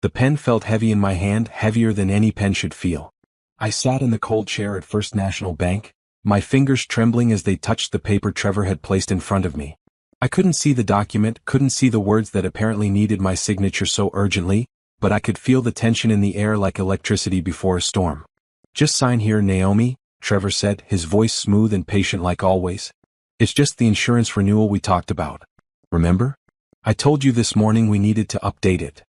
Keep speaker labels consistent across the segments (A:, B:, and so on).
A: The pen felt heavy in my hand, heavier than any pen should feel. I sat in the cold chair at First National Bank, my fingers trembling as they touched the paper Trevor had placed in front of me. I couldn't see the document, couldn't see the words that apparently needed my signature so urgently, but I could feel the tension in the air like electricity before a storm. "Just sign here, Naomi," Trevor said, his voice smooth and patient like always. "It's just the insurance renewal we talked about. Remember? I told you this morning we needed to update it."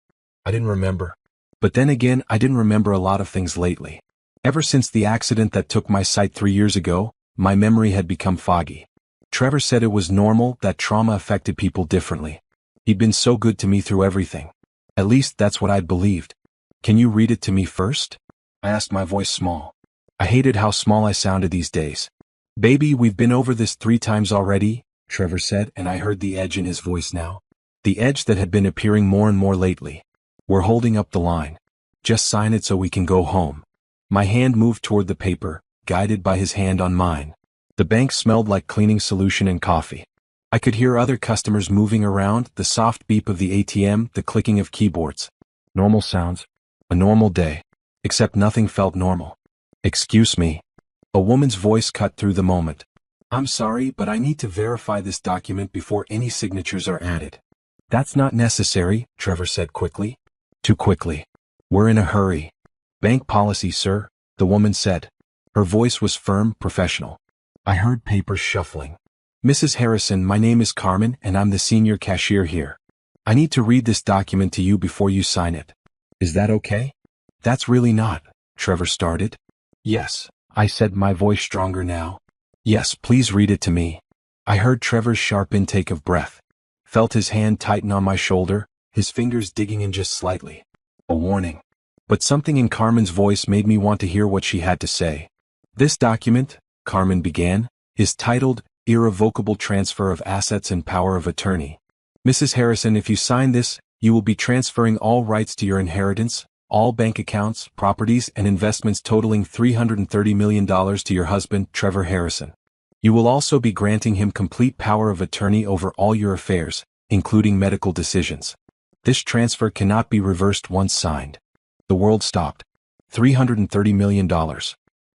A: I didn't remember. But then again, I didn't remember a lot of things lately. Ever since the accident that took my sight 3 years ago, my memory had become foggy. Trevor said it was normal, that trauma affected people differently. He'd been so good to me through everything. At least that's what I'd believed. "Can you read it to me first?" I asked, my voice small. I hated how small I sounded these days. "Baby, we've been over this 3 times already," Trevor said, and I heard the edge in his voice now. The edge that had been appearing more and more lately. "We're holding up the line. Just sign it so we can go home." My hand moved toward the paper, guided by his hand on mine. The bank smelled like cleaning solution and coffee. I could hear other customers moving around, the soft beep of the ATM, the clicking of keyboards. Normal sounds. A normal day. Except nothing felt normal. "Excuse me." A woman's voice cut through the moment. "I'm sorry, but I need to verify this document before any signatures are added." "That's not necessary," Trevor said quickly. Too quickly. "We're in a hurry." "Bank policy, sir," the woman said. Her voice was firm, professional. I heard papers shuffling. "Mrs. Harrison, my name is Carmen, and I'm the senior cashier here. I need to read this document to you before you sign it. Is that okay?" "That's really not," Trevor started. "Yes," I said, my voice stronger now. "Yes, please read it to me." I heard Trevor's sharp intake of breath. Felt his hand tighten on my shoulder, his fingers digging in just slightly. A warning. But something in Carmen's voice made me want to hear what she had to say. "This document," Carmen began, "is titled Irrevocable Transfer of Assets and Power of Attorney. Mrs. Harrison, if you sign this, you will be transferring all rights to your inheritance, all bank accounts, properties, and investments totaling $330 million to your husband, Trevor Harrison. You will also be granting him complete power of attorney over all your affairs, including medical decisions. This transfer cannot be reversed once signed." The world stopped. $330 million.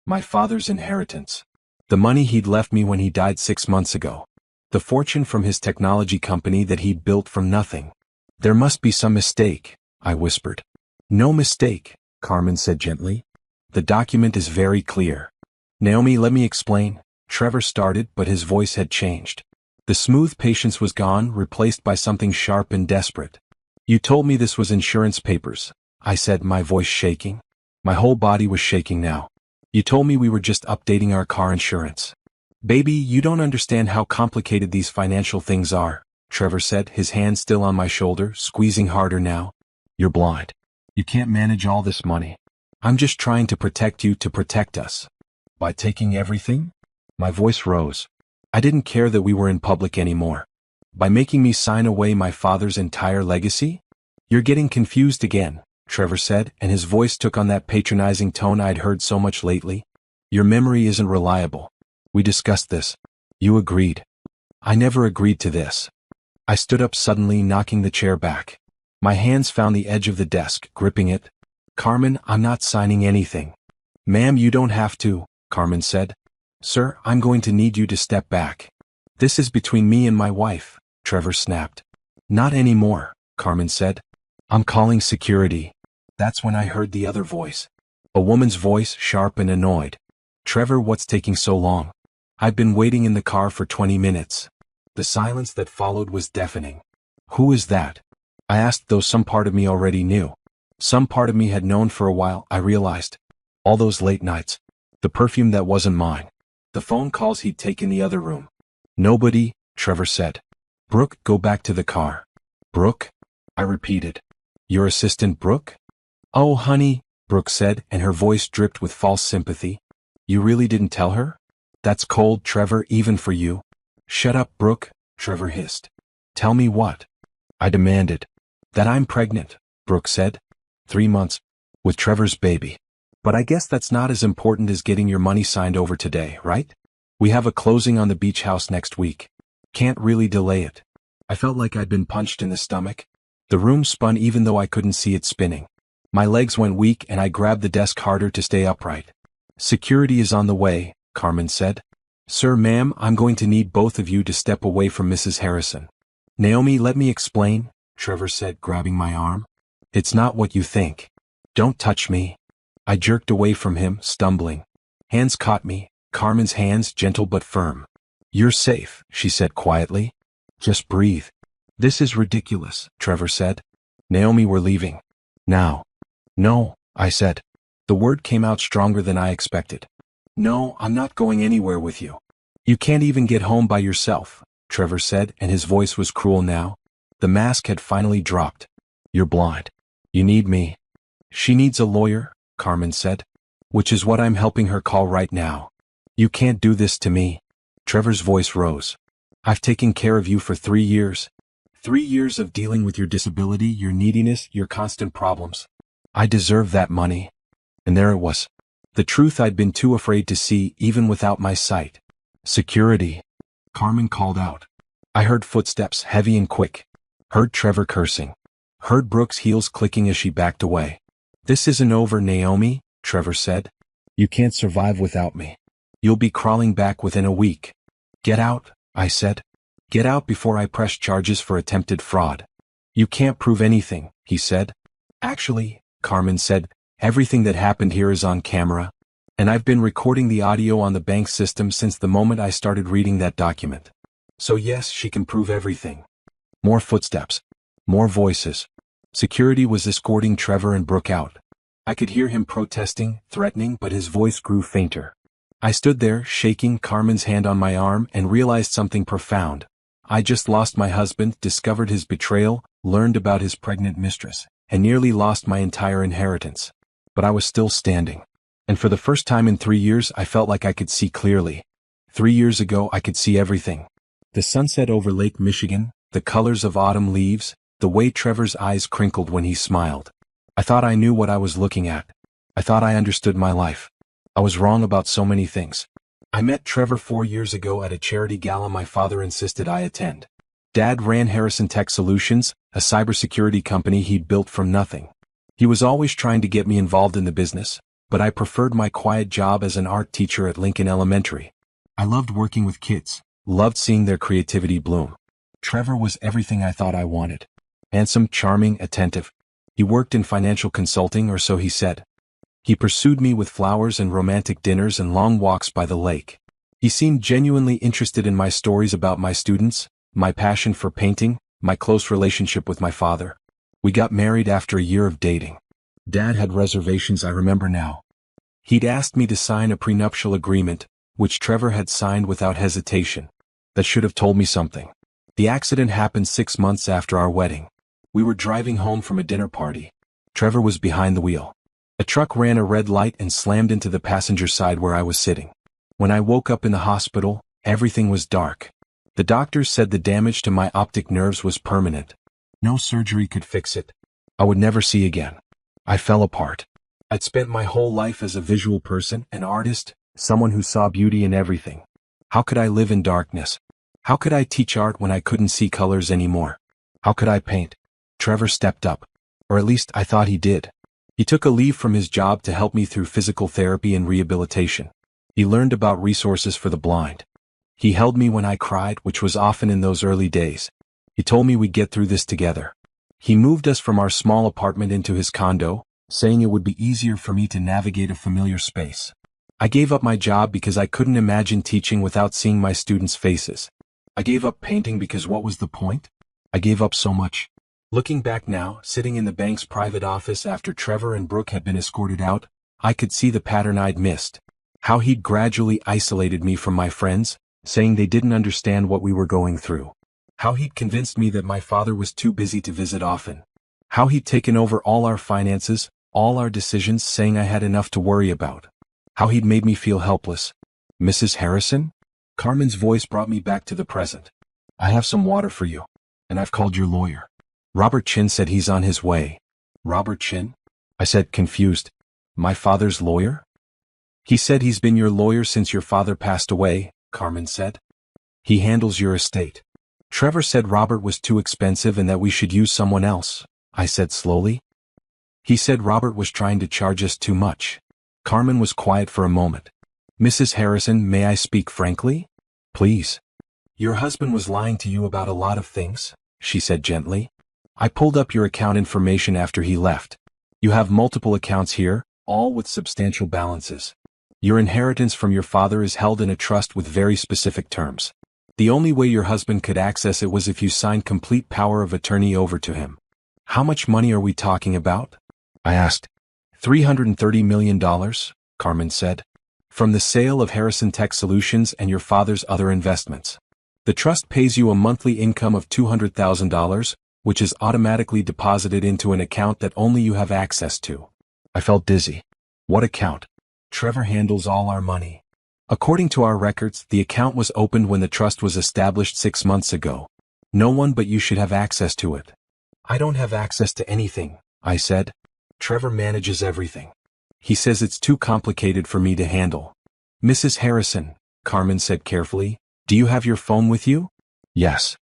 A: My father's inheritance. The money he'd left me when he died 6 months ago. The fortune from his technology company that he'd built from nothing. "There must be some mistake," I whispered. "No mistake," Carmen said gently. "The document is very clear." "Naomi, let me explain," Trevor started, but his voice had changed. The smooth patience was gone, replaced by something sharp and desperate. "You told me this was insurance papers," I said, my voice shaking. My whole body was shaking now. "You told me we were just updating our car insurance." "Baby, you don't understand how complicated these financial things are," Trevor said, his hand still on my shoulder, squeezing harder now. "You're blind. You can't manage all this money. I'm just trying to protect you, to protect us." "By taking everything?" My voice rose. I didn't care that we were in public anymore. "By making me sign away my father's entire legacy?" "You're getting confused again," Trevor said, and his voice took on that patronizing tone I'd heard so much lately. "Your memory isn't reliable. We discussed this. You agreed." "I never agreed to this." I stood up suddenly, knocking the chair back. My hands found the edge of the desk, gripping it. "Carmen, I'm not signing anything." "Ma'am, you don't have to," Carmen said. "Sir, I'm going to need you to step back." "This is between me and my wife," Trevor snapped. "Not anymore," Carmen said. "I'm calling security." That's when I heard the other voice. A woman's voice, sharp and annoyed. "Trevor, what's taking so long? I've been waiting in the car for 20 minutes. The silence that followed was deafening. "Who is that?" I asked, though some part of me already knew. Some part of me had known for a while, I realized. All those late nights. The perfume that wasn't mine. The phone calls he'd taken in the other room. "Nobody," Trevor said. "Brooke, go back to the car." "Brooke?" I repeated. "Your assistant Brooke?" "Oh, honey," Brooke said, and her voice dripped with false sympathy. "You really didn't tell her? That's cold, Trevor, even for you." "Shut up, Brooke," Trevor hissed. "Tell me what?" I demanded. "That I'm pregnant," Brooke said. 3 months. With Trevor's baby. "But I guess that's not as important as getting your money signed over today, right? We have a closing on the beach house next week. Can't really delay it." I felt like I'd been punched in the stomach. The room spun even though I couldn't see it spinning. My legs went weak and I grabbed the desk harder to stay upright. "Security is on the way," Carmen said. "Sir, ma'am, I'm going to need both of you to step away from Mrs. Harrison." "Naomi, let me explain," Trevor said, grabbing my arm. "It's not what you think. Don't touch me." I jerked away from him, stumbling. Hands caught me, Carmen's hands gentle but firm. "You're safe," she said quietly. "Just breathe." "This is ridiculous," Trevor said. "Naomi, we're leaving. Now." "No," I said. The word came out stronger than I expected. "No, I'm not going anywhere with you." "You can't even get home by yourself," Trevor said, and his voice was cruel now. The mask had finally dropped. "You're blind. You need me." "She needs a lawyer," Carmen said. "Which is what I'm helping her call right now." "You can't do this to me." Trevor's voice rose. "I've taken care of you for 3 years. 3 years of dealing with your disability, your neediness, your constant problems. I deserve that money." And there it was. The truth I'd been too afraid to see even without my sight. "Security," Carmen called out. I heard footsteps, heavy and quick. Heard Trevor cursing. Heard Brooke's heels clicking as she backed away. "This isn't over, Naomi," Trevor said. "You can't survive without me. You'll be crawling back within a week." "Get out," I said. "Get out before I press charges for attempted fraud." "You can't prove anything," he said. "Actually," Carmen said, "everything that happened here is on camera. And I've been recording the audio on the bank system since the moment I started reading that document. So yes, she can prove everything." More footsteps. More voices. Security was escorting Trevor and Brooke out. I could hear him protesting, threatening, but his voice grew fainter. I stood there, shaking Carmen's hand on my arm, and realized something profound. I just lost my husband, discovered his betrayal, learned about his pregnant mistress, and nearly lost my entire inheritance. But I was still standing. And for the first time in 3 years, I felt like I could see clearly. 3 years ago, I could see everything. The sunset over Lake Michigan, the colors of autumn leaves, the way Trevor's eyes crinkled when he smiled. I thought I knew what I was looking at. I thought I understood my life. I was wrong about so many things. I met Trevor 4 years ago at a charity gala my father insisted I attend. Dad ran Harrison Tech Solutions, a cybersecurity company he'd built from nothing. He was always trying to get me involved in the business, but I preferred my quiet job as an art teacher at Lincoln Elementary. I loved working with kids, loved seeing their creativity bloom. Trevor was everything I thought I wanted. Handsome, charming, attentive. He worked in financial consulting, or so he said. He pursued me with flowers and romantic dinners and long walks by the lake. He seemed genuinely interested in my stories about my students, my passion for painting, my close relationship with my father. We got married after a year of dating. Dad had reservations, I remember now. He'd asked me to sign a prenuptial agreement, which Trevor had signed without hesitation. That should have told me something. The accident happened 6 months after our wedding. We were driving home from a dinner party. Trevor was behind the wheel. A truck ran a red light and slammed into the passenger side where I was sitting. When I woke up in the hospital, everything was dark. The doctors said the damage to my optic nerves was permanent. No surgery could fix it. I would never see again. I fell apart. I'd spent my whole life as a visual person, an artist, someone who saw beauty in everything. How could I live in darkness? How could I teach art when I couldn't see colors anymore? How could I paint? Trevor stepped up. Or at least I thought he did. He took a leave from his job to help me through physical therapy and rehabilitation. He learned about resources for the blind. He held me when I cried, which was often in those early days. He told me we'd get through this together. He moved us from our small apartment into his condo, saying it would be easier for me to navigate a familiar space. I gave up my job because I couldn't imagine teaching without seeing my students' faces. I gave up painting because what was the point? I gave up so much. Looking back now, sitting in the bank's private office after Trevor and Brooke had been escorted out, I could see the pattern I'd missed. How he'd gradually isolated me from my friends, saying they didn't understand what we were going through. How he'd convinced me that my father was too busy to visit often. How he'd taken over all our finances, all our decisions, saying I had enough to worry about. How he'd made me feel helpless. "Mrs. Harrison?" Carmen's voice brought me back to the present. "I have some water for you. And I've called your lawyer. Robert Chin said he's on his way." "Robert Chin?" I said, confused. "My father's lawyer?" "He said he's been your lawyer since your father passed away," Carmen said. "He handles your estate." Trevor said Robert was too expensive and that we should use someone else, I said slowly. He said Robert was trying to charge us too much. Carmen was quiet for a moment. Mrs. Harrison, may I speak frankly? Please. Your husband was lying to you about a lot of things, she said gently. I pulled up your account information after he left. You have multiple accounts here, all with substantial balances. Your inheritance from your father is held in a trust with very specific terms. The only way your husband could access it was if you signed complete power of attorney over to him. How much money are we talking about? I asked. $330 million, Carmen said. From the sale of Harrison Tech Solutions and your father's other investments. The trust pays you a monthly income of $200,000, which is automatically deposited into an account that only you have access to. I felt dizzy. What account? Trevor handles all our money. According to our records, the account was opened when the trust was established 6 months ago. No one but you should have access to it. I don't have access to anything, I said. Trevor manages everything. He says it's too complicated for me to handle. Mrs. Harrison, Carmen said carefully, do you have your phone with you? Yes.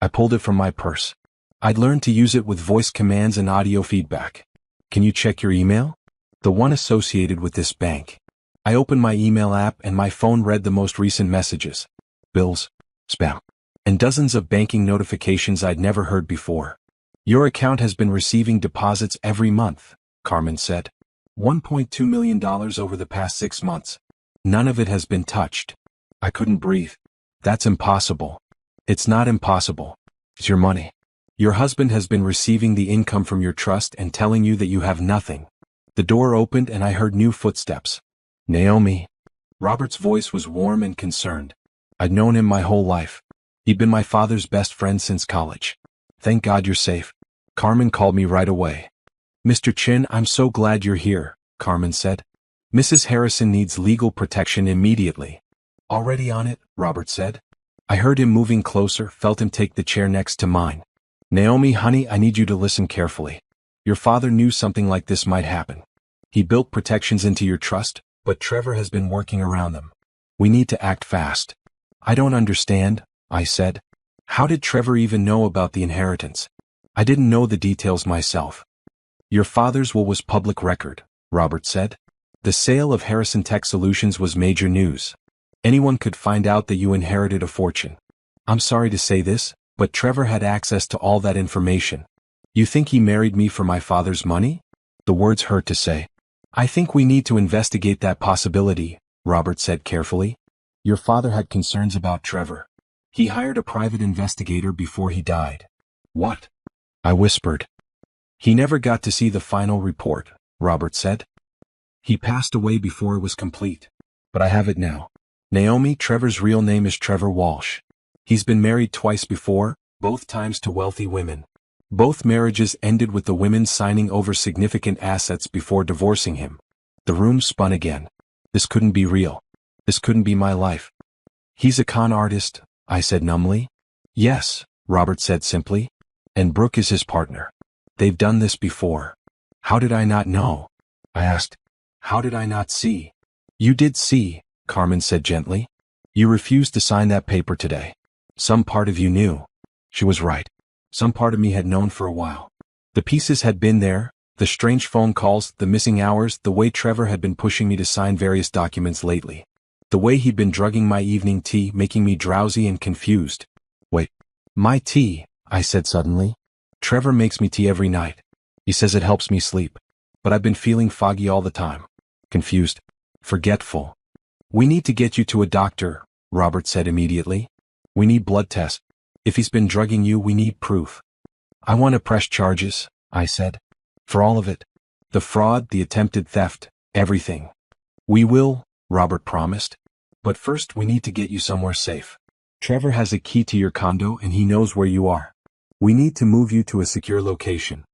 A: I pulled it from my purse. I'd learned to use it with voice commands and audio feedback. Can you check your email? The one associated with this bank. I opened my email app and my phone read the most recent messages. Bills, spam, and dozens of banking notifications I'd never heard before. Your account has been receiving deposits every month, Carmen said. $1.2 million over the past 6 months. None of it has been touched. I couldn't breathe. That's impossible. It's not impossible. It's your money. Your husband has been receiving the income from your trust and telling you that you have nothing. The door opened and I heard new footsteps. Naomi. Robert's voice was warm and concerned. I'd known him my whole life. He'd been my father's best friend since college. Thank God you're safe. Carmen called me right away. Mr. Chin, I'm so glad you're here, Carmen said. Mrs. Harrison needs legal protection immediately. Already on it, Robert said. I heard him moving closer, felt him take the chair next to mine. Naomi, honey, I need you to listen carefully. Your father knew something like this might happen. He built protections into your trust, but Trevor has been working around them. We need to act fast. I don't understand, I said. How did Trevor even know about the inheritance? I didn't know the details myself. Your father's will was public record, Robert said. The sale of Harrison Tech Solutions was major news. Anyone could find out that you inherited a fortune. I'm sorry to say this, but Trevor had access to all that information. You think he married me for my father's money? The words hurt to say. I think we need to investigate that possibility, Robert said carefully. Your father had concerns about Trevor. He hired a private investigator before he died. What? I whispered. He never got to see the final report, Robert said. He passed away before it was complete. But I have it now. Naomi, Trevor's real name is Trevor Walsh. He's been married twice before, both times to wealthy women. Both marriages ended with the women signing over significant assets before divorcing him. The room spun again. This couldn't be real. This couldn't be my life. He's a con artist, I said numbly. Yes, Robert said simply. And Brooke is his partner. They've done this before. How did I not know? I asked. How did I not see? You did see, Carmen said gently. You refused to sign that paper today. Some part of you knew. She was right. Some part of me had known for a while. The pieces had been there, the strange phone calls, the missing hours, the way Trevor had been pushing me to sign various documents lately. The way he'd been drugging my evening tea, making me drowsy and confused. Wait. My tea, I said suddenly. Trevor makes me tea every night. He says it helps me sleep. But I've been feeling foggy all the time. Confused. Forgetful. We need to get you to a doctor, Robert said immediately. We need blood tests. If he's been drugging you, we need proof. I want to press charges, I said. For all of it. The fraud, the attempted theft, everything. We will, Robert promised. But first we need to get you somewhere safe. Trevor has a key to your condo and he knows where you are. We need to move you to a secure location.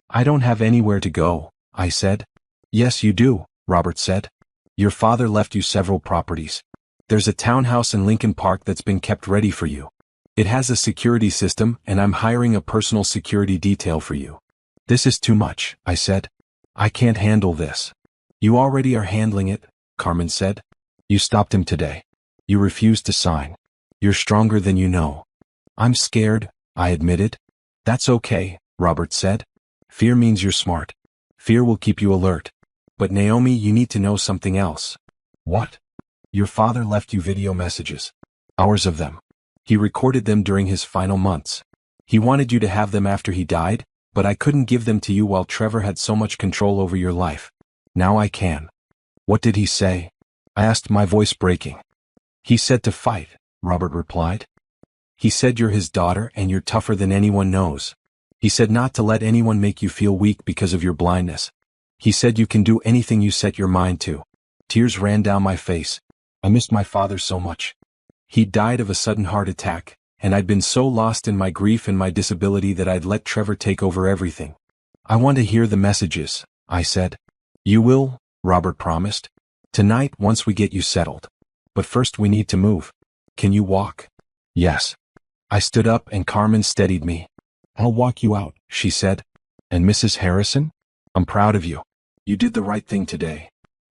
A: I don't have anywhere to go, I said. Yes, you do, Robert said. Your father left you several properties. There's a townhouse in Lincoln Park that's been kept ready for you. It has a security system and I'm hiring a personal security detail for you. This is too much, I said. I can't handle this. You already are handling it, Carmen said. You stopped him today. You refused to sign. You're stronger than you know. I'm scared, I admitted. That's okay, Robert said. Fear means you're smart. Fear will keep you alert. But Naomi, you need to know something else. What? Your father left you video messages. Hours of them. He recorded them during his final months. He wanted you to have them after he died, but I couldn't give them to you while Trevor had so much control over your life. Now I can. What did he say? I asked, my voice breaking. He said to fight, Robert replied. He said you're his daughter and you're tougher than anyone knows. He said not to let anyone make you feel weak because of your blindness. He said you can do anything you set your mind to. Tears ran down my face. I missed my father so much. He died of a sudden heart attack, and I'd been so lost in my grief and my disability that I'd let Trevor take over everything. I want to hear the messages, I said. You will, Robert promised. Tonight, once we get you settled. But first we need to move. Can you walk? Yes. I stood up and Carmen steadied me. I'll walk you out, she said. And Mrs. Harrison? I'm proud of you. You did the right thing today.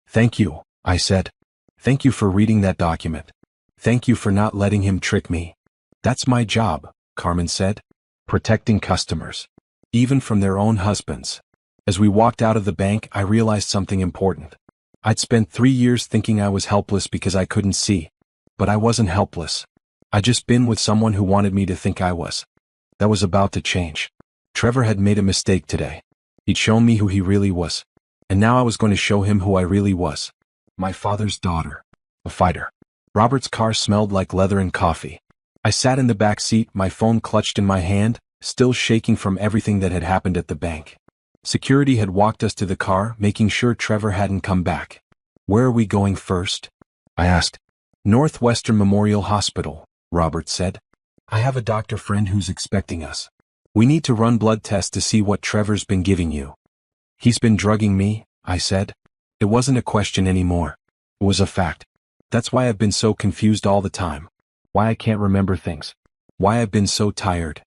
A: Thank you, I said. Thank you for reading that document. Thank you for not letting him trick me. That's my job, Carmen said. Protecting customers. Even from their own husbands. As we walked out of the bank, I realized something important. I'd spent 3 years thinking I was helpless because I couldn't see. But I wasn't helpless. I'd just been with someone who wanted me to think I was. That was about to change. Trevor had made a mistake today. He'd shown me who he really was. And now I was going to show him who I really was. My father's daughter. A fighter. Robert's car smelled like leather and coffee. I sat in the back seat, my phone clutched in my hand, still shaking from everything that had happened at the bank. Security had walked us to the car, making sure Trevor hadn't come back. Where are we going first? I asked. Northwestern Memorial Hospital, Robert said. I have a doctor friend who's expecting us. We need to run blood tests to see what Trevor's been giving you. He's been drugging me, I said. It wasn't a question anymore. It was a fact. That's why I've been so confused all the time. Why I can't remember things. Why I've been so tired.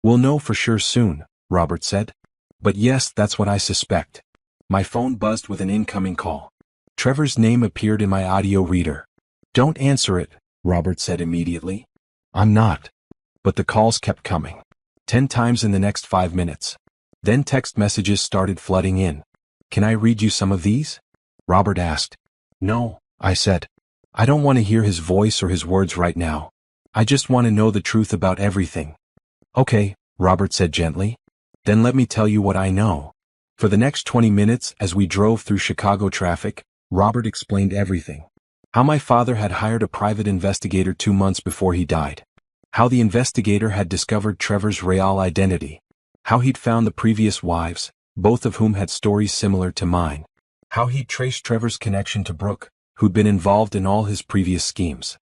A: We'll know for sure soon, Robert said. But yes, that's what I suspect. My phone buzzed with an incoming call. Trevor's name appeared in my audio reader. Don't answer it, Robert said immediately. I'm not. But the calls kept coming. 10 times in the next 5 minutes. Then text messages started flooding in. Can I read you some of these? Robert asked. No, I said. I don't want to hear his voice or his words right now. I just want to know the truth about everything. Okay, Robert said gently. Then let me tell you what I know. For the next 20 minutes, as we drove through Chicago traffic, Robert explained everything. How my father had hired a private investigator 2 months before he died. How the investigator had discovered Trevor's real identity. How he'd found the previous wives, both of whom had stories similar to mine. How he'd traced Trevor's connection to Brooke, who'd been involved in all his previous schemes.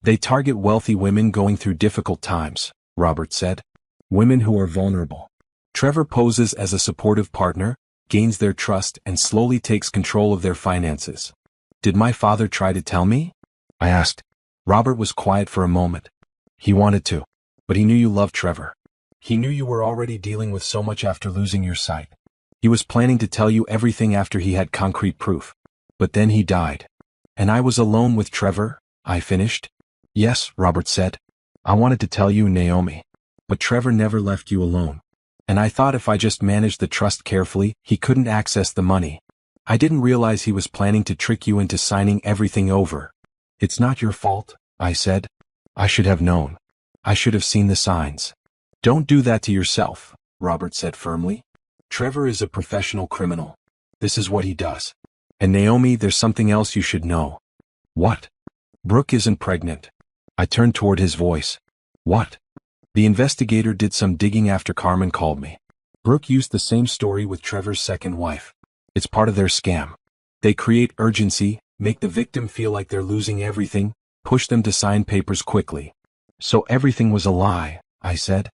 A: They target wealthy women going through difficult times, Robert said. Women who are vulnerable. Trevor poses as a supportive partner, gains their trust, and slowly takes control of their finances. Did my father try to tell me? I asked. Robert was quiet for a moment. He wanted to. But he knew you loved Trevor. He knew you were already dealing with so much after losing your sight. He was planning to tell you everything after he had concrete proof. But then he died. And I was alone with Trevor, I finished. Yes, Robert said. I wanted to tell you, Naomi. But Trevor never left you alone. And I thought if I just managed the trust carefully, he couldn't access the money. I didn't realize he was planning to trick you into signing everything over. It's not your fault, I said. I should have known. I should have seen the signs. Don't do that to yourself, Robert said firmly. Trevor is a professional criminal. This is what he does. And Naomi, there's something else you should know. What? Brooke isn't pregnant. I turned toward his voice. What? The investigator did some digging after Carmen called me. Brooke used the same story with Trevor's second wife. It's part of their scam. They create urgency, make the victim feel like they're losing everything, push them to sign papers quickly. So everything was a lie, I said.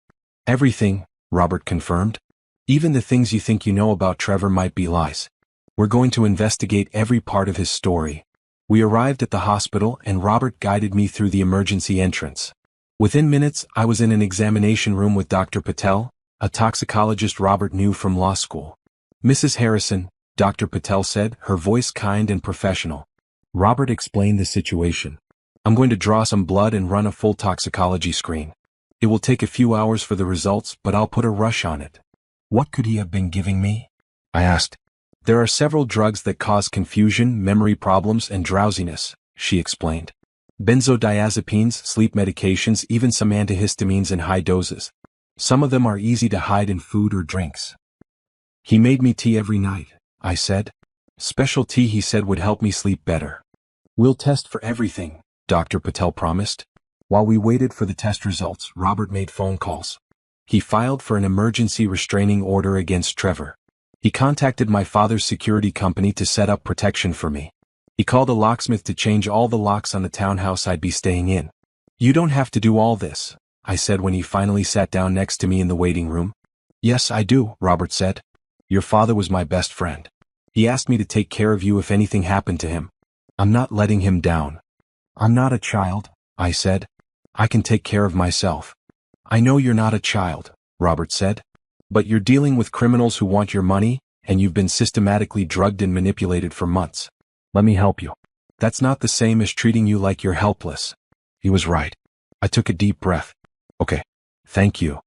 A: Everything, Robert confirmed. Even the things you think you know about Trevor might be lies. We're going to investigate every part of his story. We arrived at the hospital and Robert guided me through the emergency entrance. Within minutes, I was in an examination room with Dr. Patel, a toxicologist Robert knew from law school. Mrs. Harrison, Dr. Patel said, her voice kind and professional. Robert explained the situation. I'm going to draw some blood and run a full toxicology screen. It will take a few hours for the results, but I'll put a rush on it. What could he have been giving me? I asked. There are several drugs that cause confusion, memory problems, and drowsiness, she explained. Benzodiazepines, sleep medications, even some antihistamines in high doses. Some of them are easy to hide in food or drinks. He made me tea every night, I said. Special tea he said would help me sleep better. We'll test for everything, Dr. Patel promised. While we waited for the test results, Robert made phone calls. He filed for an emergency restraining order against Trevor. He contacted my father's security company to set up protection for me. He called a locksmith to change all the locks on the townhouse I'd be staying in. You don't have to do all this, I said when he finally sat down next to me in the waiting room. Yes, I do, Robert said. Your father was my best friend. He asked me to take care of you if anything happened to him. I'm not letting him down. I'm not a child, I said. I can take care of myself. I know you're not a child, Robert said. But you're dealing with criminals who want your money, and you've been systematically drugged and manipulated for months. Let me help you. That's not the same as treating you like you're helpless. He was right. I took a deep breath. Okay. Thank you.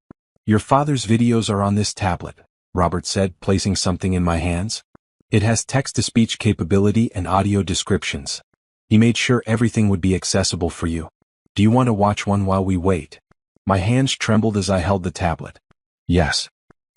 A: Your father's videos are on this tablet, Robert said, placing something in my hands. It has text-to-speech capability and audio descriptions. He made sure everything would be accessible for you. Do you want to watch one while we wait? My hands trembled as I held the tablet. Yes.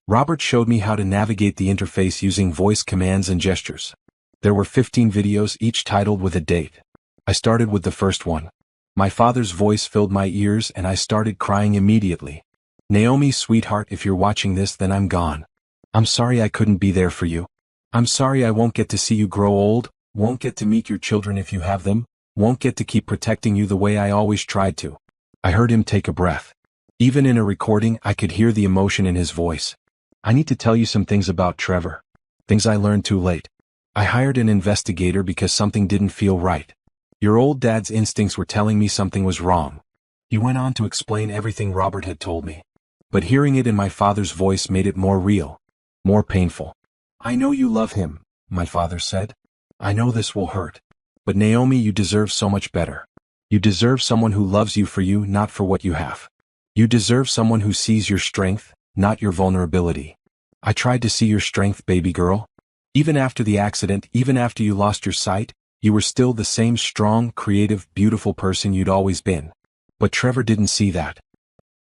A: Robert showed me how to navigate the interface using voice commands and gestures. There were 15 videos, each titled with a date. I started with the first one. My father's voice filled my ears and I started crying immediately. Naomi, sweetheart, if you're watching this, then I'm gone. I'm sorry I couldn't be there for you. I'm sorry I won't get to see you grow old, won't get to meet your children if you have them, won't get to keep protecting you the way I always tried to. I heard him take a breath. Even in a recording, I could hear the emotion in his voice. I need to tell you some things about Trevor. Things I learned too late. I hired an investigator because something didn't feel right. Your old dad's instincts were telling me something was wrong. He went on to explain everything Robert had told me. But hearing it in my father's voice made it more real, more painful. I know you love him, my father said. I know this will hurt. But Naomi, you deserve so much better. You deserve someone who loves you for you, not for what you have. You deserve someone who sees your strength, not your vulnerability. I tried to see your strength, baby girl. Even after the accident, even after you lost your sight, you were still the same strong, creative, beautiful person you'd always been. But Trevor didn't see that.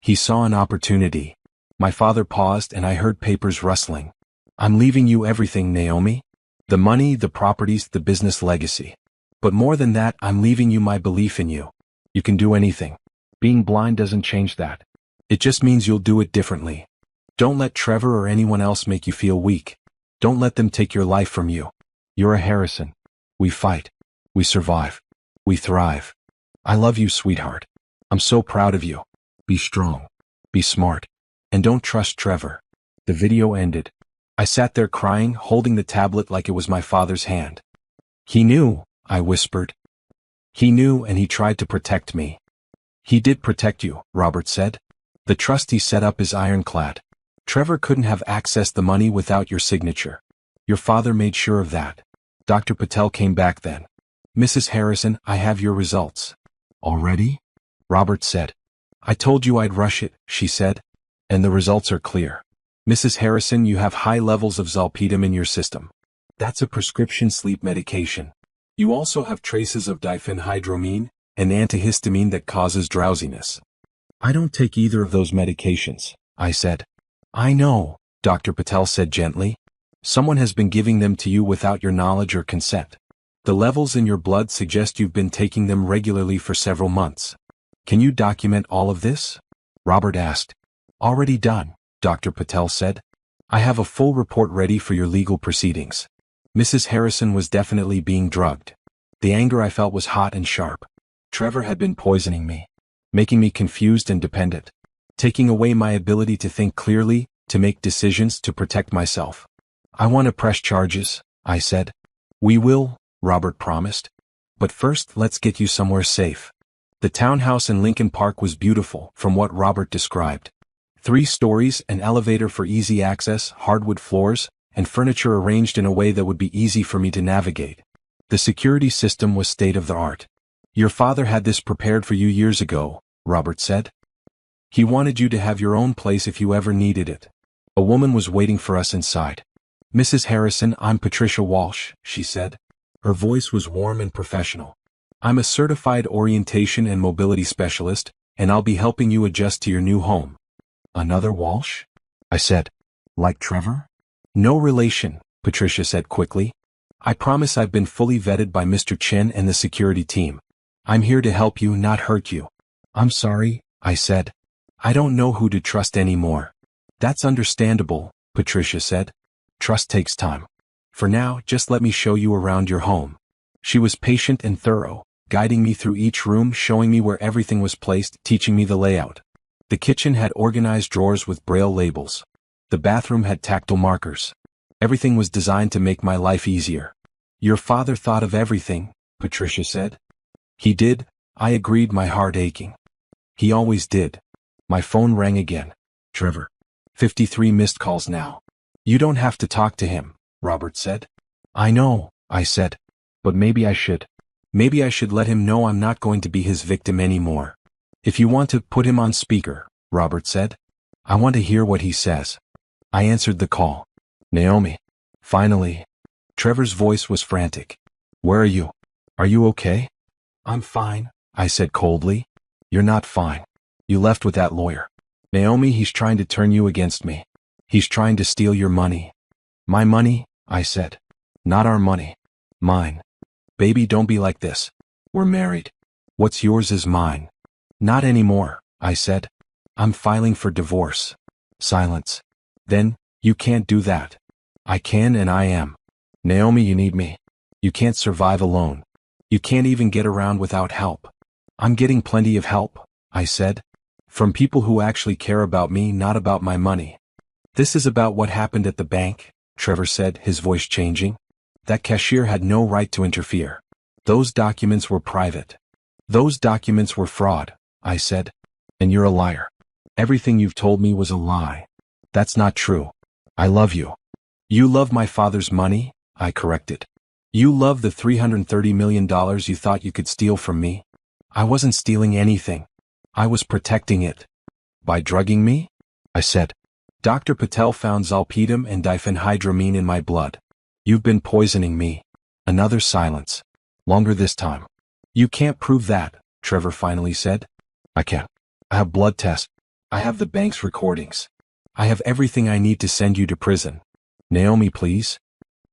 A: He saw an opportunity. My father paused and I heard papers rustling. I'm leaving you everything, Naomi. The money, the properties, the business legacy. But more than that, I'm leaving you my belief in you. You can do anything. Being blind doesn't change that. It just means you'll do it differently. Don't let Trevor or anyone else make you feel weak. Don't let them take your life from you. You're a Harrison. We fight. We survive. We thrive. I love you, sweetheart. I'm so proud of you. Be strong. Be smart. And don't trust Trevor. The video ended. I sat there crying, holding the tablet like it was my father's hand. He knew, I whispered. He knew and he tried to protect me. He did protect you, Robert said. The trust he set up is ironclad. Trevor couldn't have accessed the money without your signature. Your father made sure of that. Dr. Patel came back then. Mrs. Harrison, I have your results. Already? Robert said. I told you I'd rush it, she said. And the results are clear. Mrs. Harrison, you have high levels of zolpidem in your system. That's a prescription sleep medication. You also have traces of diphenhydramine, an antihistamine that causes drowsiness. I don't take either of those medications, I said. I know, Dr. Patel said gently. Someone has been giving them to you without your knowledge or consent. The levels in your blood suggest you've been taking them regularly for several months. Can you document all of this? Robert asked. Already done, Dr. Patel said. I have a full report ready for your legal proceedings. Mrs. Harrison was definitely being drugged. The anger I felt was hot and sharp. Trevor had been poisoning me, making me confused and dependent, taking away my ability to think clearly, to make decisions, to protect myself. I want to press charges, I said. We will, Robert promised. But first, let's get you somewhere safe. The townhouse in Lincoln Park was beautiful, from what Robert described. 3 stories, an elevator for easy access, hardwood floors, and furniture arranged in a way that would be easy for me to navigate. The security system was state of the art. Your father had this prepared for you years ago, Robert said. He wanted you to have your own place if you ever needed it. A woman was waiting for us inside. Mrs. Harrison, I'm Patricia Walsh, she said. Her voice was warm and professional. I'm a certified orientation and mobility specialist, and I'll be helping you adjust to your new home. Another Walsh? I said. Like Trevor? No relation, Patricia said quickly. I promise I've been fully vetted by Mr. Chen and the security team. I'm here to help you, not hurt you. I'm sorry, I said. I don't know who to trust anymore. That's understandable, Patricia said. Trust takes time. For now, just let me show you around your home. She was patient and thorough, guiding me through each room, showing me where everything was placed, teaching me the layout. The kitchen had organized drawers with braille labels. The bathroom had tactile markers. Everything was designed to make my life easier. Your father thought of everything, Patricia said. He did, I agreed, my heart aching. He always did. My phone rang again. Trevor. 53 missed calls now. You don't have to talk to him, Robert said. I know, I said. But maybe I should. Maybe I should let him know I'm not going to be his victim anymore. If you want to put him on speaker, Robert said. I want to hear what he says. I answered the call. Naomi. Finally. Trevor's voice was frantic. Where are you? Are you okay? I'm fine, I said coldly. You're not fine. You left with that lawyer. Naomi, he's trying to turn you against me. He's trying to steal your money. My money, I said. Not our money. Mine. Baby, don't be like this. We're married. What's yours is mine. Not anymore, I said. I'm filing for divorce. Silence. Then, you can't do that. I can and I am. Naomi, you need me. You can't survive alone. You can't even get around without help. I'm getting plenty of help, I said. From people who actually care about me, not about my money. This is about what happened at the bank, Trevor said, his voice changing. That cashier had no right to interfere. Those documents were private. Those documents were fraud, I said. And you're a liar. Everything you've told me was a lie. That's not true. I love you. You love my father's money, I corrected. You love the $330 million you thought you could steal from me. I wasn't stealing anything. I was protecting it. By drugging me? I said. Dr. Patel found zolpidem and diphenhydramine in my blood. You've been poisoning me. Another silence. Longer this time. You can't prove that, Trevor finally said. I can. I have blood tests. I have the bank's recordings. I have everything I need to send you to prison. Naomi, please.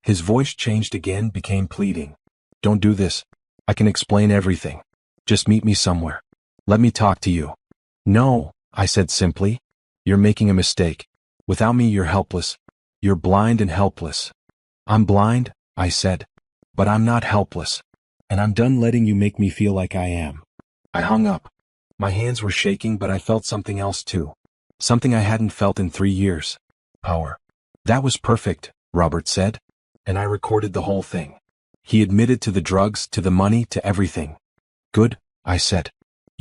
A: His voice changed again, became pleading. Don't do this. I can explain everything. Just meet me somewhere. Let me talk to you. No, I said simply. You're making a mistake. Without me, you're helpless. You're blind and helpless. I'm blind, I said. But I'm not helpless. And I'm done letting you make me feel like I am. I hung up. My hands were shaking, but I felt something else too. Something I hadn't felt in 3 years. Power. That was perfect, Robert said. And I recorded the whole thing. He admitted to the drugs, to the money, to everything. Good, I said.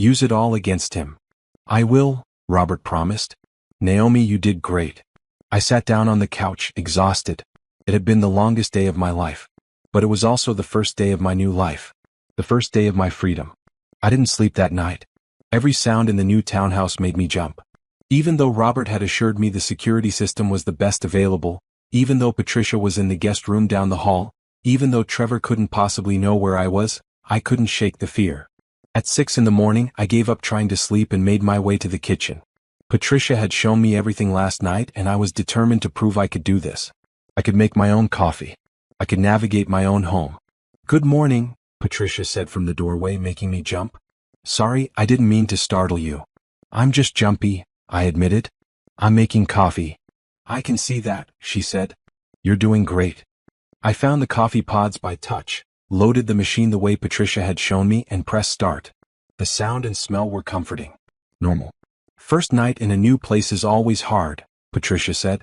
A: Use it all against him. I will, Robert promised. Naomi, you did great. I sat down on the couch, exhausted. It had been the longest day of my life. But it was also the first day of my new life. The first day of my freedom. I didn't sleep that night. Every sound in the new townhouse made me jump. Even though Robert had assured me the security system was the best available, even though Patricia was in the guest room down the hall, even though Trevor couldn't possibly know where I was, I couldn't shake the fear. At 6 in the morning, I gave up trying to sleep and made my way to the kitchen. Patricia had shown me everything last night, and I was determined to prove I could do this. I could make my own coffee. I could navigate my own home. Good morning, Patricia said from the doorway, making me jump. Sorry, I didn't mean to startle you. I'm just jumpy, I admitted. I'm making coffee. I can see that, she said. You're doing great. I found the coffee pods by touch, loaded the machine the way Patricia had shown me, and pressed start. The sound and smell were comforting. Normal. First night in a new place is always hard, Patricia said.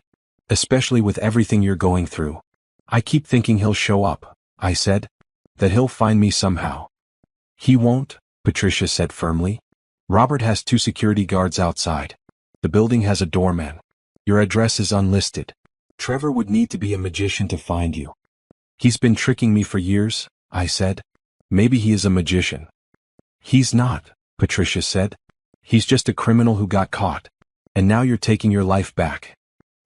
A: Especially with everything you're going through. I keep thinking he'll show up, I said. That he'll find me somehow. He won't, Patricia said firmly. Robert has 2 security guards outside. The building has a doorman. Your address is unlisted. Trevor would need to be a magician to find you. He's been tricking me for years, I said. Maybe he is a magician. He's not, Patricia said. He's just a criminal who got caught. And now you're taking your life back.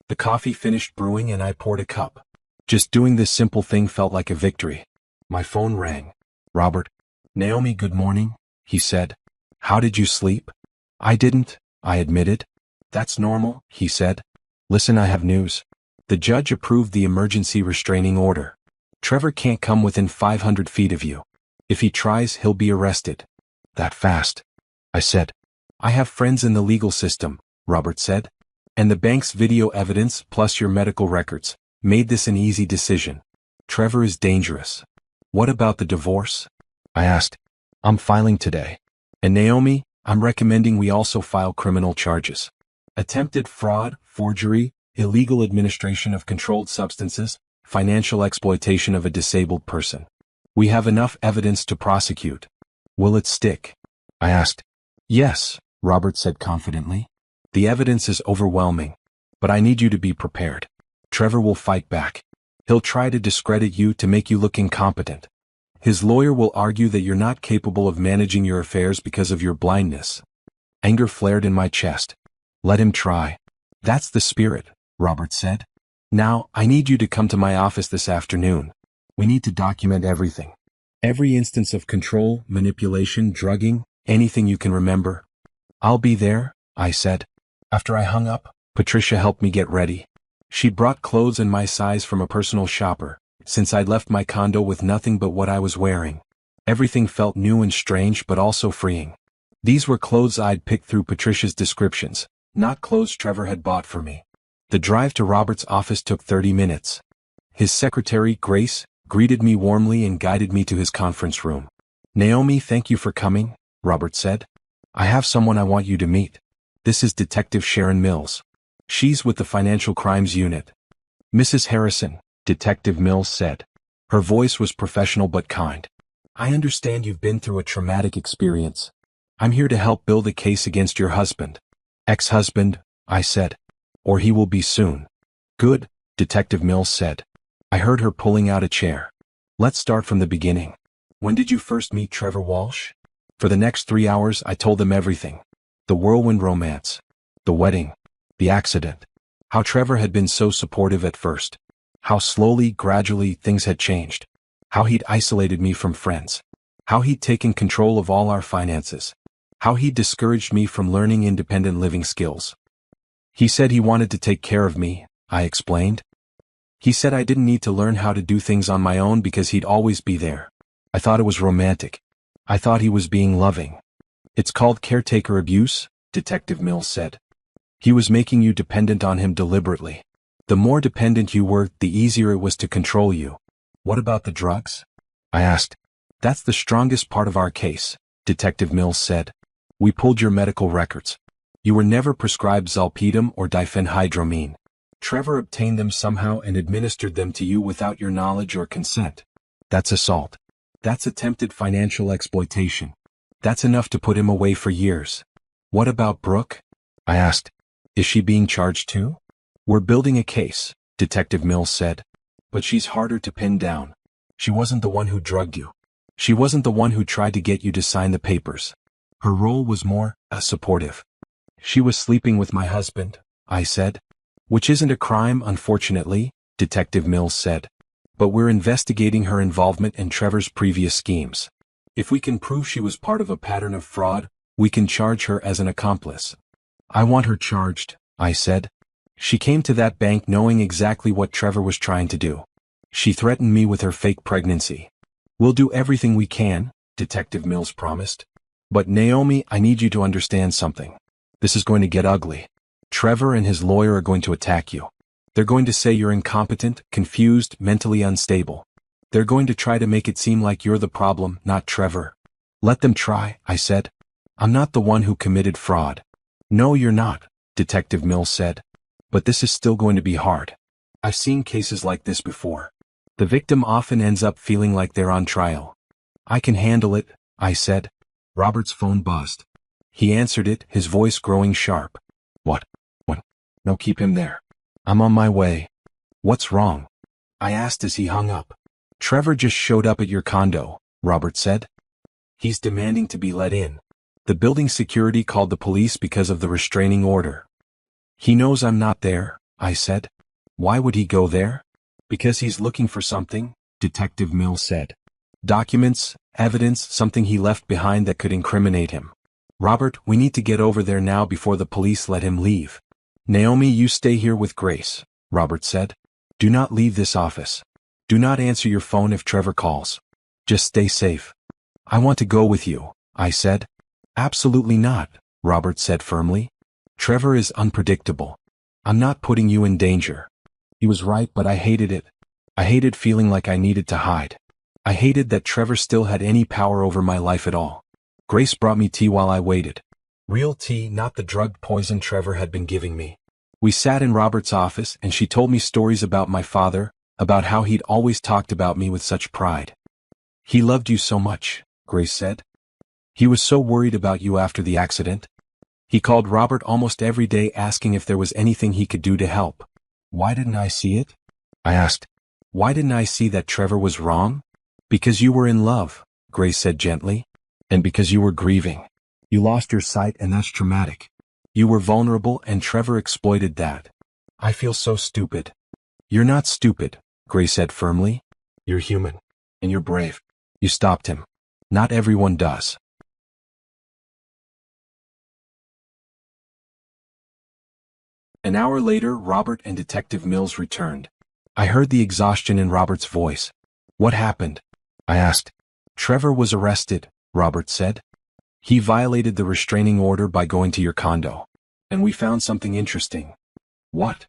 A: The coffee finished brewing and I poured a cup. Just doing this simple thing felt like a victory. My phone rang. Robert. Naomi, good morning, he said. How did you sleep? I didn't, I admitted. That's normal, he said. Listen, I have news. The judge approved the emergency restraining order. Trevor can't come within 500 feet of you. If he tries, he'll be arrested. That fast? I said. I have friends in the legal system, Robert said. And the bank's video evidence plus your medical records made this an easy decision. Trevor is dangerous. What about the divorce? I asked. I'm filing today. And Naomi, I'm recommending we also file criminal charges. Attempted fraud, forgery, illegal administration of controlled substances, financial exploitation of a disabled person. We have enough evidence to prosecute. Will it stick? I asked. Yes, Robert said confidently. The evidence is overwhelming. But I need you to be prepared. Trevor will fight back. He'll try to discredit you to make you look incompetent. His lawyer will argue that you're not capable of managing your affairs because of your blindness. Anger flared in my chest. Let him try. That's the spirit, Robert said. Now, I need you to come to my office this afternoon. We need to document everything. Every instance of control, manipulation, drugging, anything you can remember. I'll be there, I said. After I hung up, Patricia helped me get ready. She brought clothes in my size from a personal shopper, since I'd left my condo with nothing but what I was wearing. Everything felt new and strange but also freeing. These were clothes I'd picked through Patricia's descriptions, not clothes Trevor had bought for me. The drive to Robert's office took 30 minutes. His secretary, Grace, greeted me warmly and guided me to his conference room. Naomi, thank you for coming, Robert said. I have someone I want you to meet. This is Detective Sharon Mills. She's with the Financial Crimes Unit. Mrs. Harrison, Detective Mills said. Her voice was professional but kind. I understand you've been through a traumatic experience. I'm here to help build a case against your husband. Ex-husband, I said. Or he will be soon. Good, Detective Mills said. I heard her pulling out a chair. Let's start from the beginning. When did you first meet Trevor Walsh? For the next 3 hours I told them everything. The whirlwind romance. The wedding. The accident. How Trevor had been so supportive at first. How slowly, gradually, things had changed. How he'd isolated me from friends. How he'd taken control of all our finances. How he'd discouraged me from learning independent living skills. He said he wanted to take care of me, I explained. He said I didn't need to learn how to do things on my own because he'd always be there. I thought it was romantic. I thought he was being loving. It's called caretaker abuse, Detective Mills said. He was making you dependent on him deliberately. The more dependent you were, the easier it was to control you. What about the drugs? I asked. That's the strongest part of our case, Detective Mills said. We pulled your medical records. You were never prescribed zolpidem or diphenhydramine. Trevor obtained them somehow and administered them to you without your knowledge or consent. That's assault. That's attempted financial exploitation. That's enough to put him away for years. What about Brooke? I asked. Is she being charged too? We're building a case, Detective Mills said. But she's harder to pin down. She wasn't the one who drugged you. She wasn't the one who tried to get you to sign the papers. Her role was more supportive. She was sleeping with my husband, I said. Which isn't a crime, unfortunately, Detective Mills said. But we're investigating her involvement in Trevor's previous schemes. If we can prove she was part of a pattern of fraud, we can charge her as an accomplice. I want her charged, I said. She came to that bank knowing exactly what Trevor was trying to do. She threatened me with her fake pregnancy. We'll do everything we can, Detective Mills promised. But Naomi, I need you to understand something. This is going to get ugly. Trevor and his lawyer are going to attack you. They're going to say you're incompetent, confused, mentally unstable. They're going to try to make it seem like you're the problem, not Trevor. Let them try, I said. I'm not the one who committed fraud. No, you're not, Detective Mills said. But this is still going to be hard. I've seen cases like this before. The victim often ends up feeling like they're on trial. I can handle it, I said. Robert's phone buzzed. He answered it, his voice growing sharp. What? No, keep him there. I'm on my way. What's wrong? I asked as he hung up. Trevor just showed up at your condo, Robert said. He's demanding to be let in. The building security called the police because of the restraining order. He knows I'm not there, I said. Why would he go there? Because he's looking for something, Detective Mills said. Documents, evidence, something he left behind that could incriminate him. Robert, we need to get over there now before the police let him leave. Naomi, you stay here with Grace, Robert said. Do not leave this office. Do not answer your phone if Trevor calls. Just stay safe. I want to go with you, I said. Absolutely not, Robert said firmly. Trevor is unpredictable. I'm not putting you in danger. He was right, but I hated it. I hated feeling like I needed to hide. I hated that Trevor still had any power over my life at all. Grace brought me tea while I waited. Real tea, not the drugged poison Trevor had been giving me. We sat in Robert's office and she told me stories about my father, about how he'd always talked about me with such pride. He loved you so much, Grace said. He was so worried about you after the accident. He called Robert almost every day asking if there was anything he could do to help. Why didn't I see it? I asked. Why didn't I see that Trevor was wrong? Because you were in love, Grace said gently. And because you were grieving. You lost your sight and that's traumatic. You were vulnerable and Trevor exploited that. I feel so stupid. You're not stupid, Grace said firmly. You're human. And you're brave. You stopped him. Not everyone does. An hour later, Robert and Detective Mills returned. I heard the exhaustion in Robert's voice. What happened? I asked. Trevor was arrested, Robert said. He violated the restraining order by going to your condo. And we found something interesting. What?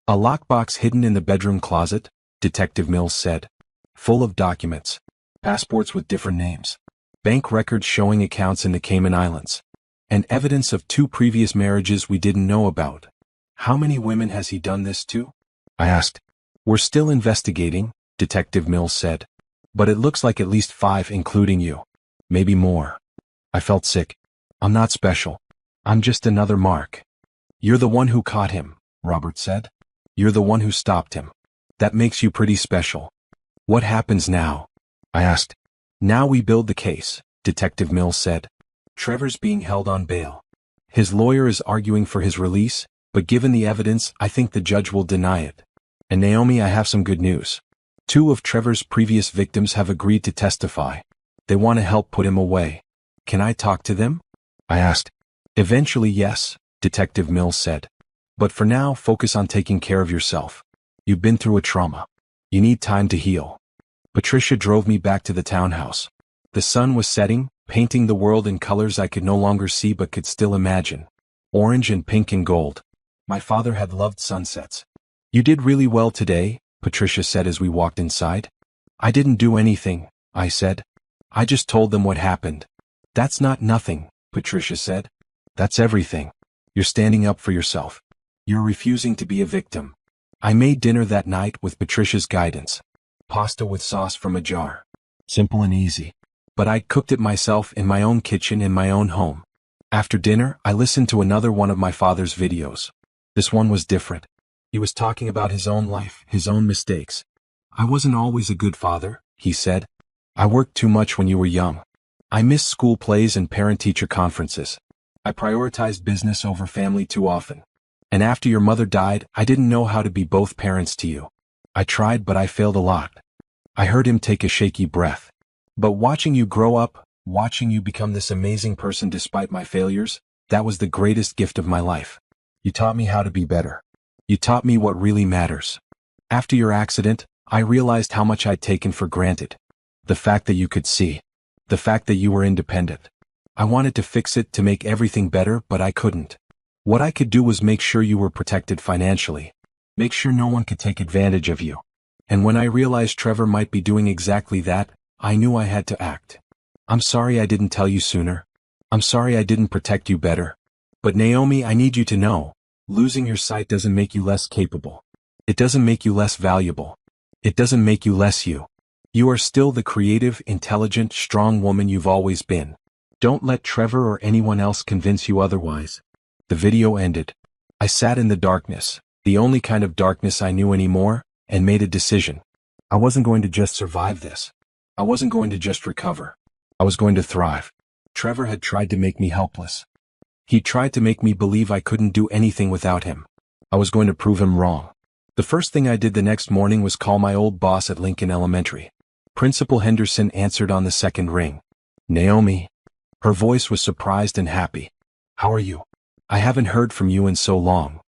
A: A lockbox hidden in the bedroom closet, Detective Mills said. Full of documents. Passports with different names. Bank records showing accounts in the Cayman Islands. And evidence of 2 previous marriages we didn't know about. How many women has he done this to? I asked. We're still investigating, Detective Mills said. But it looks like at least 5 including you. Maybe more. I felt sick. I'm not special. I'm just another mark. You're the one who caught him, Robert said. You're the one who stopped him. That makes you pretty special. What happens now? I asked. Now we build the case, Detective Mills said. Trevor's being held on bail. His lawyer is arguing for his release, but given the evidence, I think the judge will deny it. And Naomi, I have some good news. 2 of Trevor's previous victims have agreed to testify. They want to help put him away. Can I talk to them? I asked. Eventually, yes, Detective Mills said. But for now, focus on taking care of yourself. You've been through a trauma. You need time to heal. Patricia drove me back to the townhouse. The sun was setting, painting the world in colors I could no longer see but could still imagine. Orange and pink and gold. My father had loved sunsets. You did really well today, Patricia said as we walked inside. I didn't do anything, I said. I just told them what happened. That's not nothing, Patricia said. That's everything. You're standing up for yourself. You're refusing to be a victim. I made dinner that night with Patricia's guidance. Pasta with sauce from a jar. Simple and easy. But I cooked it myself in my own kitchen in my own home. After dinner, I listened to another one of my father's videos. This one was different. He was talking about his own life, his own mistakes. I wasn't always a good father, he said. I worked too much when you were young. I missed school plays and parent-teacher conferences. I prioritized business over family too often. And after your mother died, I didn't know how to be both parents to you. I tried, but I failed a lot. I heard him take a shaky breath. But watching you grow up, watching you become this amazing person despite my failures, that was the greatest gift of my life. You taught me how to be better. You taught me what really matters. After your accident, I realized how much I'd taken for granted. The fact that you could see. The fact that you were independent. I wanted to fix it to make everything better, but I couldn't. What I could do was make sure you were protected financially. Make sure no one could take advantage of you. And when I realized Trevor might be doing exactly that, I knew I had to act. I'm sorry I didn't tell you sooner. I'm sorry I didn't protect you better. But Naomi, I need you to know, losing your sight doesn't make you less capable. It doesn't make you less valuable. It doesn't make you less you. You are still the creative, intelligent, strong woman you've always been. Don't let Trevor or anyone else convince you otherwise. The video ended. I sat in the darkness, the only kind of darkness I knew anymore, and made a decision. I wasn't going to just survive this. I wasn't going to just recover. I was going to thrive. Trevor had tried to make me helpless. He tried to make me believe I couldn't do anything without him. I was going to prove him wrong. The first thing I did the next morning was call my old boss at Lincoln Elementary. Principal Henderson answered on the second ring. Naomi. Her voice was surprised and happy. How are you? I haven't heard from you in so long.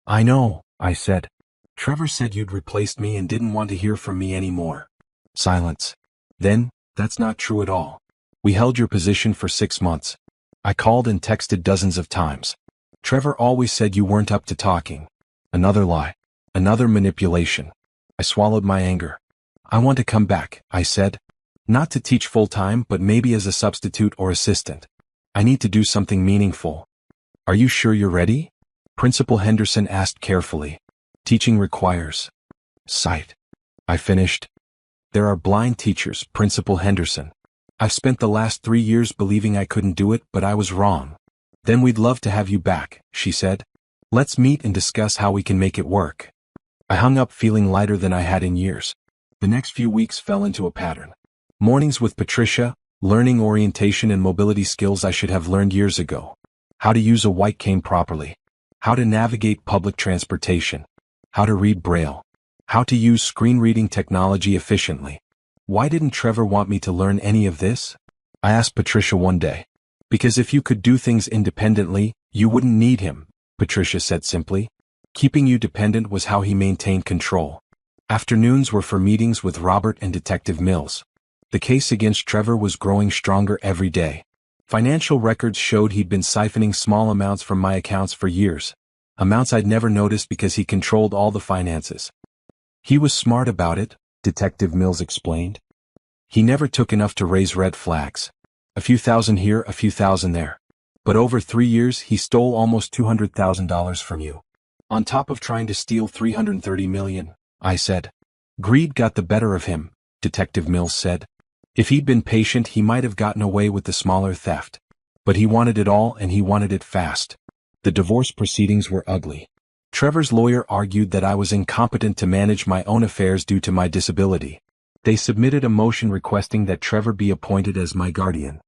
A: I know, I said. Trevor said you'd replaced me and didn't want to hear from me anymore. Silence. Then, that's not true at all. We held your position for 6 months. I called and texted dozens of times. Trevor always said you weren't up to talking. Another lie. Another manipulation. I swallowed my anger. I want to come back, I said. Not to teach full-time, but maybe as a substitute or assistant. I need to do something meaningful. Are you sure you're ready? Principal Henderson asked carefully. Teaching requires sight. I finished. There are blind teachers, Principal Henderson. I've spent the last 3 years believing I couldn't do it, but I was wrong. Then we'd love to have you back, she said. Let's meet and discuss how we can make it work. I hung up feeling lighter than I had in years. The next few weeks fell into a pattern. Mornings with Patricia, learning orientation and mobility skills I should have learned years ago. How to use a white cane properly. How to navigate public transportation. How to read Braille. How to use screen reading technology efficiently. Why didn't Trevor want me to learn any of this? I asked Patricia one day. Because if you could do things independently, you wouldn't need him, Patricia said simply. Keeping you dependent was how he maintained control. Afternoons were for meetings with Robert and Detective Mills. The case against Trevor was growing stronger every day. Financial records showed he'd been siphoning small amounts from my accounts for years. Amounts I'd never noticed because he controlled all the finances. He was smart about it, Detective Mills explained. He never took enough to raise red flags. A few thousand here, a few thousand there. But over 3 years he stole almost $200,000 from you. On top of trying to steal $330 million, I said. Greed got the better of him, Detective Mills said. If he'd been patient he might have gotten away with the smaller theft. But he wanted it all and he wanted it fast. The divorce proceedings were ugly. Trevor's lawyer argued that I was incompetent to manage my own affairs due to my disability. They submitted a motion requesting that Trevor be appointed as my guardian.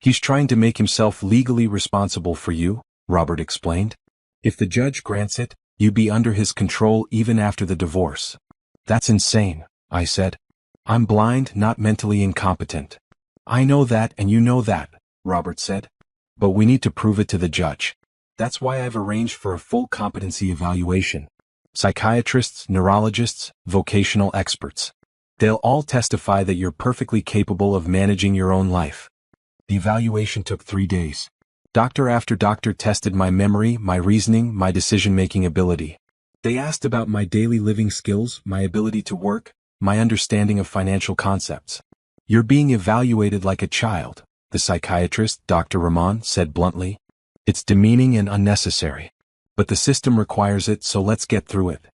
A: He's trying to make himself legally responsible for you, Robert explained. If the judge grants it, you'd be under his control even after the divorce. That's insane, I said. I'm blind, not mentally incompetent. I know that and you know that, Robert said. But we need to prove it to the judge. That's why I've arranged for a full competency evaluation. Psychiatrists, neurologists, vocational experts. They'll all testify that you're perfectly capable of managing your own life. The evaluation took 3 days. Doctor after doctor tested my memory, my reasoning, my decision-making ability. They asked about my daily living skills, my ability to work, my understanding of financial concepts. You're being evaluated like a child, the psychiatrist, Dr. Rahman, said bluntly. It's demeaning and unnecessary. But the system requires it, so let's get through it.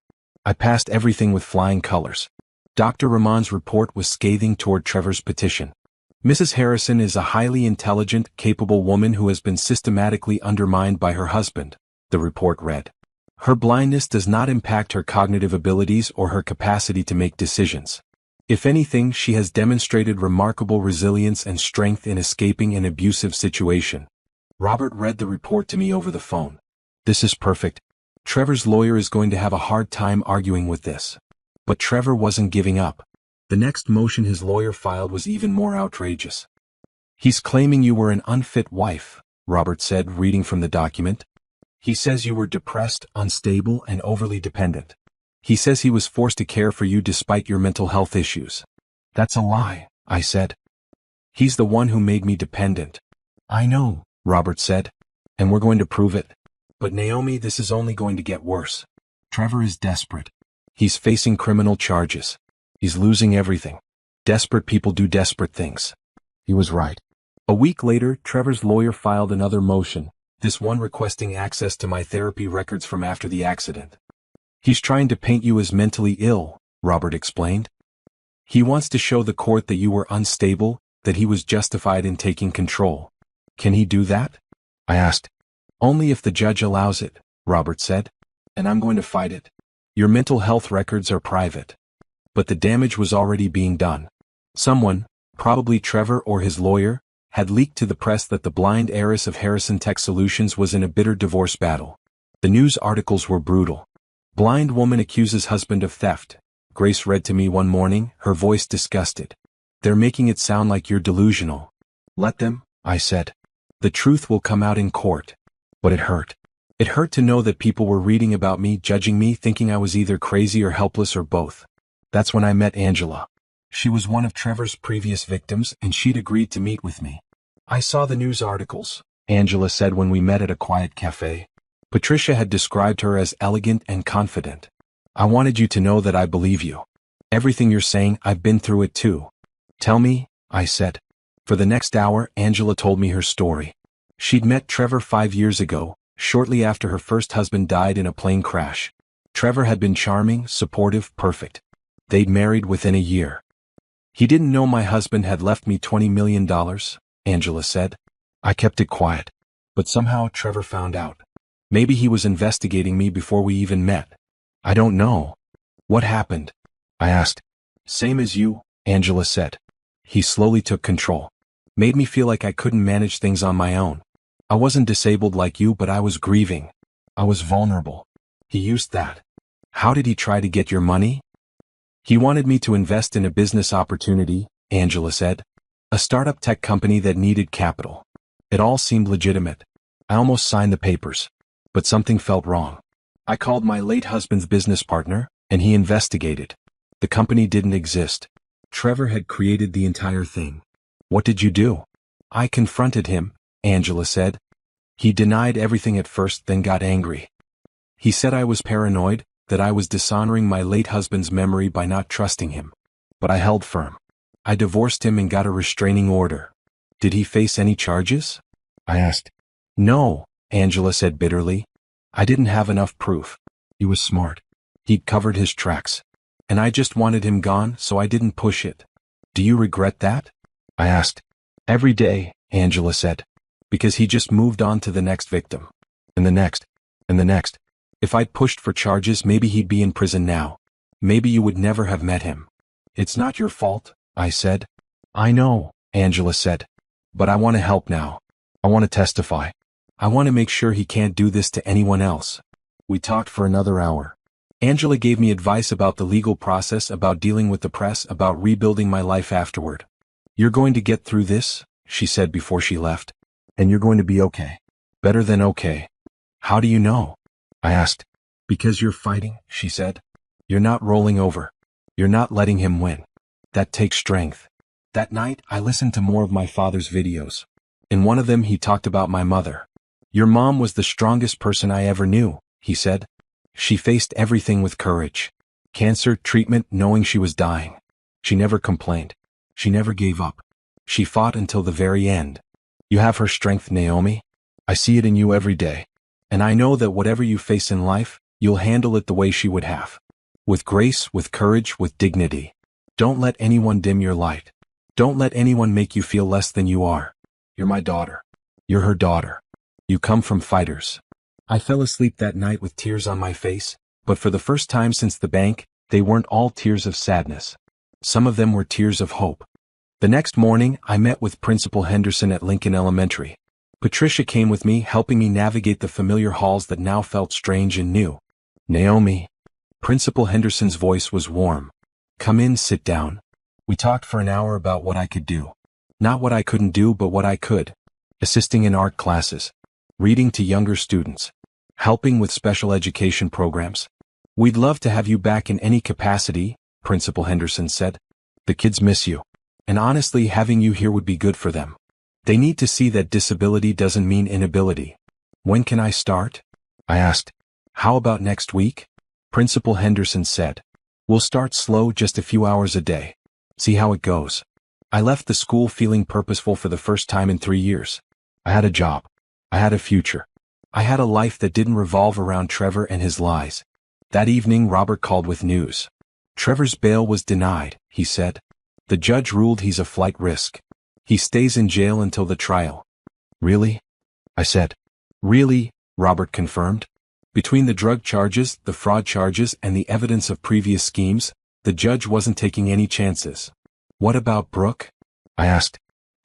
A: I passed everything with flying colors. Dr. Rahman's report was scathing toward Trevor's petition. Mrs. Harrison is a highly intelligent, capable woman who has been systematically undermined by her husband, the report read. Her blindness does not impact her cognitive abilities or her capacity to make decisions. If anything, she has demonstrated remarkable resilience and strength in escaping an abusive situation. Robert read the report to me over the phone. This is perfect. Trevor's lawyer is going to have a hard time arguing with this. But Trevor wasn't giving up. The next motion his lawyer filed was even more outrageous. He's claiming you were an unfit wife, Robert said, reading from the document. He says you were depressed, unstable, and overly dependent. He says he was forced to care for you despite your mental health issues. That's a lie, I said. He's the one who made me dependent. I know, Robert said, and we're going to prove it. But Naomi, this is only going to get worse. Trevor is desperate. He's facing criminal charges. He's losing everything. Desperate people do desperate things. He was right. A week later, Trevor's lawyer filed another motion, this one requesting access to my therapy records from after the accident. He's trying to paint you as mentally ill, Robert explained. He wants to show the court that you were unstable, that he was justified in taking control. Can he do that? I asked. Only if the judge allows it, Robert said. And I'm going to fight it. Your mental health records are private. But the damage was already being done. Someone, probably Trevor or his lawyer, had leaked to the press that the blind heiress of Harrison Tech Solutions was in a bitter divorce battle. The news articles were brutal. Blind woman accuses husband of theft. Grace read to me one morning, her voice disgusted. They're making it sound like you're delusional. Let them, I said. The truth will come out in court. But it hurt. It hurt to know that people were reading about me, judging me, thinking I was either crazy or helpless or both. That's when I met Angela. She was one of Trevor's previous victims, and she'd agreed to meet with me. I saw the news articles, Angela said when we met at a quiet cafe. Patricia had described her as elegant and confident. I wanted you to know that I believe you. Everything you're saying, I've been through it too. Tell me, I said. For the next hour, Angela told me her story. She'd met Trevor 5 years ago, shortly after her first husband died in a plane crash. Trevor had been charming, supportive, perfect. They'd married within a year. He didn't know my husband had left me $20 million, Angela said. I kept it quiet. But somehow Trevor found out. Maybe he was investigating me before we even met. I don't know. What happened? I asked. Same as you, Angela said. He slowly took control. Made me feel like I couldn't manage things on my own. I wasn't disabled like you, but I was grieving. I was vulnerable. He used that. How did he try to get your money? He wanted me to invest in a business opportunity, Angela said. A startup tech company that needed capital. It all seemed legitimate. I almost signed the papers. But something felt wrong. I called my late husband's business partner, and he investigated. The company didn't exist. Trevor had created the entire thing. What did you do? I confronted him, Angela said. He denied everything at first, then got angry. He said I was paranoid, that I was dishonoring my late husband's memory by not trusting him. But I held firm. I divorced him and got a restraining order. Did he face any charges? I asked. No, Angela said bitterly. I didn't have enough proof. He was smart. He'd covered his tracks. And I just wanted him gone, so I didn't push it. Do you regret that? I asked. Every day, Angela said. Because he just moved on to the next victim. And the next. And the next. If I'd pushed for charges, maybe he'd be in prison now. Maybe you would never have met him. It's not your fault, I said. I know, Angela said. But I want to help now. I want to testify. I want to make sure he can't do this to anyone else. We talked for another hour. Angela gave me advice about the legal process, about dealing with the press, about rebuilding my life afterward. You're going to get through this, she said before she left. And you're going to be okay. Better than okay. How do you know? I asked. Because you're fighting, she said. You're not rolling over. You're not letting him win. That takes strength. That night, I listened to more of my father's videos. In one of them, he talked about my mother. Your mom was the strongest person I ever knew, he said. She faced everything with courage. Cancer, treatment, knowing she was dying. She never complained. She never gave up. She fought until the very end. You have her strength, Naomi. I see it in you every day. And I know that whatever you face in life, you'll handle it the way she would have. With grace, with courage, with dignity. Don't let anyone dim your light. Don't let anyone make you feel less than you are. You're my daughter. You're her daughter. You come from fighters. I fell asleep that night with tears on my face, but for the first time since the bank, they weren't all tears of sadness. Some of them were tears of hope. The next morning, I met with Principal Henderson at Lincoln Elementary. Patricia came with me, helping me navigate the familiar halls that now felt strange and new. Naomi. Principal Henderson's voice was warm. Come in, sit down. We talked for an hour about what I could do. Not what I couldn't do, but what I could. Assisting in art classes. Reading to younger students. Helping with special education programs. We'd love to have you back in any capacity, Principal Henderson said. The kids miss you. And honestly, having you here would be good for them. They need to see that disability doesn't mean inability. When can I start? I asked. How about next week? Principal Henderson said. We'll start slow, just a few hours a day. See how it goes. I left the school feeling purposeful for the first time in 3 years. I had a job. I had a future. I had a life that didn't revolve around Trevor and his lies. That evening, Robert called with news. Trevor's bail was denied, he said. The judge ruled he's a flight risk. He stays in jail until the trial. Really? I said. Really, Robert confirmed. Between the drug charges, the fraud charges, and the evidence of previous schemes, the judge wasn't taking any chances. What about Brooke? I asked.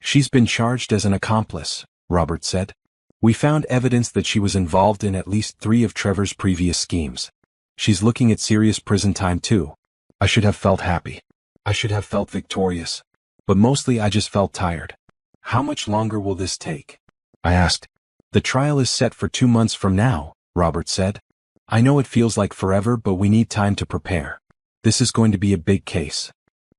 A: She's been charged as an accomplice, Robert said. We found evidence that she was involved in at least 3 of Trevor's previous schemes. She's looking at serious prison time too. I should have felt happy. I should have felt victorious. But mostly I just felt tired. How much longer will this take? I asked. The trial is set for 2 months from now, Robert said. I know it feels like forever, but we need time to prepare. This is going to be a big case.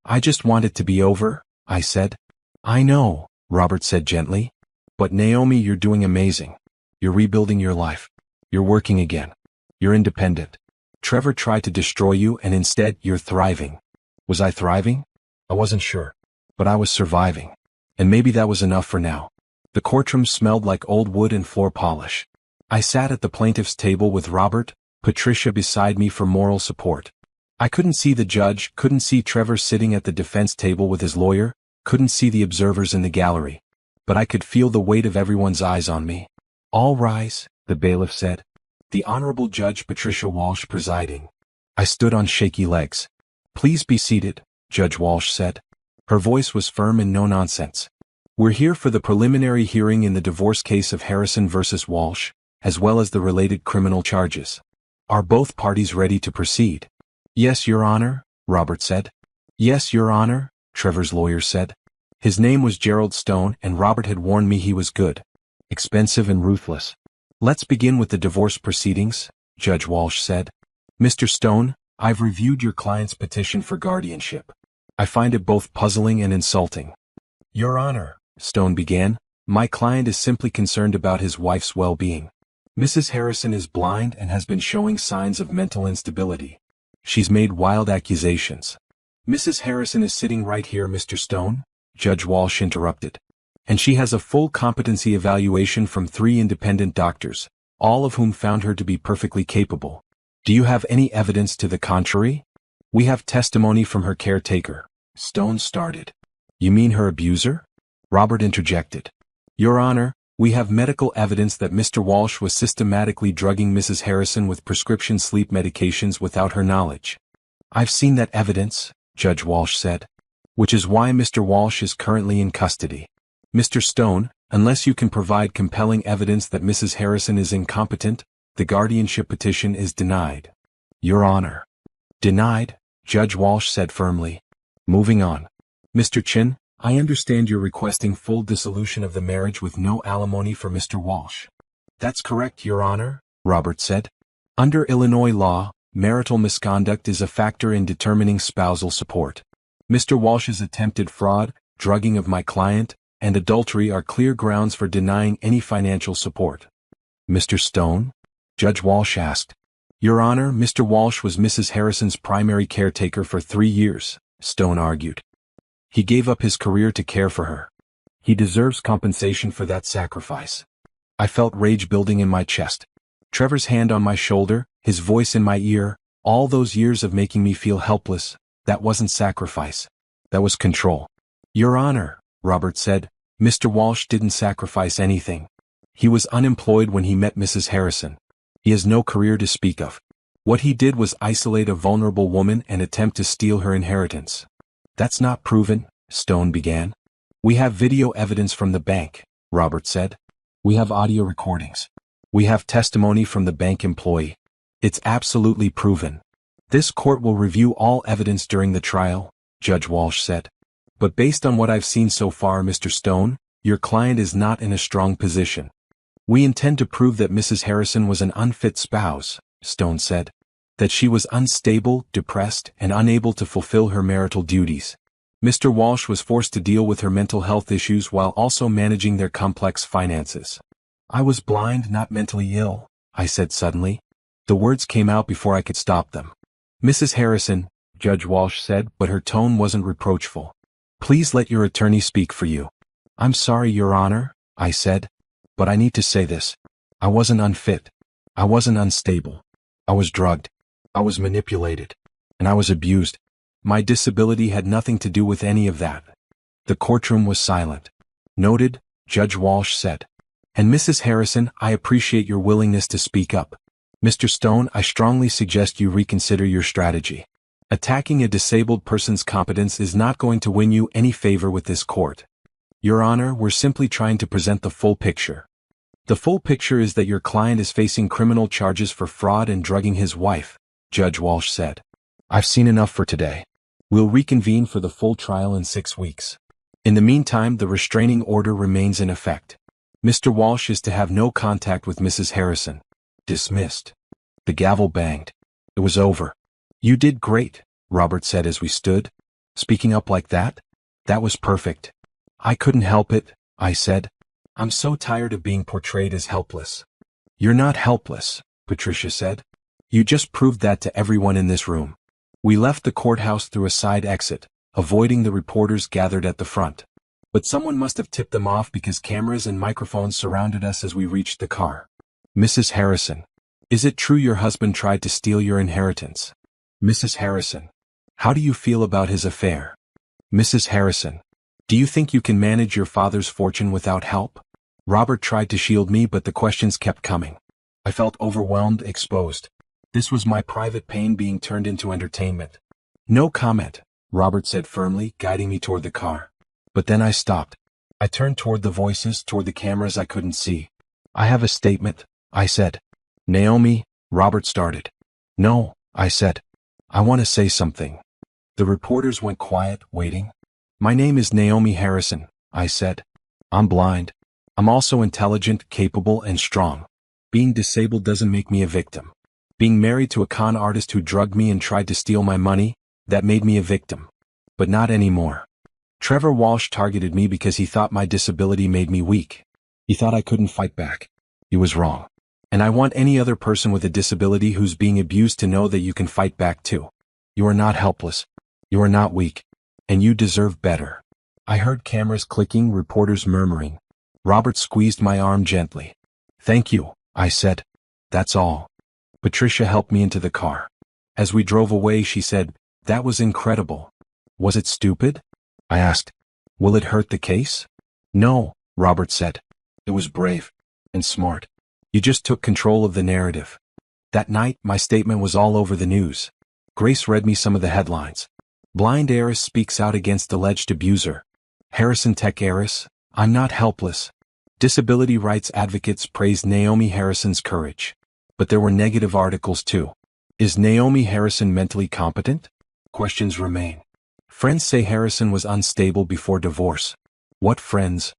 A: I just want it to be over, I said. I know, Robert said gently. But Naomi, you're doing amazing. You're rebuilding your life. You're working again. You're independent. Trevor tried to destroy you and instead you're thriving. Was I thriving? I wasn't sure. But I was surviving. And maybe that was enough for now. The courtroom smelled like old wood and floor polish. I sat at the plaintiff's table with Robert, Patricia beside me for moral support. I couldn't see the judge, couldn't see Trevor sitting at the defense table with his lawyer, couldn't see the observers in the gallery. But I could feel the weight of everyone's eyes on me. All rise, the bailiff said. The Honorable Judge Patricia Walsh presiding. I stood on shaky legs. Please be seated, Judge Walsh said. Her voice was firm and no nonsense. We're here for the preliminary hearing in the divorce case of Harrison versus Walsh, as well as the related criminal charges. Are both parties ready to proceed? Yes, Your Honor, Robert said. Yes, Your Honor, Trevor's lawyer said. His name was Gerald Stone and Robert had warned me he was good, expensive and ruthless. Let's begin with the divorce proceedings, Judge Walsh said. Mr. Stone, I've reviewed your client's petition for guardianship. I find it both puzzling and insulting. Your Honor, Stone began, my client is simply concerned about his wife's well-being. Mrs. Harrison is blind and has been showing signs of mental instability. She's made wild accusations. Mrs. Harrison is sitting right here, Mr. Stone, Judge Walsh interrupted. And she has a full competency evaluation from 3 independent doctors, all of whom found her to be perfectly capable. Do you have any evidence to the contrary? We have testimony from her caretaker. Stone started. You mean her abuser? Robert interjected. Your Honor, we have medical evidence that Mr. Walsh was systematically drugging Mrs. Harrison with prescription sleep medications without her knowledge. I've seen that evidence, Judge Walsh said. Which is why Mr. Walsh is currently in custody. Mr. Stone, unless you can provide compelling evidence that Mrs. Harrison is incompetent, the guardianship petition is denied. Your Honor. Denied, Judge Walsh said firmly. Moving on. Mr. Chin, I understand you're requesting full dissolution of the marriage with no alimony for Mr. Walsh. That's correct, Your Honor, Robert said. Under Illinois law, marital misconduct is a factor in determining spousal support. Mr. Walsh's attempted fraud, drugging of my client, and adultery are clear grounds for denying any financial support. Mr. Stone? Judge Walsh asked. Your Honor, Mr. Walsh was Mrs. Harrison's primary caretaker for 3 years, Stone argued. He gave up his career to care for her. He deserves compensation for that sacrifice. I felt rage building in my chest. Trevor's hand on my shoulder, his voice in my ear, all those years of making me feel helpless, that wasn't sacrifice. That was control. Your Honor, Robert said, Mr. Walsh didn't sacrifice anything. He was unemployed when he met Mrs. Harrison. He has no career to speak of. What he did was isolate a vulnerable woman and attempt to steal her inheritance. That's not proven, Stone began. We have video evidence from the bank, Robert said. We have audio recordings. We have testimony from the bank employee. It's absolutely proven. This court will review all evidence during the trial, Judge Walsh said. But based on what I've seen so far, Mr. Stone, your client is not in a strong position. We intend to prove that Mrs. Harrison was an unfit spouse, Stone said. That she was unstable, depressed, and unable to fulfill her marital duties. Mr. Walsh was forced to deal with her mental health issues while also managing their complex finances. I was blind, not mentally ill, I said suddenly. The words came out before I could stop them. Mrs. Harrison, Judge Walsh said, but her tone wasn't reproachful. Please let your attorney speak for you. I'm sorry, Your Honor, I said. But I need to say this. I wasn't unfit. I wasn't unstable. I was drugged. I was manipulated. And I was abused. My disability had nothing to do with any of that. The courtroom was silent. Noted, Judge Walsh said. And Mrs. Harrison, I appreciate your willingness to speak up. Mr. Stone, I strongly suggest you reconsider your strategy. Attacking a disabled person's competence is not going to win you any favor with this court. Your Honor, we're simply trying to present the full picture. The full picture is that your client is facing criminal charges for fraud and drugging his wife, Judge Walsh said. I've seen enough for today. We'll reconvene for the full trial in 6 weeks. In the meantime, the restraining order remains in effect. Mr. Walsh is to have no contact with Mrs. Harrison. Dismissed. The gavel banged. It was over. You did great, Robert said as we stood. Speaking up like that? That was perfect. I couldn't help it, I said. I'm so tired of being portrayed as helpless. You're not helpless, Patricia said. You just proved that to everyone in this room. We left the courthouse through a side exit, avoiding the reporters gathered at the front. But someone must have tipped them off because cameras and microphones surrounded us as we reached the car. Mrs. Harrison. Is it true your husband tried to steal your inheritance? Mrs. Harrison. How do you feel about his affair? Mrs. Harrison. Do you think you can manage your father's fortune without help? Robert tried to shield me, but the questions kept coming. I felt overwhelmed, exposed. This was my private pain being turned into entertainment. No comment, Robert said firmly, guiding me toward the car. But then I stopped. I turned toward the voices, toward the cameras I couldn't see. I have a statement, I said. Naomi, Robert started. No, I said. I want to say something. The reporters went quiet, waiting. My name is Naomi Harrison, I said. I'm blind. I'm also intelligent, capable, and strong. Being disabled doesn't make me a victim. Being married to a con artist who drugged me and tried to steal my money, that made me a victim. But not anymore. Trevor Walsh targeted me because he thought my disability made me weak. He thought I couldn't fight back. He was wrong. And I want any other person with a disability who's being abused to know that you can fight back too. You are not helpless. You are not weak. And you deserve better. I heard cameras clicking, reporters murmuring. Robert squeezed my arm gently. Thank you, I said. That's all. Patricia helped me into the car. As we drove away, she said, that was incredible. Was it stupid? I asked. Will it hurt the case? No, Robert said. It was brave and smart. You just took control of the narrative. That night, my statement was all over the news. Grace read me some of the headlines. Blind heiress speaks out against alleged abuser. Harrison Tech heiress, I'm not helpless. Disability rights advocates praised Naomi Harrison's courage. But there were negative articles too. Is Naomi Harrison mentally competent? Questions remain. Friends say Harrison was unstable before divorce. What friends?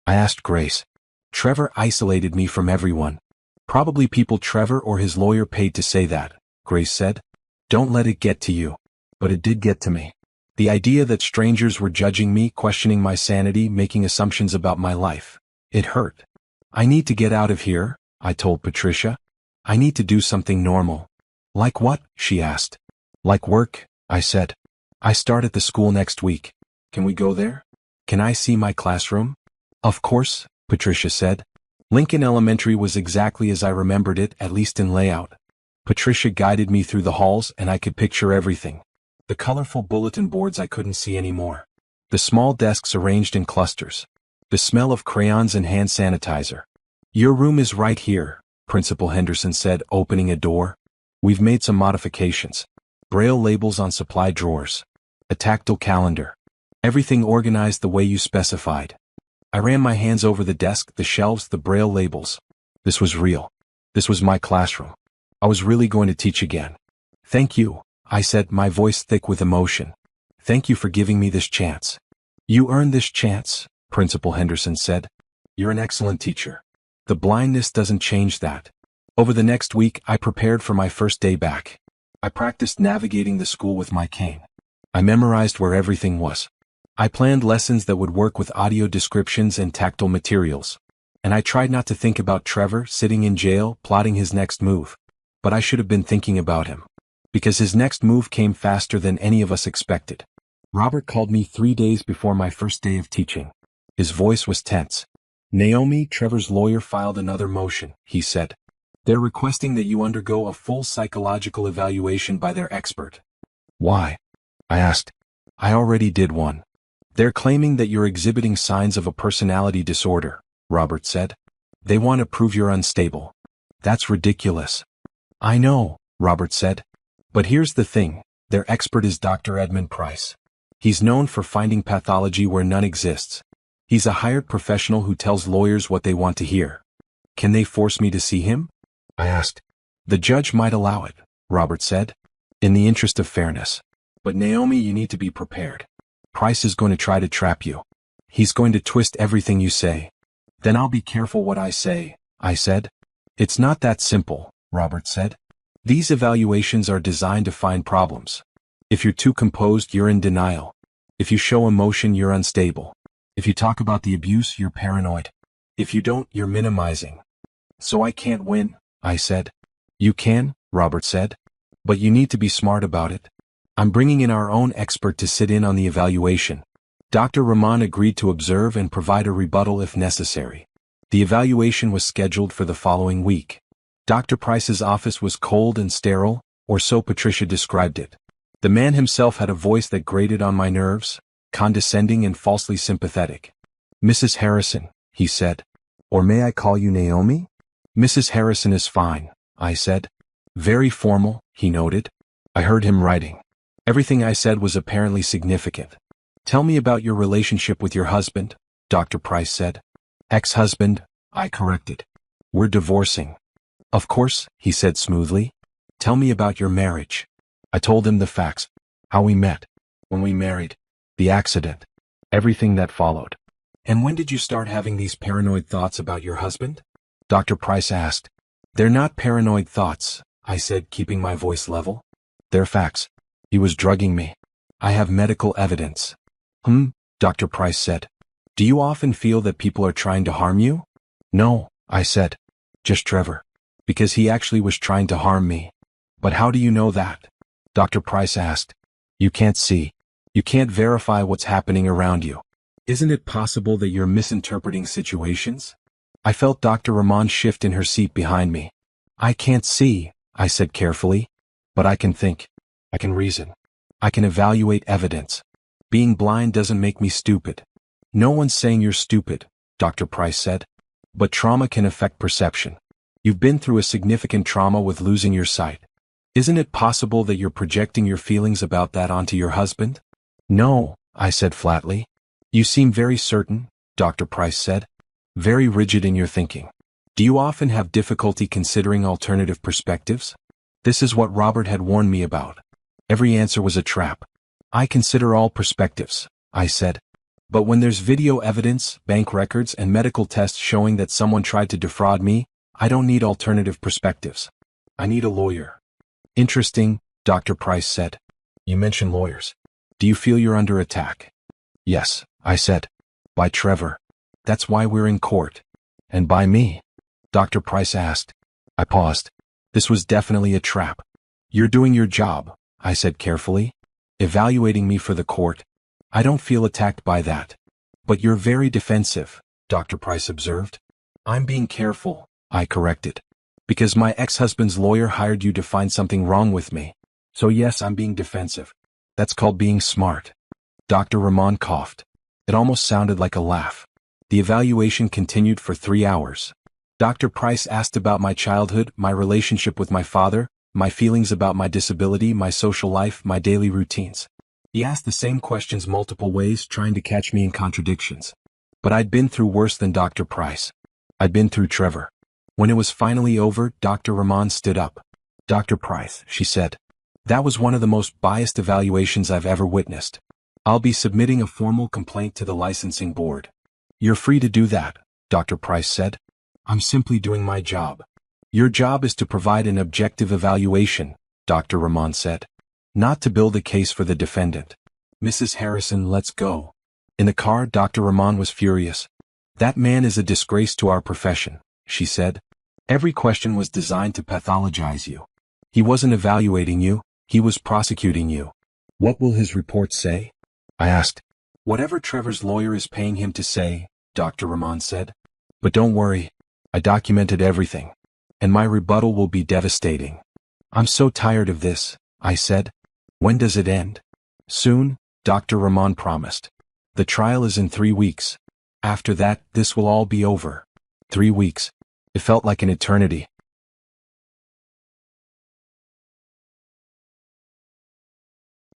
A: I asked Grace. Trevor isolated me from everyone. Probably people Trevor or his lawyer paid to say that, Grace said. Don't let it get to you. But it did get to me. The idea that strangers were judging me, questioning my sanity, making assumptions about my life. It hurt. I need to get out of here, I told Patricia. I need to do something normal. Like what? She asked. Like work, I said. I start at the school next week. Can we go there? Can I see my classroom? Of course, Patricia said. Lincoln Elementary was exactly as I remembered it, at least in layout. Patricia guided me through the halls and I could picture everything. The colorful bulletin boards I couldn't see anymore. The small desks arranged in clusters. The smell of crayons and hand sanitizer. Your room is right here, Principal Henderson said, opening a door. We've made some modifications. Braille labels on supply drawers. A tactile calendar. Everything organized the way you specified. I ran my hands over the desk, the shelves, the Braille labels. This was real. This was my classroom. I was really going to teach again. Thank you, I said, my voice thick with emotion. Thank you for giving me this chance. You earned this chance, Principal Henderson said. You're an excellent teacher. The blindness doesn't change that. Over the next week, I prepared for my first day back. I practiced navigating the school with my cane. I memorized where everything was. I planned lessons that would work with audio descriptions and tactile materials. And I tried not to think about Trevor sitting in jail, plotting his next move. But I should have been thinking about him. Because his next move came faster than any of us expected. Robert called me 3 days before my first day of teaching. His voice was tense. Naomi, Trevor's lawyer filed another motion, he said. They're requesting that you undergo a full psychological evaluation by their expert. Why? I asked. I already did one. They're claiming that you're exhibiting signs of a personality disorder, Robert said. They want to prove you're unstable. That's ridiculous. I know, Robert said. But here's the thing, their expert is Dr. Edmund Price. He's known for finding pathology where none exists. He's a hired professional who tells lawyers what they want to hear. Can they force me to see him? I asked. The judge might allow it, Robert said, in the interest of fairness. But Naomi, you need to be prepared. Price is going to try to trap you. He's going to twist everything you say. Then I'll be careful what I say, I said. It's not that simple, Robert said. These evaluations are designed to find problems. If you're too composed, you're in denial. If you show emotion, you're unstable. If you talk about the abuse, you're paranoid. If you don't, you're minimizing. So I can't win, I said. You can, Robert said. But you need to be smart about it. I'm bringing in our own expert to sit in on the evaluation. Dr. Rahman agreed to observe and provide a rebuttal if necessary. The evaluation was scheduled for the following week. Dr. Price's office was cold and sterile, or so Patricia described it. The man himself had a voice that grated on my nerves, condescending and falsely sympathetic. Mrs. Harrison, he said. Or may I call you Naomi? Mrs. Harrison is fine, I said. Very formal, he noted. I heard him writing. Everything I said was apparently significant. Tell me about your relationship with your husband, Dr. Price said. Ex-husband, I corrected. We're divorcing. Of course, he said smoothly. Tell me about your marriage. I told him the facts. How we met. When we married. The accident. Everything that followed. And when did you start having these paranoid thoughts about your husband? Dr. Price asked. They're not paranoid thoughts, I said, keeping my voice level. They're facts. He was drugging me. I have medical evidence. Dr. Price said. Do you often feel that people are trying to harm you? No, I said. Just Trevor. Because he actually was trying to harm me. But how do you know that? Dr. Price asked. You can't see. You can't verify what's happening around you. Isn't it possible that you're misinterpreting situations? I felt Dr. Rahman shift in her seat behind me. I can't see, I said carefully. But I can think. I can reason. I can evaluate evidence. Being blind doesn't make me stupid. No one's saying you're stupid, Dr. Price said. But trauma can affect perception. You've been through a significant trauma with losing your sight. Isn't it possible that you're projecting your feelings about that onto your husband? No, I said flatly. You seem very certain, Dr. Price said. Very rigid in your thinking. Do you often have difficulty considering alternative perspectives? This is what Robert had warned me about. Every answer was a trap. I consider all perspectives, I said. But when there's video evidence, bank records, and medical tests showing that someone tried to defraud me, I don't need alternative perspectives. I need a lawyer. Interesting, Dr. Price said. You mentioned lawyers. Do you feel you're under attack? Yes, I said. By Trevor. That's why we're in court. And by me? Dr. Price asked. I paused. This was definitely a trap. You're doing your job, I said carefully. Evaluating me for the court. I don't feel attacked by that. But you're very defensive, Dr. Price observed. I'm being careful, I corrected. Because my ex-husband's lawyer hired you to find something wrong with me. So yes, I'm being defensive. That's called being smart. Dr. Rahman coughed. It almost sounded like a laugh. The evaluation continued for 3 hours. Dr. Price asked about my childhood, my relationship with my father, my feelings about my disability, my social life, my daily routines. He asked the same questions multiple ways, trying to catch me in contradictions. But I'd been through worse than Dr. Price. I'd been through Trevor. When it was finally over, Dr. Rahman stood up. Dr. Price, she said. That was one of the most biased evaluations I've ever witnessed. I'll be submitting a formal complaint to the licensing board. You're free to do that, Dr. Price said. I'm simply doing my job. Your job is to provide an objective evaluation, Dr. Rahman said. Not to build a case for the defendant. Mrs. Harrison, let's go. In the car, Dr. Rahman was furious. That man is a disgrace to our profession, she said. Every question was designed to pathologize you. He wasn't evaluating you, he was prosecuting you. What will his report say? I asked. Whatever Trevor's lawyer is paying him to say, Dr. Rahman said. But don't worry, I documented everything. And my rebuttal will be devastating. I'm so tired of this, I said. When does it end? Soon, Dr. Rahman promised. The trial is in 3 weeks. After that, this will all be over. 3 weeks. It felt like an eternity.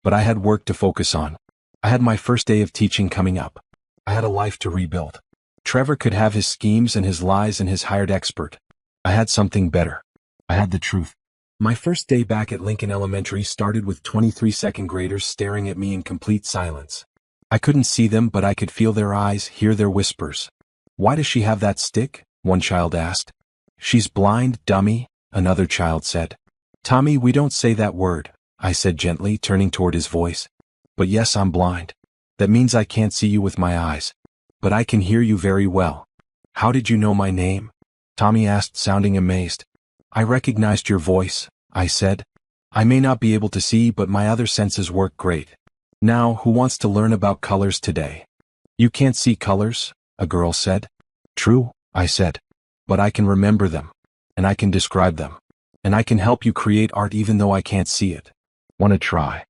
A: But I had work to focus on. I had my first day of teaching coming up. I had a life to rebuild. Trevor could have his schemes and his lies and his hired expert. I had something better. I had the truth. My first day back at Lincoln Elementary started with 23 second graders staring at me in complete silence. I couldn't see them, but I could feel their eyes, hear their whispers. "Why does she have that stick?" one child asked. "She's blind, dummy," another child said. "Tommy, we don't say that word," I said gently, turning toward his voice. "But yes, I'm blind. That means I can't see you with my eyes. But I can hear you very well." "How did you know my name?" Tommy asked, sounding amazed. "I recognized your voice," I said. "I may not be able to see, but my other senses work great. Now, who wants to learn about colors today?" "You can't see colors," a girl said. "True," I said. "But I can remember them. And I can describe them. And I can help you create art even though I can't see it. Wanna try?"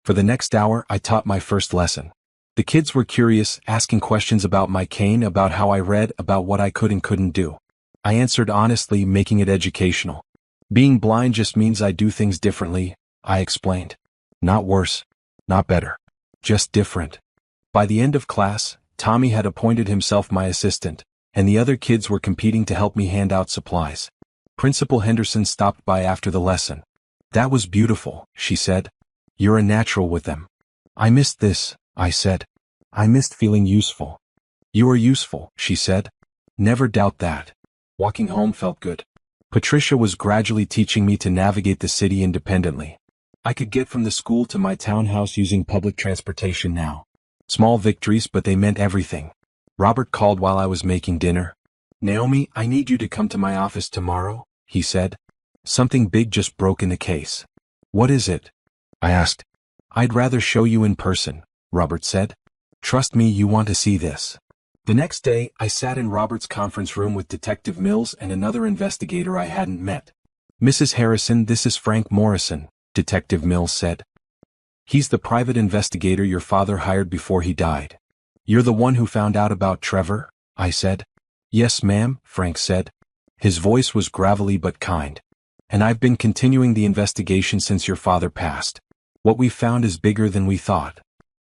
A: For the next hour, I taught my first lesson. The kids were curious, asking questions about my cane, about how I read, about what I could and couldn't do. I answered honestly, making it educational. "Being blind just means I do things differently," I explained. "Not worse. Not better. Just different." By the end of class, Tommy had appointed himself my assistant, and the other kids were competing to help me hand out supplies. Principal Henderson stopped by after the lesson. "That was beautiful," she said. "You're a natural with them." "I missed this," I said. "I missed feeling useful." "You are useful," she said. "Never doubt that." Walking home felt good. Patricia was gradually teaching me to navigate the city independently. I could get from the school to my townhouse using public transportation now. Small victories, but they meant everything. Robert called while I was making dinner. "Naomi, I need you to come to my office tomorrow," he said. "Something big just broke in the case." "What is it?" I asked. "I'd rather show you in person," Robert said. "Trust me, you want to see this." The next day, I sat in Robert's conference room with Detective Mills and another investigator I hadn't met. "Mrs. Harrison, this is Frank Morrison," Detective Mills said. "He's the private investigator your father hired before he died." "You're the one who found out about Trevor?" I said. "Yes, ma'am," Frank said. His voice was gravelly but kind. "And I've been continuing the investigation since your father passed. What we found is bigger than we thought."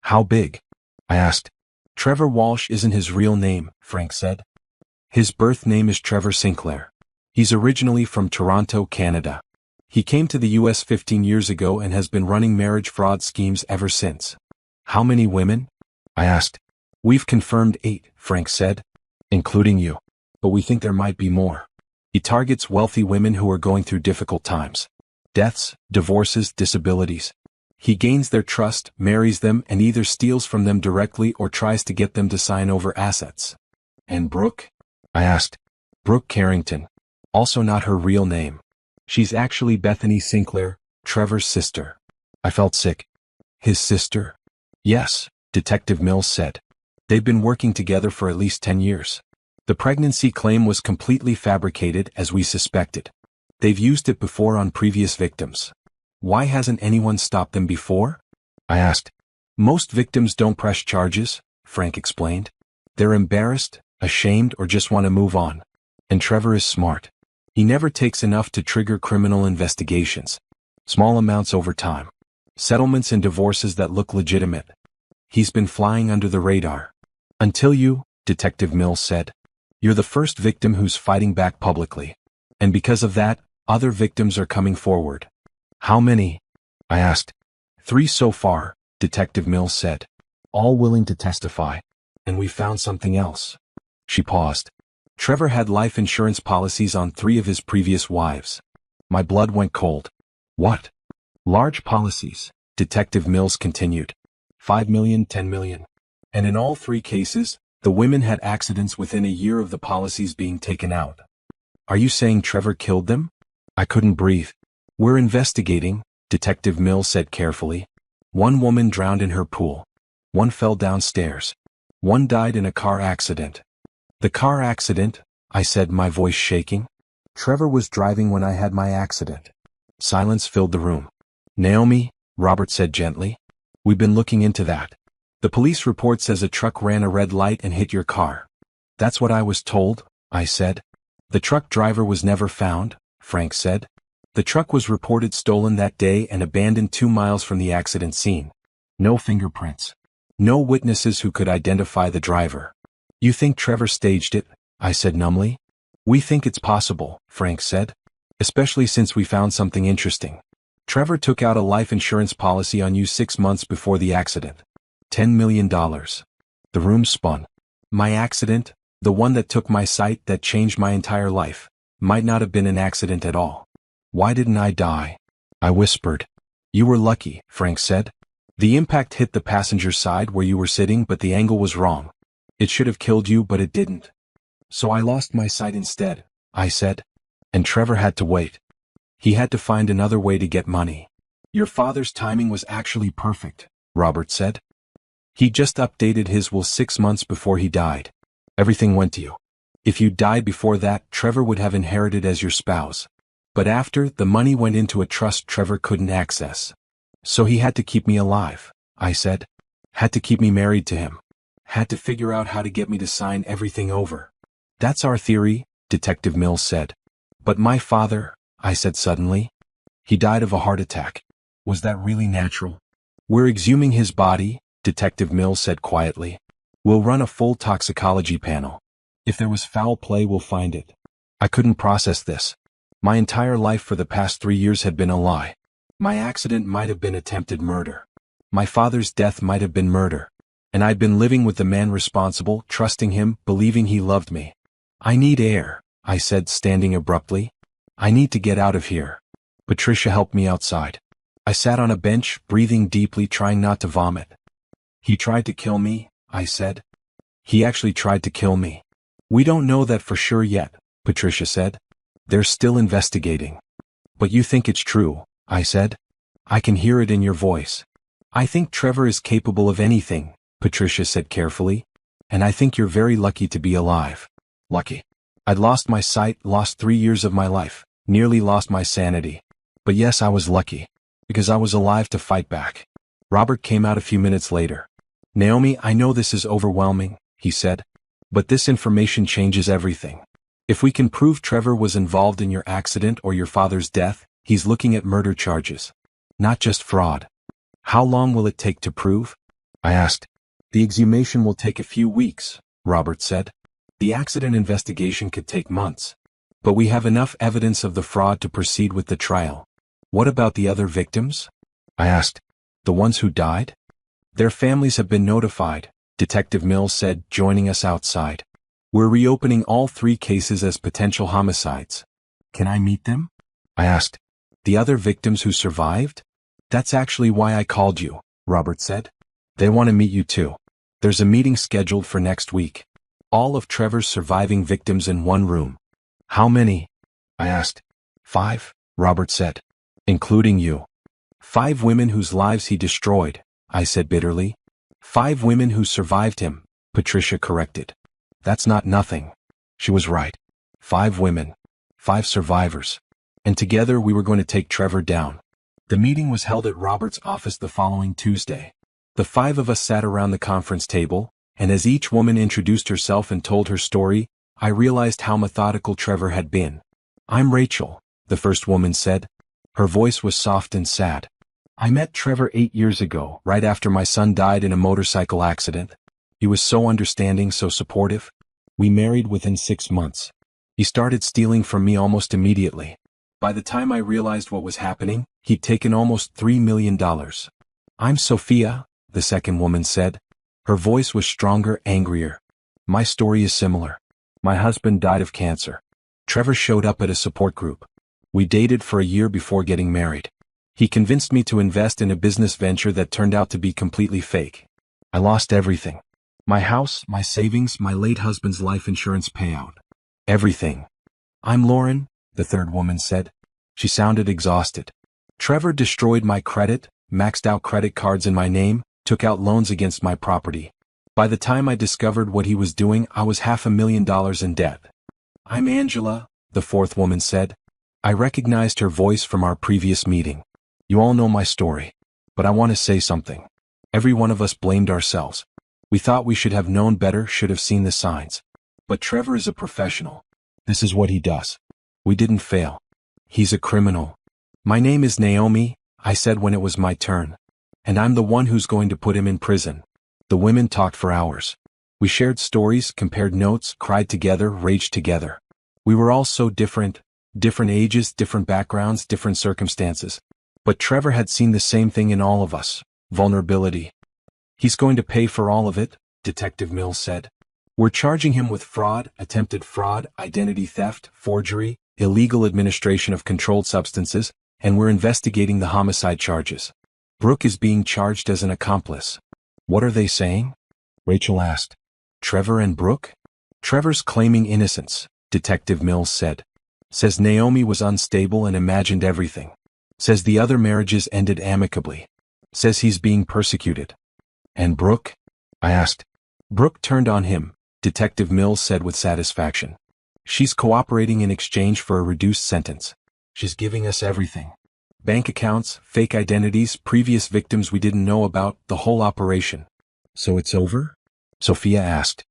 A: "How big?" I asked. "Trevor Walsh isn't his real name," Frank said. "His birth name is Trevor Sinclair. He's originally from Toronto, Canada. He came to the U.S. 15 years ago and has been running marriage fraud schemes ever since." "How many women?" I asked. "We've confirmed 8, Frank said, "including you. But we think there might be more. He targets wealthy women who are going through difficult times. Deaths, divorces, disabilities. He gains their trust, marries them, and either steals from them directly or tries to get them to sign over assets." "And Brooke?" I asked. "Brooke Carrington. Also not her real name. She's actually Bethany Sinclair, Trevor's sister." I felt sick. "His sister?" "Yes," Detective Mills said. "They've been working together for at least 10 years. The pregnancy claim was completely fabricated, as we suspected. They've used it before on previous victims." "Why hasn't anyone stopped them before?" I asked. "Most victims don't press charges," Frank explained. "They're embarrassed, ashamed, or just want to move on. And Trevor is smart. He never takes enough to trigger criminal investigations. Small amounts over time. Settlements and divorces that look legitimate. He's been flying under the radar. Until you," Detective Mills said. "You're the first victim who's fighting back publicly. And because of that, other victims are coming forward." "How many?" I asked. 3 so far," Detective Mills said. "All willing to testify. And we found something else." She paused. "Trevor had life insurance policies on 3 of his previous wives." My blood went cold. "What?" "Large policies," Detective Mills continued. 5 million, 10 million. And in all 3 cases, the women had accidents within a year of the policies being taken out." "Are you saying Trevor killed them?" I couldn't breathe. "We're investigating," Detective Mills said carefully. "1 woman drowned in her pool. 1 fell downstairs. 1 died in a car accident." "The car accident?" I said, my voice shaking. "Trevor was driving when I had my accident." Silence filled the room. "Naomi," Robert said gently, "we've been looking into that. The police report says a truck ran a red light and hit your car." "That's what I was told," I said. "The truck driver was never found," Frank said. "The truck was reported stolen that day and abandoned 2 miles from the accident scene. No fingerprints. No witnesses who could identify the driver. You think Trevor staged it? I said numbly. We think it's possible, Frank said. Especially since we found something interesting. Trevor took out a life insurance policy on you 6 months before the accident. $10 million. The room spun. My accident, the one that took my sight, that changed my entire life, might not have been an accident at all. Why didn't I die? I whispered. You were lucky, Frank said. The impact hit the passenger side where you were sitting, but the angle was wrong. It should have killed you, but it didn't. So I lost my sight instead, I said. And Trevor had to wait. He had to find another way to get money. Your father's timing was actually perfect, Robert said. He just updated his will 6 months before he died. Everything went to you. If you died before that, Trevor would have inherited as your spouse. But after, the money went into a trust Trevor couldn't access. So he had to keep me alive, I said. Had to keep me married to him. Had to figure out how to get me to sign everything over. That's our theory, Detective Mills said. But my father, I said suddenly. He died of a heart attack. Was that really natural? We're exhuming his body, Detective Mills said quietly. We'll run a full toxicology panel. If there was foul play, we'll find it. I couldn't process this. My entire life for the past 3 years had been a lie. My accident might have been attempted murder. My father's death might have been murder. And I'd been living with the man responsible, trusting him, believing he loved me. I need air, I said, standing abruptly. I need to get out of here. Patricia helped me outside. I sat on a bench, breathing deeply, trying not to vomit. He tried to kill me, I said. He actually tried to kill me. We don't know that for sure yet, Patricia said. They're still investigating. But you think it's true, I said. I can hear it in your voice. I think Trevor is capable of anything, Patricia said carefully. And I think you're very lucky to be alive. Lucky. I'd lost my sight, lost 3 years of my life, nearly lost my sanity. But yes, I was lucky. Because I was alive to fight back. Robert came out a few minutes later. Naomi, I know this is overwhelming, he said. But this information changes everything. If we can prove Trevor was involved in your accident or your father's death, he's looking at murder charges. Not just fraud. How long will it take to prove? I asked. The exhumation will take a few weeks, Robert said. The accident investigation could take months. But we have enough evidence of the fraud to proceed with the trial. What about the other victims? I asked. The ones who died? Their families have been notified, Detective Mills said, joining us outside. We're reopening all 3 cases as potential homicides. Can I meet them? I asked. The other victims who survived? That's actually why I called you, Robert said. They want to meet you too. There's a meeting scheduled for next week. All of Trevor's surviving victims in one room. How many? I asked. 5, Robert said. Including you. 5 women whose lives he destroyed, I said bitterly. 5 women who survived him, Patricia corrected. That's not nothing. She was right. 5 women. 5 survivors. And together we were going to take Trevor down. The meeting was held at Robert's office the following Tuesday. The 5 of us sat around the conference table, and as each woman introduced herself and told her story, I realized how methodical Trevor had been. I'm Rachel, the first woman said. Her voice was soft and sad. I met Trevor 8 years ago, right after my son died in a motorcycle accident. He was so understanding, so supportive. We married within 6 months. He started stealing from me almost immediately. By the time I realized what was happening, he'd taken almost $3 million. I'm Sophia, the second woman said. Her voice was stronger, angrier. My story is similar. My husband died of cancer. Trevor showed up at a support group. We dated for a year before getting married. He convinced me to invest in a business venture that turned out to be completely fake. I lost everything. My house, my savings, my late husband's life insurance payout. Everything. I'm Lauren, the third woman said. She sounded exhausted. Trevor destroyed my credit, maxed out credit cards in my name, took out loans against my property. By the time I discovered what he was doing, I was $500,000 in debt. I'm Angela, the fourth woman said. I recognized her voice from our previous meeting. You all know my story. But I want to say something. Every one of us blamed ourselves. We thought we should have known better, should have seen the signs. But Trevor is a professional. This is what he does. We didn't fail. He's a criminal. My name is Naomi, I said when it was my turn. And I'm the one who's going to put him in prison. The women talked for hours. We shared stories, compared notes, cried together, raged together. We were all so different ages, different backgrounds, different circumstances. But Trevor had seen the same thing in all of us: vulnerability. "He's going to pay for all of it," Detective Mills said. "We're charging him with fraud, attempted fraud, identity theft, forgery, illegal administration of controlled substances, and we're investigating the homicide charges. Brooke is being charged as an accomplice." "What are they saying?" Rachel asked. "Trevor and Brooke?" "Trevor's claiming innocence," Detective Mills said. "Says Naomi was unstable and imagined everything. Says the other marriages ended amicably. Says he's being persecuted." "And Brooke?" I asked. "Brooke turned on him," Detective Mills said with satisfaction. "She's cooperating in exchange for a reduced sentence. She's giving us everything. Bank accounts, fake identities, previous victims we didn't know about, the whole operation." "So it's over?" Sophia asked.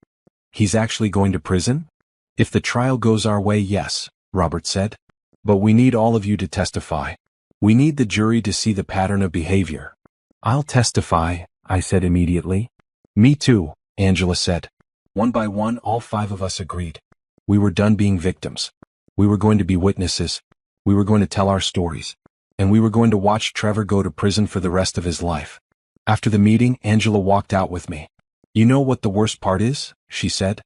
A: "He's actually going to prison?" "If the trial goes our way, yes," Robert said. "But we need all of you to testify. We need the jury to see the pattern of behavior." "I'll testify," I said immediately. "Me too," Angela said. One by one, all 5 of us agreed. We were done being victims. We were going to be witnesses. We were going to tell our stories. And we were going to watch Trevor go to prison for the rest of his life. After the meeting, Angela walked out with me. "You know what the worst part is?" she said.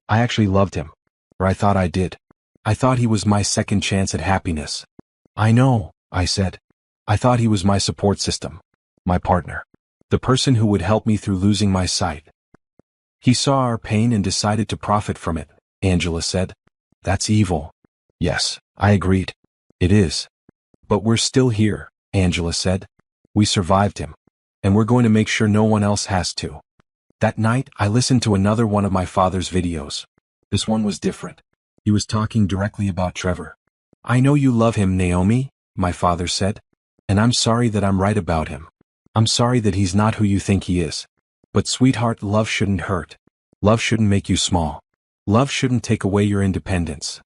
A: "I actually loved him. Or I thought I did. I thought he was my second chance at happiness." "I know," I said. "I thought he was my support system. My partner. The person who would help me through losing my sight." "He saw our pain and decided to profit from it," Angela said. "That's evil." "Yes," I agreed. "It is. But we're still here," Angela said. "We survived him. And we're going to make sure no one else has to." That night, I listened to another one of my father's videos. This one was different. He was talking directly about Trevor. "I know you love him, Naomi," my father said. "And I'm sorry that I'm right about him. I'm sorry that he's not who you think he is. But sweetheart, love shouldn't hurt. Love shouldn't make you small. Love shouldn't take away your independence.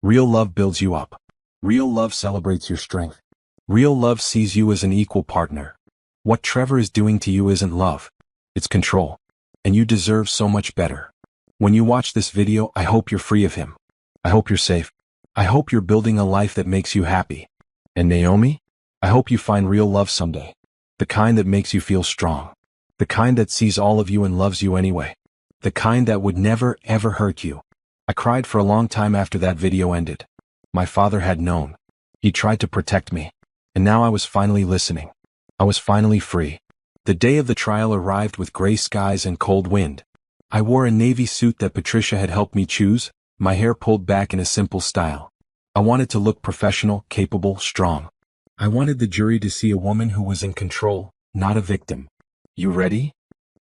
A: Real love builds you up. Real love celebrates your strength. Real love sees you as an equal partner. What Trevor is doing to you isn't love. It's control. And you deserve so much better. When you watch this video, I hope you're free of him. I hope you're safe. I hope you're building a life that makes you happy. And Naomi, I hope you find real love someday. The kind that makes you feel strong. The kind that sees all of you and loves you anyway. The kind that would never, ever hurt you." I cried for a long time after that video ended. My father had known. He tried to protect me. And now I was finally listening. I was finally free. The day of the trial arrived with gray skies and cold wind. I wore a navy suit that Patricia had helped me choose, my hair pulled back in a simple style. I wanted to look professional, capable, strong. I wanted the jury to see a woman who was in control, not a victim. "You ready?"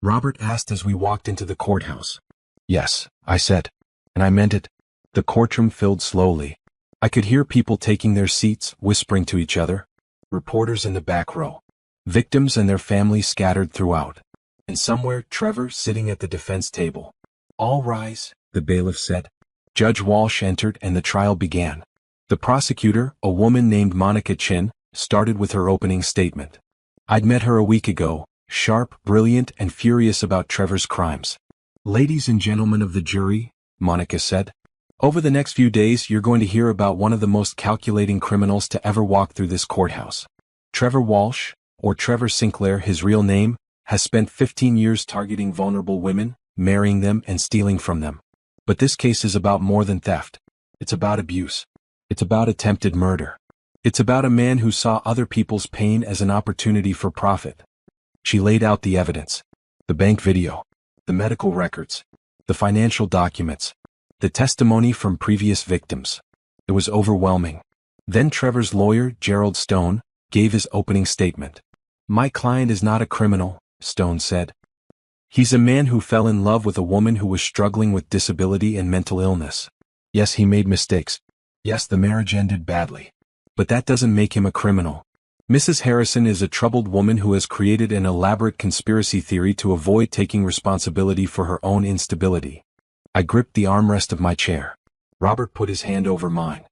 A: Robert asked as we walked into the courthouse. "Yes," I said. And I meant it. The courtroom filled slowly. I could hear people taking their seats, whispering to each other. Reporters in the back row. Victims and their families scattered throughout. And somewhere, Trevor sitting at the defense table. "All rise," the bailiff said. Judge Walsh entered and the trial began. The prosecutor, a woman named Monica Chin, started with her opening statement. "I'd met her a week ago, sharp, brilliant, and furious about Trevor's crimes. Ladies and gentlemen of the jury," Monica said, "over the next few days you're going to hear about one of the most calculating criminals to ever walk through this courthouse. Trevor Walsh, or Trevor Sinclair, his real name, has spent 15 years targeting vulnerable women, marrying them and stealing from them. But this case is about more than theft. It's about abuse. It's about attempted murder. It's about a man who saw other people's pain as an opportunity for profit." She laid out the evidence. The bank video. The medical records. The financial documents. The testimony from previous victims. It was overwhelming. Then Trevor's lawyer, Gerald Stone, gave his opening statement. "My client is not a criminal," Stone said. "He's a man who fell in love with a woman who was struggling with disability and mental illness. Yes, he made mistakes. Yes, the marriage ended badly. But that doesn't make him a criminal. Mrs. Harrison is a troubled woman who has created an elaborate conspiracy theory to avoid taking responsibility for her own instability." I gripped the armrest of my chair. Robert put his hand over mine.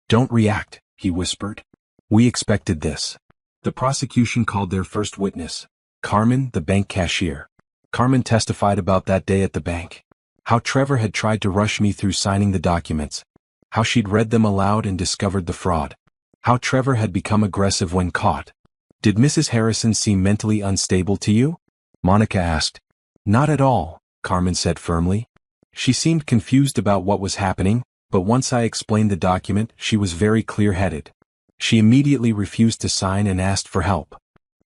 A: "Don't react," he whispered. "We expected this." The prosecution called their first witness, Carmen, the bank cashier. Carmen testified about that day at the bank. How Trevor had tried to rush me through signing the documents. How she'd read them aloud and discovered the fraud. How Trevor had become aggressive when caught. Did Mrs. Harrison seem mentally unstable to you? Monica asked. Not at all, Carmen said firmly. She seemed confused about what was happening, but once I explained the document, she was very clear-headed. She immediately refused to sign and asked for help.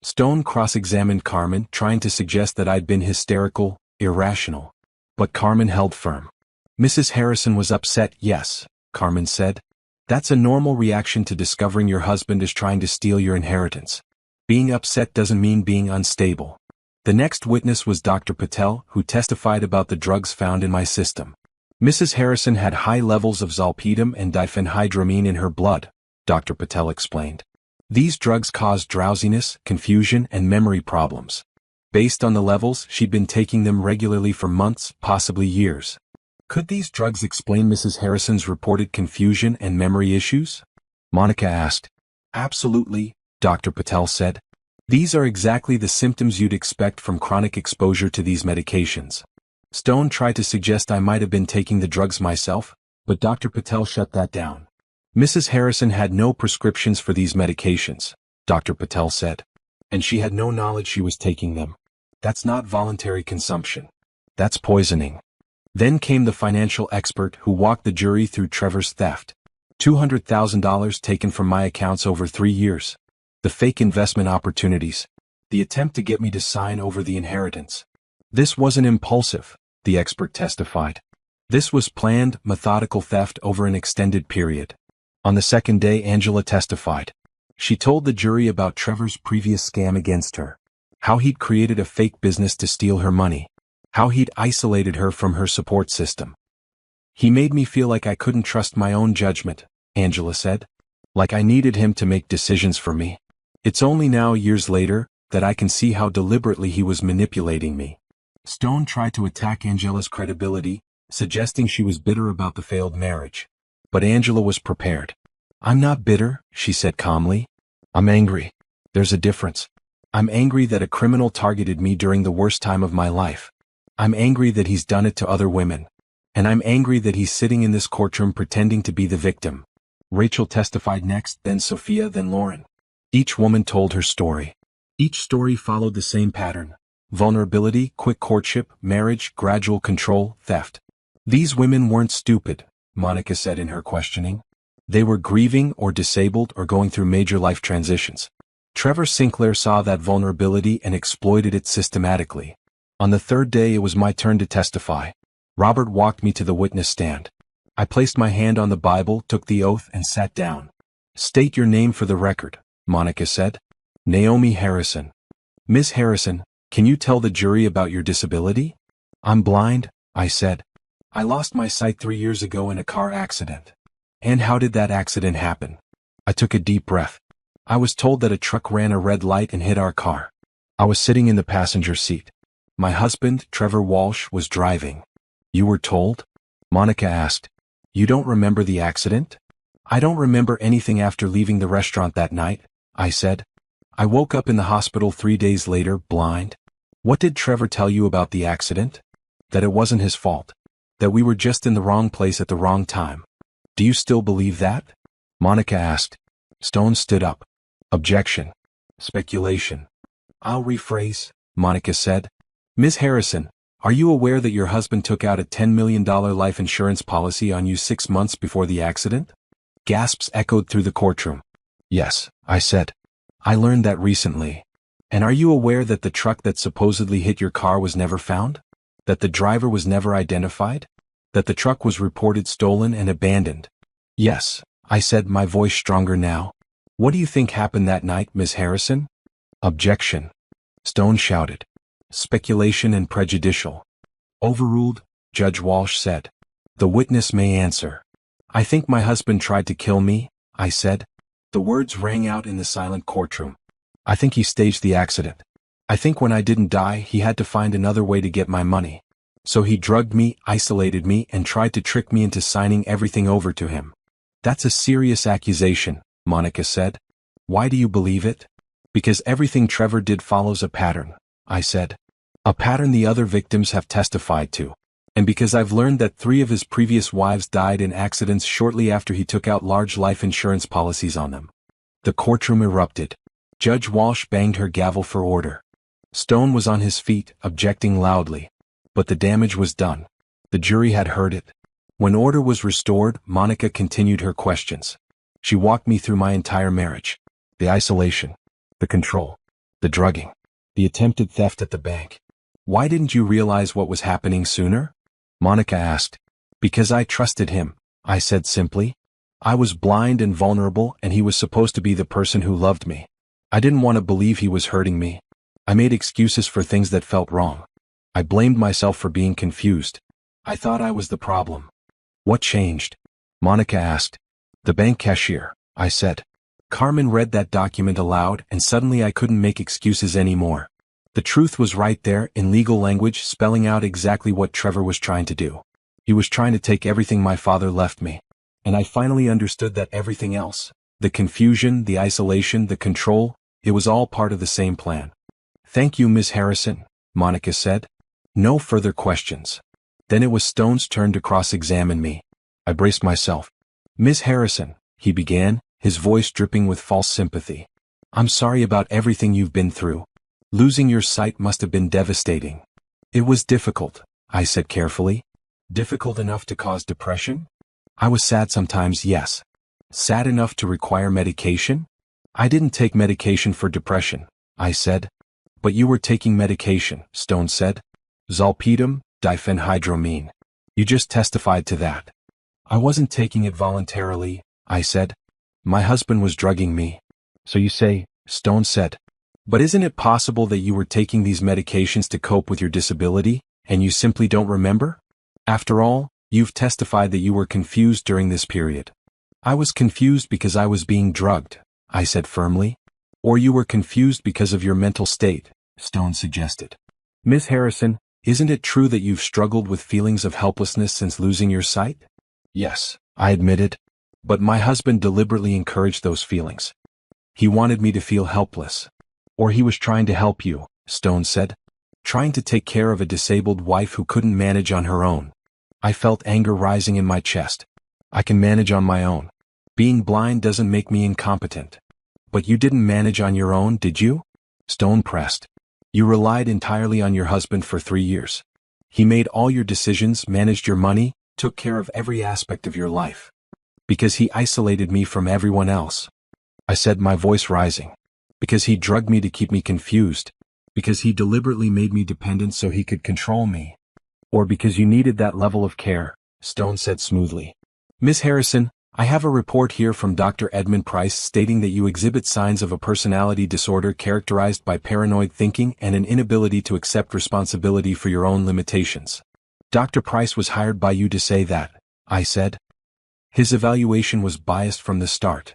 A: Stone cross-examined Carmen, trying to suggest that I'd been hysterical, irrational. But Carmen held firm. Mrs. Harrison was upset, yes, Carmen said. That's a normal reaction to discovering your husband is trying to steal your inheritance. Being upset doesn't mean being unstable. The next witness was Dr. Patel, who testified about the drugs found in my system. Mrs. Harrison had high levels of zolpidem and diphenhydramine in her blood, Dr. Patel explained. These drugs caused drowsiness, confusion, and memory problems. Based on the levels, she'd been taking them regularly for months, possibly years. Could these drugs explain Mrs. Harrison's reported confusion and memory issues? Monica asked. Absolutely, Dr. Patel said. These are exactly the symptoms you'd expect from chronic exposure to these medications. Stone tried to suggest I might have been taking the drugs myself, but Dr. Patel shut that down. Mrs. Harrison had no prescriptions for these medications, Dr. Patel said. And she had no knowledge she was taking them. That's not voluntary consumption. That's poisoning. Then came the financial expert who walked the jury through Trevor's theft. $200,000 taken from my accounts over 3 years. The fake investment opportunities. The attempt to get me to sign over the inheritance. This wasn't impulsive, the expert testified. This was planned, methodical theft over an extended period. On the second day, Angela testified. She told the jury about Trevor's previous scam against her. How he'd created a fake business to steal her money. How he'd isolated her from her support system. He made me feel like I couldn't trust my own judgment, Angela said. Like I needed him to make decisions for me. It's only now, years later, that I can see how deliberately he was manipulating me. Stone tried to attack Angela's credibility, suggesting she was bitter about the failed marriage. But Angela was prepared. I'm not bitter, she said calmly. I'm angry. There's a difference. I'm angry that a criminal targeted me during the worst time of my life. I'm angry that he's done it to other women. And I'm angry that he's sitting in this courtroom pretending to be the victim. Rachel testified next, then Sophia, then Lauren. Each woman told her story. Each story followed the same pattern. Vulnerability, quick courtship, marriage, gradual control, theft. These women weren't stupid, Monica said in her questioning. They were grieving or disabled or going through major life transitions. Trevor Sinclair saw that vulnerability and exploited it systematically. On the third day, it was my turn to testify. Robert walked me to the witness stand. I placed my hand on the Bible, took the oath, and sat down. State your name for the record, Monica said. Naomi Harrison. Ms. Harrison, can you tell the jury about your disability? I'm blind, I said. I lost my sight 3 years ago in a car accident. And how did that accident happen? I took a deep breath. I was told that a truck ran a red light and hit our car. I was sitting in the passenger seat. My husband, Trevor Walsh, was driving. You were told? Monica asked. You don't remember the accident? I don't remember anything after leaving the restaurant that night, I said. I woke up in the hospital 3 days later, blind. What did Trevor tell you about the accident? That it wasn't his fault. That we were just in the wrong place at the wrong time. Do you still believe that? Monica asked. Stone stood up. Objection. Speculation. I'll rephrase, Monica said. Ms. Harrison, are you aware that your husband took out a $10 million life insurance policy on you 6 months before the accident? Gasps echoed through the courtroom. Yes, I said. I learned that recently. And are you aware that the truck that supposedly hit your car was never found? That the driver was never identified? That the truck was reported stolen and abandoned? Yes, I said, my voice stronger now. What do you think happened that night, Ms. Harrison? Objection. Stone shouted. Speculation and prejudicial. Overruled, Judge Walsh said. The witness may answer. I think my husband tried to kill me, I said. The words rang out in the silent courtroom. I think he staged the accident. I think when I didn't die, he had to find another way to get my money. So he drugged me, isolated me, and tried to trick me into signing everything over to him. That's a serious accusation, Monica said. Why do you believe it? Because everything Trevor did follows a pattern, I said. A pattern the other victims have testified to. And because I've learned that 3 of his previous wives died in accidents shortly after he took out large life insurance policies on them. The courtroom erupted. Judge Walsh banged her gavel for order. Stone was on his feet, objecting loudly. But the damage was done. The jury had heard it. When order was restored, Monica continued her questions. She walked me through my entire marriage. The isolation. The control. The drugging. The attempted theft at the bank. Why didn't you realize what was happening sooner? Monica asked. Because I trusted him, I said simply. I was blind and vulnerable, and he was supposed to be the person who loved me. I didn't want to believe he was hurting me. I made excuses for things that felt wrong. I blamed myself for being confused. I thought I was the problem. What changed? Monica asked. The bank cashier, I said. Carmen read that document aloud, and suddenly I couldn't make excuses anymore. The truth was right there in legal language, spelling out exactly what Trevor was trying to do. He was trying to take everything my father left me. And I finally understood that everything else, the confusion, the isolation, the control, it was all part of the same plan. Thank you, Miss Harrison, Monica said. No further questions. Then it was Stone's turn to cross-examine me. I braced myself. Miss Harrison, he began, his voice dripping with false sympathy. I'm sorry about everything you've been through. Losing your sight must have been devastating. It was difficult, I said carefully. Difficult enough to cause depression? I was sad sometimes, yes. Sad enough to require medication? I didn't take medication for depression, I said. But you were taking medication, Stone said. Zolpidem, diphenhydramine. You just testified to that. I wasn't taking it voluntarily, I said. My husband was drugging me. So you say, Stone said. But isn't it possible that you were taking these medications to cope with your disability, and you simply don't remember? After all, you've testified that you were confused during this period. I was confused because I was being drugged, I said firmly. Or you were confused because of your mental state, Stone suggested. Miss Harrison, isn't it true that you've struggled with feelings of helplessness since losing your sight? Yes, I admitted. But my husband deliberately encouraged those feelings. He wanted me to feel helpless. Or he was trying to help you, Stone said. Trying to take care of a disabled wife who couldn't manage on her own. I felt anger rising in my chest. I can manage on my own. Being blind doesn't make me incompetent. But you didn't manage on your own, did you? Stone pressed. You relied entirely on your husband for 3 years. He made all your decisions, managed your money, took care of every aspect of your life. Because he isolated me from everyone else. I said, my voice rising. Because he drugged me to keep me confused. Because he deliberately made me dependent so he could control me. Or because you needed that level of care, Stone said smoothly. Miss Harrison, I have a report here from Dr. Edmund Price stating that you exhibit signs of a personality disorder characterized by paranoid thinking and an inability to accept responsibility for your own limitations. Dr. Price was hired by you to say that, I said. His evaluation was biased from the start.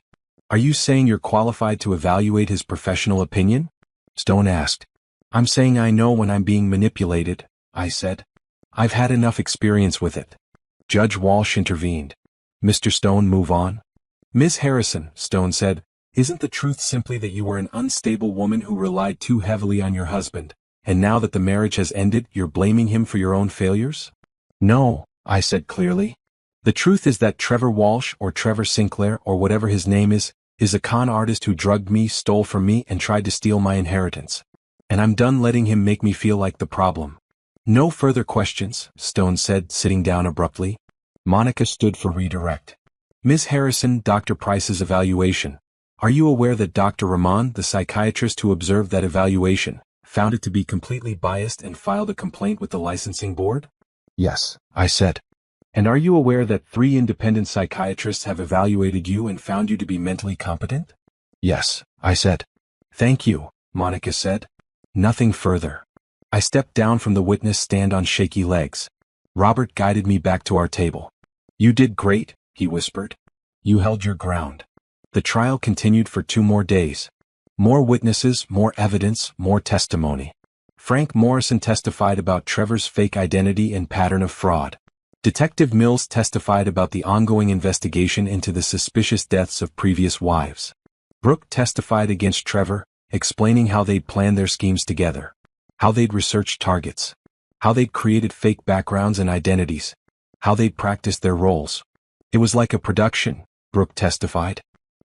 A: Are you saying you're qualified to evaluate his professional opinion? Stone asked. I'm saying I know when I'm being manipulated, I said. I've had enough experience with it. Judge Walsh intervened. Mr. Stone, move on. Miss Harrison, Stone said, isn't the truth simply that you were an unstable woman who relied too heavily on your husband, and now that the marriage has ended, you're blaming him for your own failures? No, I said clearly. The truth is that Trevor Walsh, or Trevor Sinclair, or whatever his name is a con artist who drugged me, stole from me, and tried to steal my inheritance. And I'm done letting him make me feel like the problem. No further questions, Stone said, sitting down abruptly. Monica stood for redirect. Ms. Harrison, Dr. Price's evaluation. Are you aware that Dr. Rahman, the psychiatrist who observed that evaluation, found it to be completely biased and filed a complaint with the licensing board? Yes, I said. And are you aware that 3 independent psychiatrists have evaluated you and found you to be mentally competent? Yes, I said. Thank you, Monica said. Nothing further. I stepped down from the witness stand on shaky legs. Robert guided me back to our table. You did great, he whispered. You held your ground. The trial continued for 2 more days. More witnesses, more evidence, more testimony. Frank Morrison testified about Trevor's fake identity and pattern of fraud. Detective Mills testified about the ongoing investigation into the suspicious deaths of previous wives. Brooke testified against Trevor, explaining how they'd planned their schemes together. How they'd researched targets. How they'd created fake backgrounds and identities. How they'd practiced their roles. It was like a production, Brooke testified.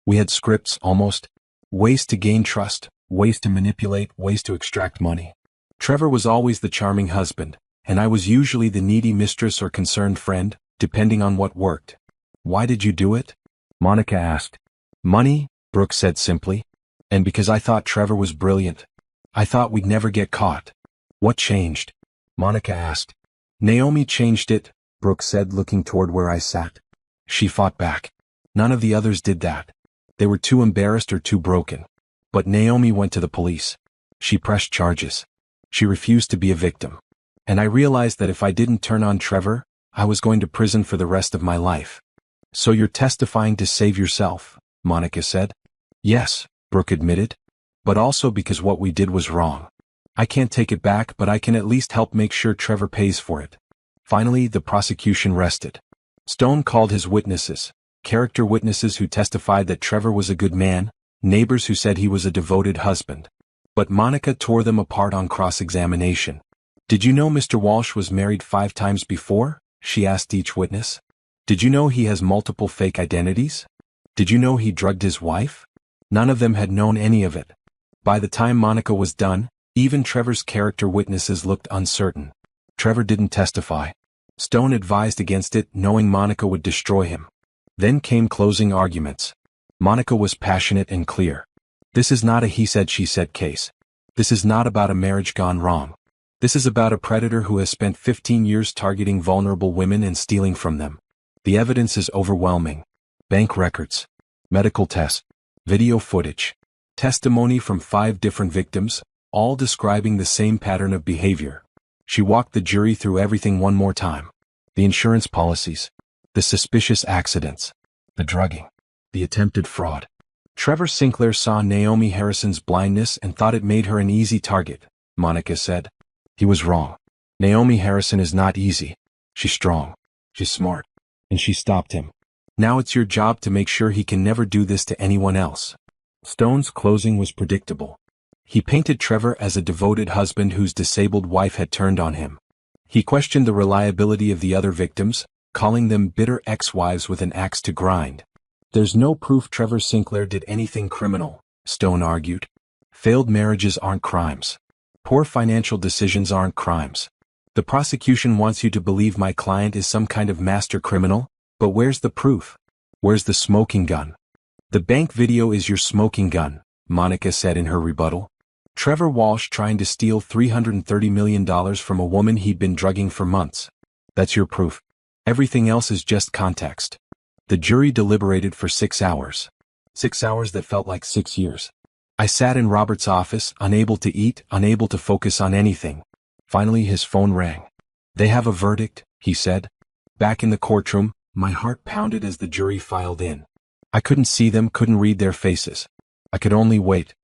A: We had scripts, almost. Ways to gain trust, ways to manipulate, ways to extract money. Trevor was always the charming husband, and I was usually the needy mistress or concerned friend, depending on what worked. Why did you do it? Monica asked. Money, Brooke said simply. And because I thought Trevor was brilliant. I thought we'd never get caught. What changed? Monica asked. Naomi changed it, Brooke said, looking toward where I sat. She fought back. None of the others did that. They were too embarrassed or too broken. But Naomi went to the police. She pressed charges. She refused to be a victim. And I realized that if I didn't turn on Trevor, I was going to prison for the rest of my life. So you're testifying to save yourself, Monica said. Yes, Brooke admitted. But also because what we did was wrong. I can't take it back, but I can at least help make sure Trevor pays for it. Finally, the prosecution rested. Stone called his witnesses, character witnesses who testified that Trevor was a good man, neighbors who said he was a devoted husband. But Monica tore them apart on cross-examination. Did you know Mr. Walsh was married 5 times before? She asked each witness. Did you know he has multiple fake identities? Did you know he drugged his wife? None of them had known any of it. By the time Monica was done, even Trevor's character witnesses looked uncertain. Trevor didn't testify. Stone advised against it, knowing Monica would destroy him. Then came closing arguments. Monica was passionate and clear. This is not a he said she said case. This is not about a marriage gone wrong. This is about a predator who has spent 15 years targeting vulnerable women and stealing from them. The evidence is overwhelming. Bank records, medical tests, video footage, testimony from 5 different victims, all describing the same pattern of behavior. She walked the jury through everything one more time. The insurance policies, the suspicious accidents, the drugging, the attempted fraud. Trevor Sinclair saw Naomi Harrison's blindness and thought it made her an easy target, Monica said. He was wrong. Naomi Harrison is not easy. She's strong. She's smart. And she stopped him. Now it's your job to make sure he can never do this to anyone else. Stone's closing was predictable. He painted Trevor as a devoted husband whose disabled wife had turned on him. He questioned the reliability of the other victims, calling them bitter ex-wives with an axe to grind. There's no proof Trevor Sinclair did anything criminal, Stone argued. Failed marriages aren't crimes. Poor financial decisions aren't crimes. The prosecution wants you to believe my client is some kind of master criminal, but where's the proof? Where's the smoking gun? The bank video is your smoking gun, Monica said in her rebuttal. Trevor Walsh trying to steal $330 million from a woman he'd been drugging for months. That's your proof. Everything else is just context. The jury deliberated for 6 hours. 6 hours that felt like 6 years. I sat in Robert's office, unable to eat, unable to focus on anything. Finally his phone rang. They have a verdict, he said. Back in the courtroom, my heart pounded as the jury filed in. I couldn't see them, couldn't read their faces. I could only wait.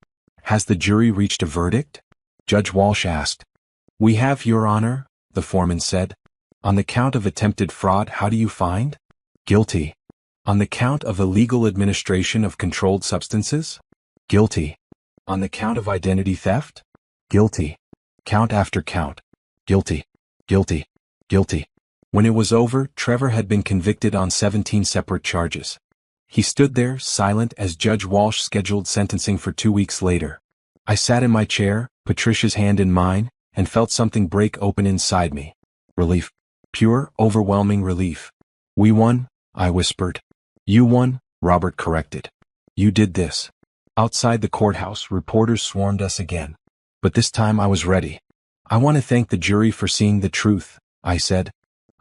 A: Has the jury reached a verdict? Judge Walsh asked. We have, Your Honor, the foreman said. On the count of attempted fraud, how do you find? Guilty. On the count of illegal administration of controlled substances? Guilty. On the count of identity theft? Guilty. Count after count. Guilty. Guilty. Guilty. When it was over, Trevor had been convicted on 17 separate charges. He stood there, silent, as Judge Walsh scheduled sentencing for 2 weeks later. I sat in my chair, Patricia's hand in mine, and felt something break open inside me. Relief. Pure, overwhelming relief. We won, I whispered. You won, Robert corrected. You did this. Outside the courthouse, reporters swarmed us again. But this time I was ready. I want to thank the jury for seeing the truth, I said.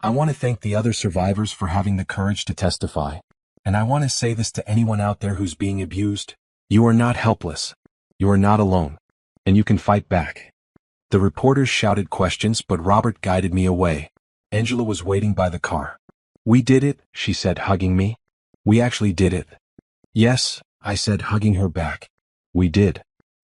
A: I want to thank the other survivors for having the courage to testify. And I want to say this to anyone out there who's being abused. You are not helpless. You are not alone. And you can fight back. The reporters shouted questions, but Robert guided me away. Angela was waiting by the car. We did it, she said, hugging me. We actually did it. Yes, I said, hugging her back. We did.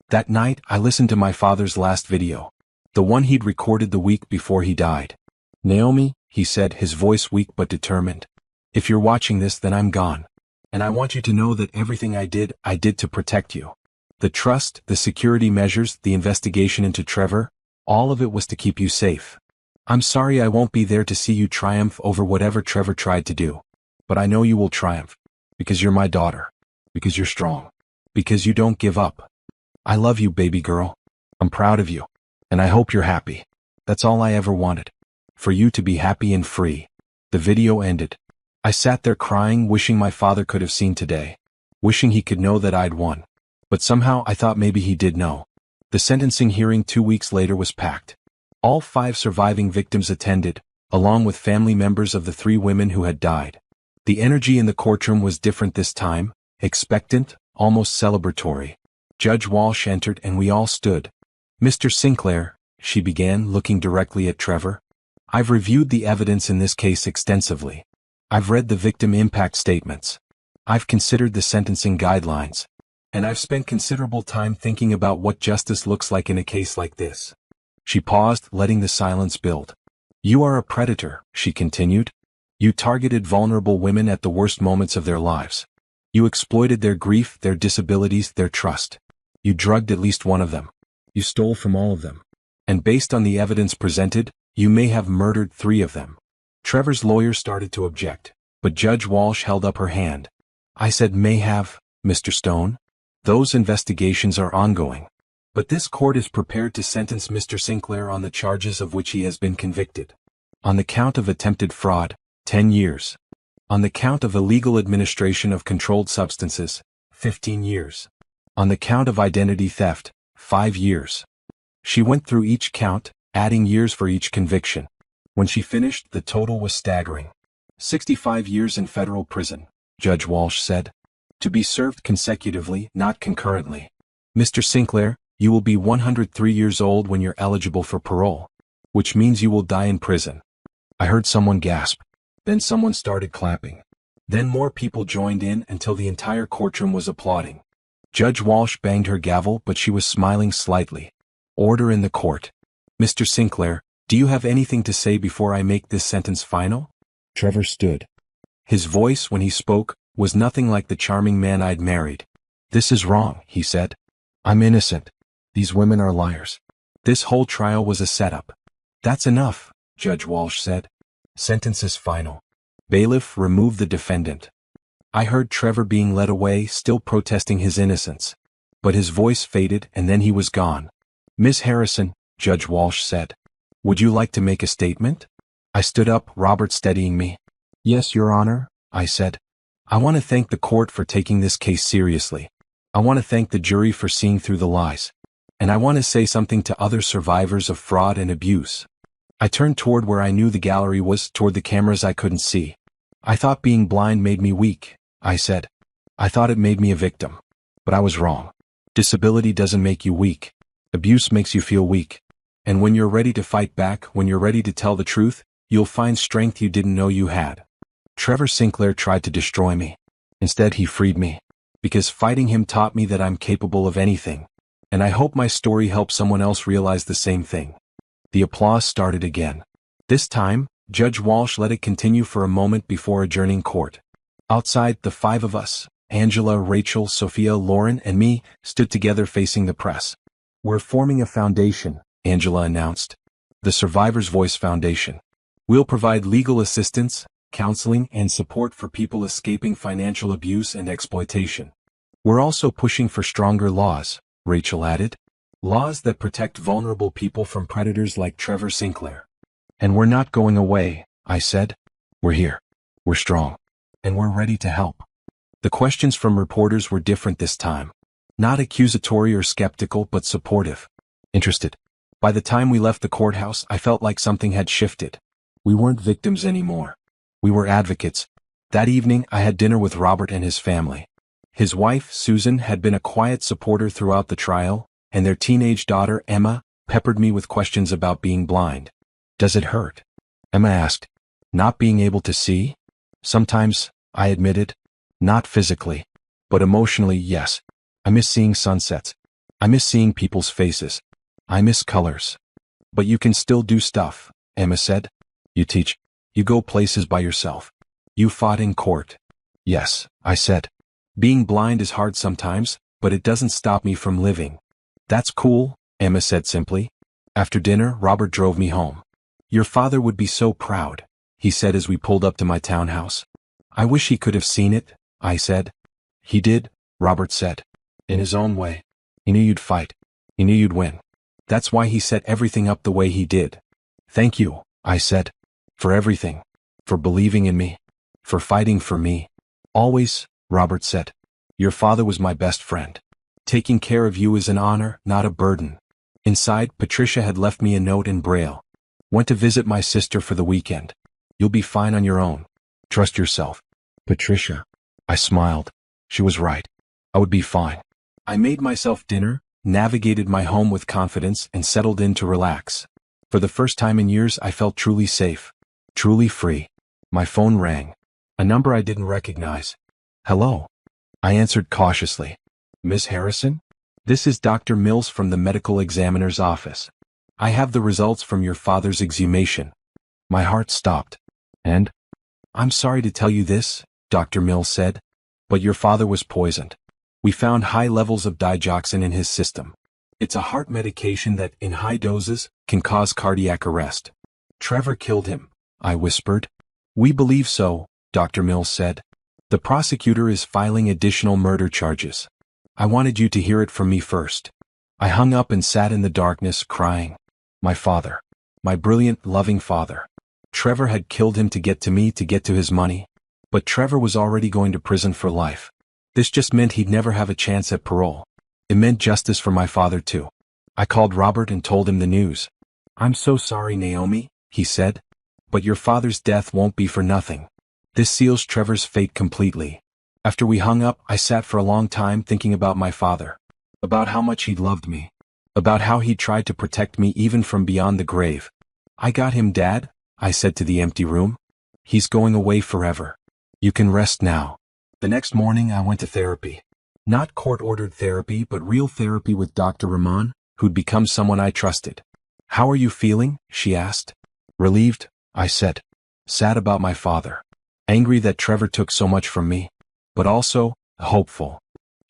A: That night, I listened to my father's last video. The one he'd recorded the week before he died. Naomi, he said, his voice weak but determined. If you're watching this, then I'm gone. And I want you to know that everything I did to protect you. The trust, the security measures, the investigation into Trevor, All of it was to keep you safe. I'm sorry I won't be there to see you triumph over whatever Trevor tried to do. But I know you will triumph. Because you're my daughter. Because you're strong. Because you don't give up. I love you, baby girl. I'm proud of you. And I hope you're happy. That's all I ever wanted. For you to be happy and free. The video ended. I sat there crying, wishing my father could have seen today. Wishing he could know that I'd won. But somehow I thought maybe he did know. The sentencing hearing 2 weeks later was packed. All 5 surviving victims attended, along with family members of the 3 women who had died. The energy in the courtroom was different this time, expectant, almost celebratory. Judge Walsh entered and we all stood. Mr. Sinclair, she began, looking directly at Trevor. I've reviewed the evidence in this case extensively. I've read the victim impact statements. I've considered the sentencing guidelines. And I've spent considerable time thinking about what justice looks like in a case like this. She paused, letting the silence build. You are a predator, she continued. You targeted vulnerable women at the worst moments of their lives. You exploited their grief, their disabilities, their trust. You drugged at least one of them. You stole from all of them. And based on the evidence presented, you may have murdered 3 of them. Trevor's lawyer started to object, but Judge Walsh held up her hand. I said may have, Mr. Stone. Those investigations are ongoing. But this court is prepared to sentence Mr. Sinclair on the charges of which he has been convicted. On the count of attempted fraud, 10 years. On the count of illegal administration of controlled substances, 15 years. On the count of identity theft, 5 years. She went through each count, adding years for each conviction. When she finished, the total was staggering. 65 years in federal prison, Judge Walsh said. To be served consecutively, not concurrently. Mr. Sinclair, you will be 103 years old when you're eligible for parole. Which means you will die in prison. I heard someone gasp. Then someone started clapping. Then more people joined in until the entire courtroom was applauding. Judge Walsh banged her gavel, but she was smiling slightly. Order in the court. Mr. Sinclair, do you have anything to say before I make this sentence final? Trevor stood. His voice, when he spoke, was nothing like the charming man I'd married. This is wrong, he said. I'm innocent. These women are liars. This whole trial was a setup. That's enough, Judge Walsh said. Sentence is final. Bailiff, remove the defendant. I heard Trevor being led away, still protesting his innocence. But his voice faded and then he was gone. Miss Harrison, Judge Walsh said. Would you like to make a statement? I stood up, Robert steadying me. Yes, Your Honor, I said. I want to thank the court for taking this case seriously. I want to thank the jury for seeing through the lies. And I want to say something to other survivors of fraud and abuse. I turned toward where I knew the gallery was, toward the cameras I couldn't see. I thought being blind made me weak, I said. I thought it made me a victim. But I was wrong. Disability doesn't make you weak. Abuse makes you feel weak. And when you're ready to fight back, when you're ready to tell the truth, you'll find strength you didn't know you had. Trevor Sinclair tried to destroy me. Instead, he freed me. Because fighting him taught me that I'm capable of anything. And I hope my story helps someone else realize the same thing. The applause started again. This time, Judge Walsh let it continue for a moment before adjourning court. Outside, the 5 of us, Angela, Rachel, Sophia, Lauren, and me, stood together facing the press. We're forming a foundation, Angela announced. The Survivor's Voice Foundation. We'll provide legal assistance, counseling, and support for people escaping financial abuse and exploitation. We're also pushing for stronger laws, Rachel added. Laws that protect vulnerable people from predators like Trevor Sinclair. And we're not going away, I said. We're here. We're strong. And we're ready to help. The questions from reporters were different this time. Not accusatory or skeptical, but supportive. Interested. By the time we left the courthouse, I felt like something had shifted. We weren't victims anymore. We were advocates. That evening, I had dinner with Robert and his family. His wife, Susan, had been a quiet supporter throughout the trial, and their teenage daughter, Emma, peppered me with questions about being blind. Does it hurt? Emma asked. Not being able to see? Sometimes, I admitted. Not physically. But emotionally, yes. I miss seeing sunsets. I miss seeing people's faces. I miss colors. But you can still do stuff, Emma said. You teach. You go places by yourself. You fought in court. Yes, I said. Being blind is hard sometimes, but it doesn't stop me from living. That's cool, Emma said simply. After dinner, Robert drove me home. "Your father would be so proud," he said as we pulled up to my townhouse. "I wish he could have seen it," I said. "He did," Robert said. "In his own way. He knew you'd fight. He knew you'd win. That's why he set everything up the way he did." "Thank you," I said. "For everything. For believing in me. For fighting for me. Always," Robert said. "Your father was my best friend. Taking care of you is an honor, not a burden." Inside, Patricia had left me a note in Braille. "Went to visit my sister for the weekend. You'll be fine on your own. Trust yourself. Patricia." I smiled. She was right. I would be fine. I made myself dinner, navigated my home with confidence, and settled in to relax. For the first time in years, I felt truly safe. Truly free. My phone rang. A number I didn't recognize. "Hello." I answered cautiously. "Miss Harrison? This is Dr. Mills from the medical examiner's office. I have the results from your father's exhumation." My heart stopped. "And?" "I'm sorry to tell you this," Dr. Mills said, "but your father was poisoned. We found high levels of digoxin in his system. It's a heart medication that, in high doses, can cause cardiac arrest." "Trevor killed him," I whispered. "We believe so," Dr. Mills said. "The prosecutor is filing additional murder charges. I wanted you to hear it from me first." I hung up and sat in the darkness, crying. My father. My brilliant, loving father. Trevor had killed him to get to me, to get to his money. But Trevor was already going to prison for life. This just meant he'd never have a chance at parole. It meant justice for my father too. I called Robert and told him the news. "I'm so sorry, Naomi," he said. "But your father's death won't be for nothing. This seals Trevor's fate completely." After we hung up, I sat for a long time thinking about my father. About how much he'd loved me. About how he'd tried to protect me even from beyond the grave. "I got him, Dad," I said to the empty room. "He's going away forever. You can rest now." The next morning I went to therapy. Not court-ordered therapy, but real therapy with Dr. Rahman, who'd become someone I trusted. "How are you feeling?" she asked. "Relieved," I said. Sad about my father. Angry that Trevor took so much from me. But also, hopeful.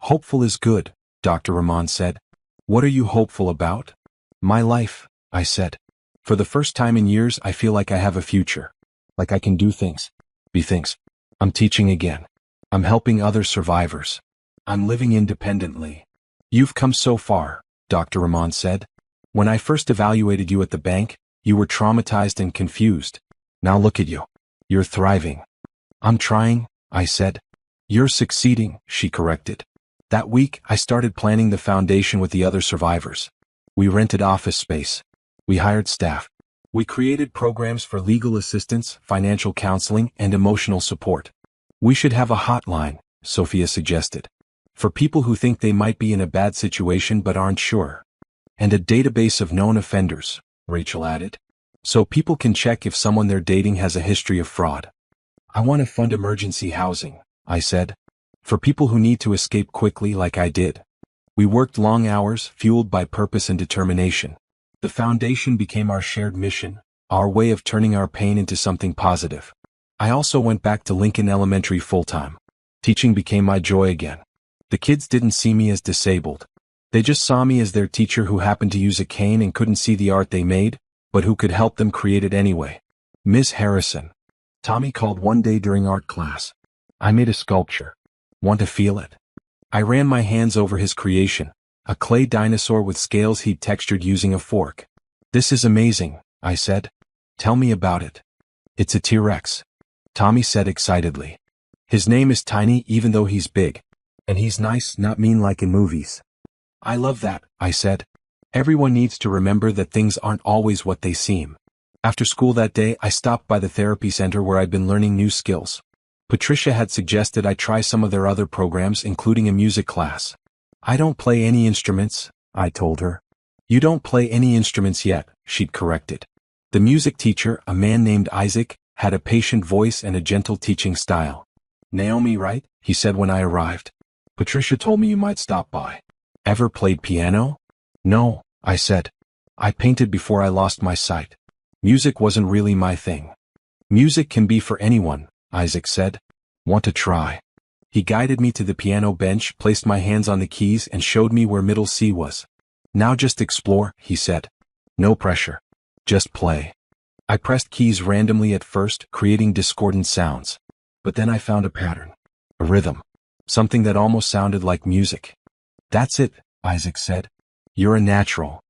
A: "Hopeful is good," Dr. Rahman said. "What are you hopeful about?" "My life," I said. "For the first time in years, I feel like I have a future. Like I can do things. Be things. I'm teaching again. I'm helping other survivors. I'm living independently." "You've come so far," Dr. Rahman said. "When I first evaluated you at the bank, you were traumatized and confused. Now look at you. You're thriving." "I'm trying," I said. "You're succeeding," she corrected. That week, I started planning the foundation with the other survivors. We rented office space. We hired staff. We created programs for legal assistance, financial counseling, and emotional support. "We should have a hotline," Sophia suggested. "For people who think they might be in a bad situation but aren't sure. And a database of known offenders," Rachel added. "So people can check if someone they're dating has a history of fraud." "I want to fund emergency housing," I said. "For people who need to escape quickly like I did." We worked long hours, fueled by purpose and determination. The foundation became our shared mission, our way of turning our pain into something positive. I also went back to Lincoln Elementary full-time. Teaching became my joy again. The kids didn't see me as disabled. They just saw me as their teacher who happened to use a cane and couldn't see the art they made, but who could help them create it anyway. "Miss Harrison." Tommy called one day during art class. "I made a sculpture. Want to feel it?" I ran my hands over his creation, a clay dinosaur with scales he'd textured using a fork. "This is amazing," I said. "Tell me about it." "It's a T-Rex," Tommy said excitedly. "His name is Tiny even though he's big. And he's nice, not mean like in movies." "I love that," I said. "Everyone needs to remember that things aren't always what they seem." After school that day, I stopped by the therapy center where I'd been learning new skills. Patricia had suggested I try some of their other programs, including a music class. "I don't play any instruments," I told her. "You don't play any instruments yet," she'd corrected. The music teacher, a man named Isaac, had a patient voice and a gentle teaching style. "Naomi, right?" he said when I arrived. "Patricia told me you might stop by. Ever played piano?" "No," I said. "I painted before I lost my sight. Music wasn't really my thing." "Music can be for anyone," Isaac said. "Want to try?" He guided me to the piano bench, placed my hands on the keys, and showed me where middle C was. "Now just explore," he said. No pressure. Just play. I pressed keys randomly at first, creating discordant sounds. But then I found a pattern. A rhythm. Something that almost sounded like music. That's it, Isaac said. You're a natural.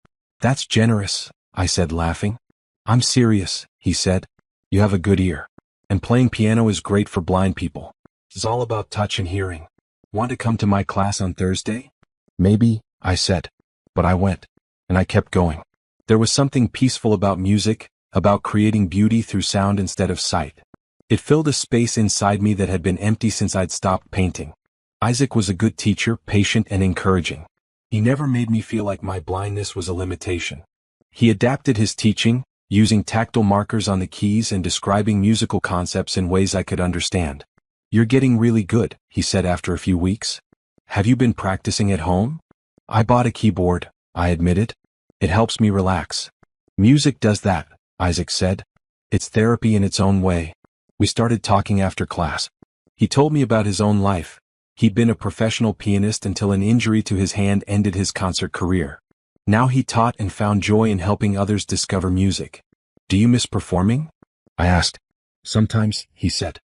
A: That's generous, I said, laughing. I'm serious, he said. You have a good ear. And playing piano is great for blind people. It's all about touch and hearing. Want to come to my class on Thursday? Maybe, I said. But I went. And I kept going. There was something peaceful about music, about creating beauty through sound instead of sight. It filled a space inside me that had been empty since I'd stopped painting. Isaac was a good teacher, patient and encouraging. He never made me feel like my blindness was a limitation. He adapted his teaching, using tactile markers on the keys and describing musical concepts in ways I could understand. You're getting really good, he said after a few weeks. Have you been practicing at home? I bought a keyboard, I admitted. It helps me relax. Music does that, Isaac said. It's therapy in its own way. We started talking after class. He told me about his own life. He'd been a professional pianist until an injury to his hand ended his concert career. Now he taught and found joy in helping others discover music. Do you miss performing? I asked. Sometimes, he said.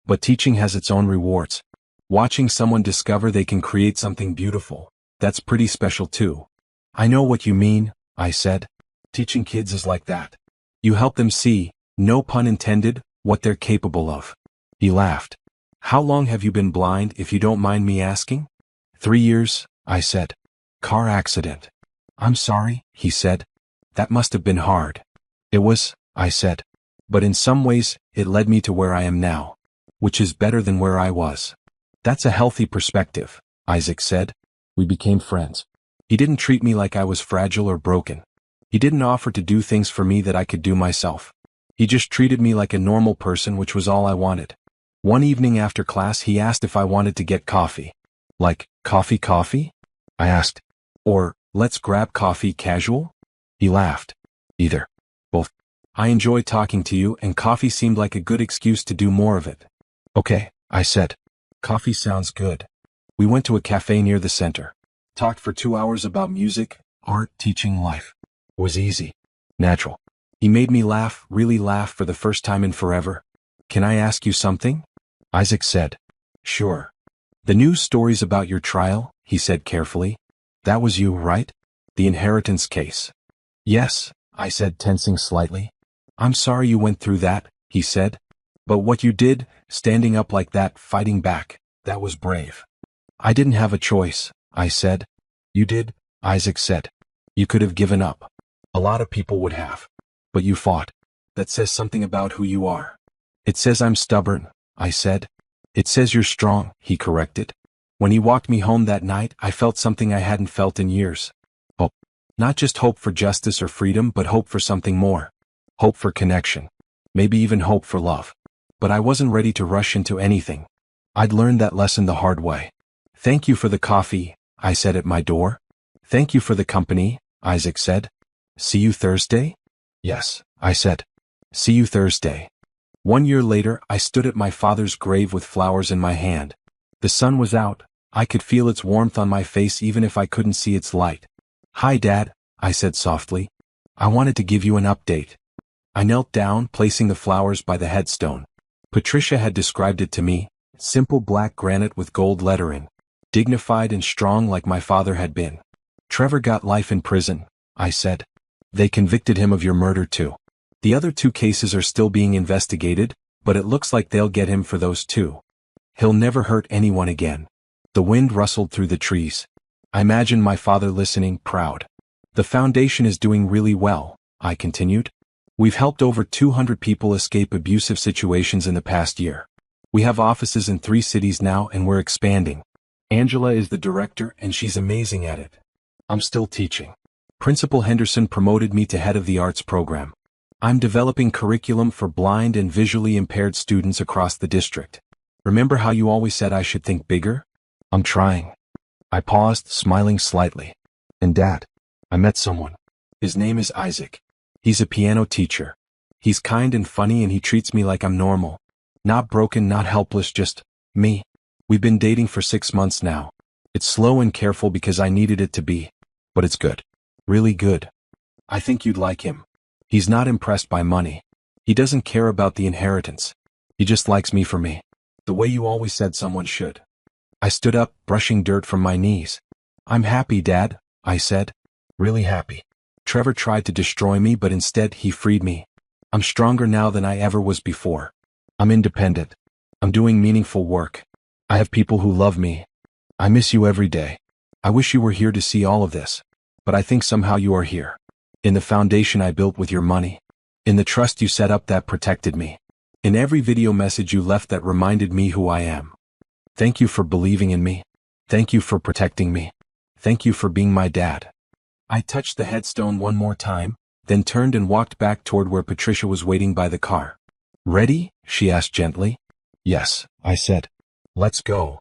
A: But teaching has its own rewards. Watching someone discover they can create something beautiful, that's pretty special too. I know what you mean, I said. Teaching kids is like that. You help them see, no pun intended, what they're capable of. He laughed. How long have you been blind, if you don't mind me asking? 3 years, I said. Car accident. I'm sorry, he said. That must have been hard. It was, I said. But in some ways, it led me to where I am now. Which is better than where I was. That's a healthy perspective, Isaac said. We became friends. He didn't treat me like I was fragile or broken. He didn't offer to do things for me that I could do myself. He just treated me like a normal person, which was all I wanted. One evening after class he asked if I wanted to get coffee. Like, coffee? I asked. Or, let's grab coffee casual? He laughed. Either. Both. I enjoy talking to you and coffee seemed like a good excuse to do more of it. Okay, I said. Coffee sounds good. We went to a cafe near the center. Talked for 2 hours about music, art, teaching, life. It was easy. Natural. He made me laugh, really laugh for the first time in forever. Can I ask you something? Isaac said. Sure. The news stories about your trial, he said carefully. That was you, right? The inheritance case. Yes, I said, tensing slightly. I'm sorry you went through that, he said. But what you did, standing up like that, fighting back, that was brave. I didn't have a choice, I said. You did, Isaac said. You could have given up. A lot of people would have. But you fought. That says something about who you are. It says I'm stubborn, I said. It says you're strong, he corrected. When he walked me home that night, I felt something I hadn't felt in years. Hope. Not just hope for justice or freedom, but hope for something more. Hope for connection. Maybe even hope for love. But I wasn't ready to rush into anything. I'd learned that lesson the hard way. Thank you for the coffee, I said at my door. Thank you for the company, Isaac said. See you Thursday? Yes, I said. See you Thursday. 1 year later, I stood at my father's grave with flowers in my hand. The sun was out. I could feel its warmth on my face even if I couldn't see its light. Hi, Dad, I said softly. I wanted to give you an update. I knelt down, placing the flowers by the headstone. Patricia had described it to me, simple black granite with gold lettering, dignified and strong like my father had been. Trevor got life in prison, I said. They convicted him of your murder too. The other 2 cases are still being investigated, but it looks like they'll get him for those 2. He'll never hurt anyone again. The wind rustled through the trees. I imagined my father listening, proud. The foundation is doing really well, I continued. We've helped over 200 people escape abusive situations in the past year. We have offices in 3 cities now and we're expanding. Angela is the director and she's amazing at it. I'm still teaching. Principal Henderson promoted me to head of the arts program. I'm developing curriculum for blind and visually impaired students across the district. Remember how you always said I should think bigger? I'm trying. I paused, smiling slightly. And Dad, I met someone. His name is Isaac. He's a piano teacher. He's kind and funny and he treats me like I'm normal. Not broken, not helpless, just me. We've been dating for 6 months now. It's slow and careful because I needed it to be. But it's good. Really good. I think you'd like him. He's not impressed by money. He doesn't care about the inheritance. He just likes me for me. The way you always said someone should. I stood up, brushing dirt from my knees. I'm happy, Dad, I said. Really happy. Trevor tried to destroy me, but instead he freed me. I'm stronger now than I ever was before. I'm independent. I'm doing meaningful work. I have people who love me. I miss you every day. I wish you were here to see all of this. But I think somehow you are here. In the foundation I built with your money. In the trust you set up that protected me. In every video message you left that reminded me who I am. Thank you for believing in me. Thank you for protecting me. Thank you for being my dad. I touched the headstone one more time, then turned and walked back toward where Patricia was waiting by the car. Ready? She asked gently. Yes, I said. Let's go.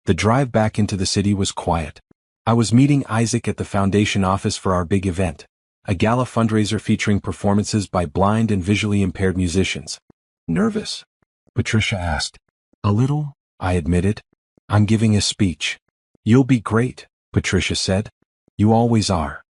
A: The drive back into the city was quiet. I was meeting Isaac at the foundation office for our big event, a gala fundraiser featuring performances by blind and visually impaired musicians. Nervous? Patricia asked. A little, I admitted. I'm giving a speech. You'll be great, Patricia said. You always are.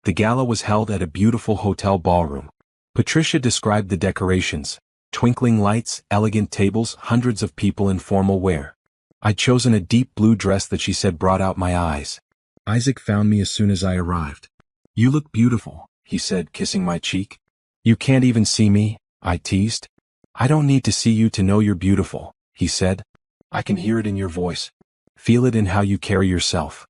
A: The gala was held at a beautiful hotel ballroom. Patricia described the decorations, twinkling lights, elegant tables, hundreds of people in formal wear. I'd chosen a deep blue dress that she said brought out my eyes. Isaac found me as soon as I arrived. You look beautiful, he said, kissing my cheek. You can't even see me, I teased. I don't need to see you to know you're beautiful, he said. I can hear it in your voice. Feel it in how you carry yourself.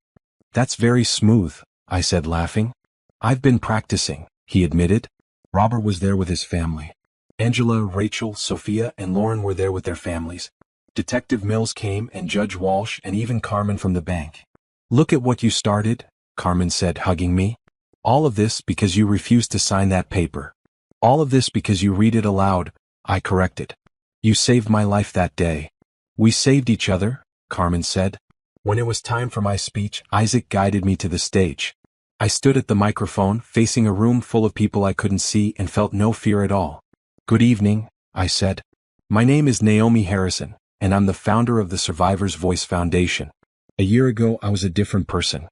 A: That's very smooth, I said, laughing. I've been practicing, he admitted. Robert was there with his family. Angela, Rachel, Sophia, and Lauren were there with their families. Detective Mills came, and Judge Walsh, and even Carmen from the bank. Look at what you started, Carmen said, hugging me. All of this because you refused to sign that paper. All of this because you read it aloud, I corrected. You saved my life that day. We saved each other, Carmen said. When it was time for my speech, Isaac guided me to the stage. I stood at the microphone, facing a room full of people I couldn't see and felt no fear at all. Good evening, I said. My name is Naomi Harrison, and I'm the founder of the Survivor's Voice Foundation. A year ago, I was a different person.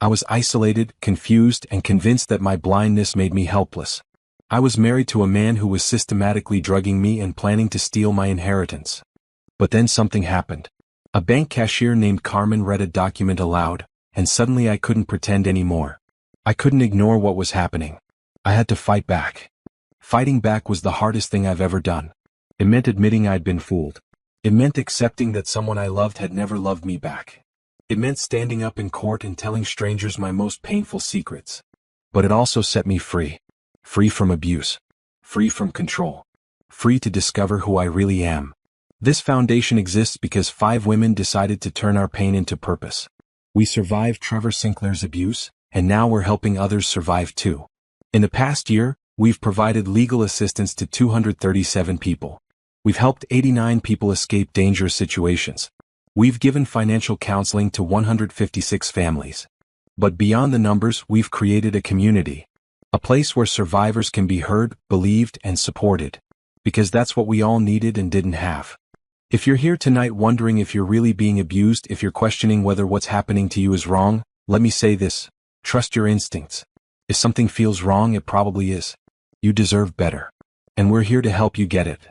A: I was isolated, confused, and convinced that my blindness made me helpless. I was married to a man who was systematically drugging me and planning to steal my inheritance. But then something happened. A bank cashier named Carmen read a document aloud, and suddenly I couldn't pretend anymore. I couldn't ignore what was happening. I had to fight back. Fighting back was the hardest thing I've ever done. It meant admitting I'd been fooled. It meant accepting that someone I loved had never loved me back. It meant standing up in court and telling strangers my most painful secrets. But it also set me free. Free from abuse. Free from control. Free to discover who I really am. This foundation exists because 5 women decided to turn our pain into purpose. We survived Trevor Sinclair's abuse, and now we're helping others survive too. In the past year, we've provided legal assistance to 237 people. We've helped 89 people escape dangerous situations. We've given financial counseling to 156 families. But beyond the numbers, we've created a community. A place where survivors can be heard, believed, and supported. Because that's what we all needed and didn't have. If you're here tonight wondering if you're really being abused, if you're questioning whether what's happening to you is wrong, let me say this. Trust your instincts. If something feels wrong, it probably is. You deserve better. And we're here to help you get it.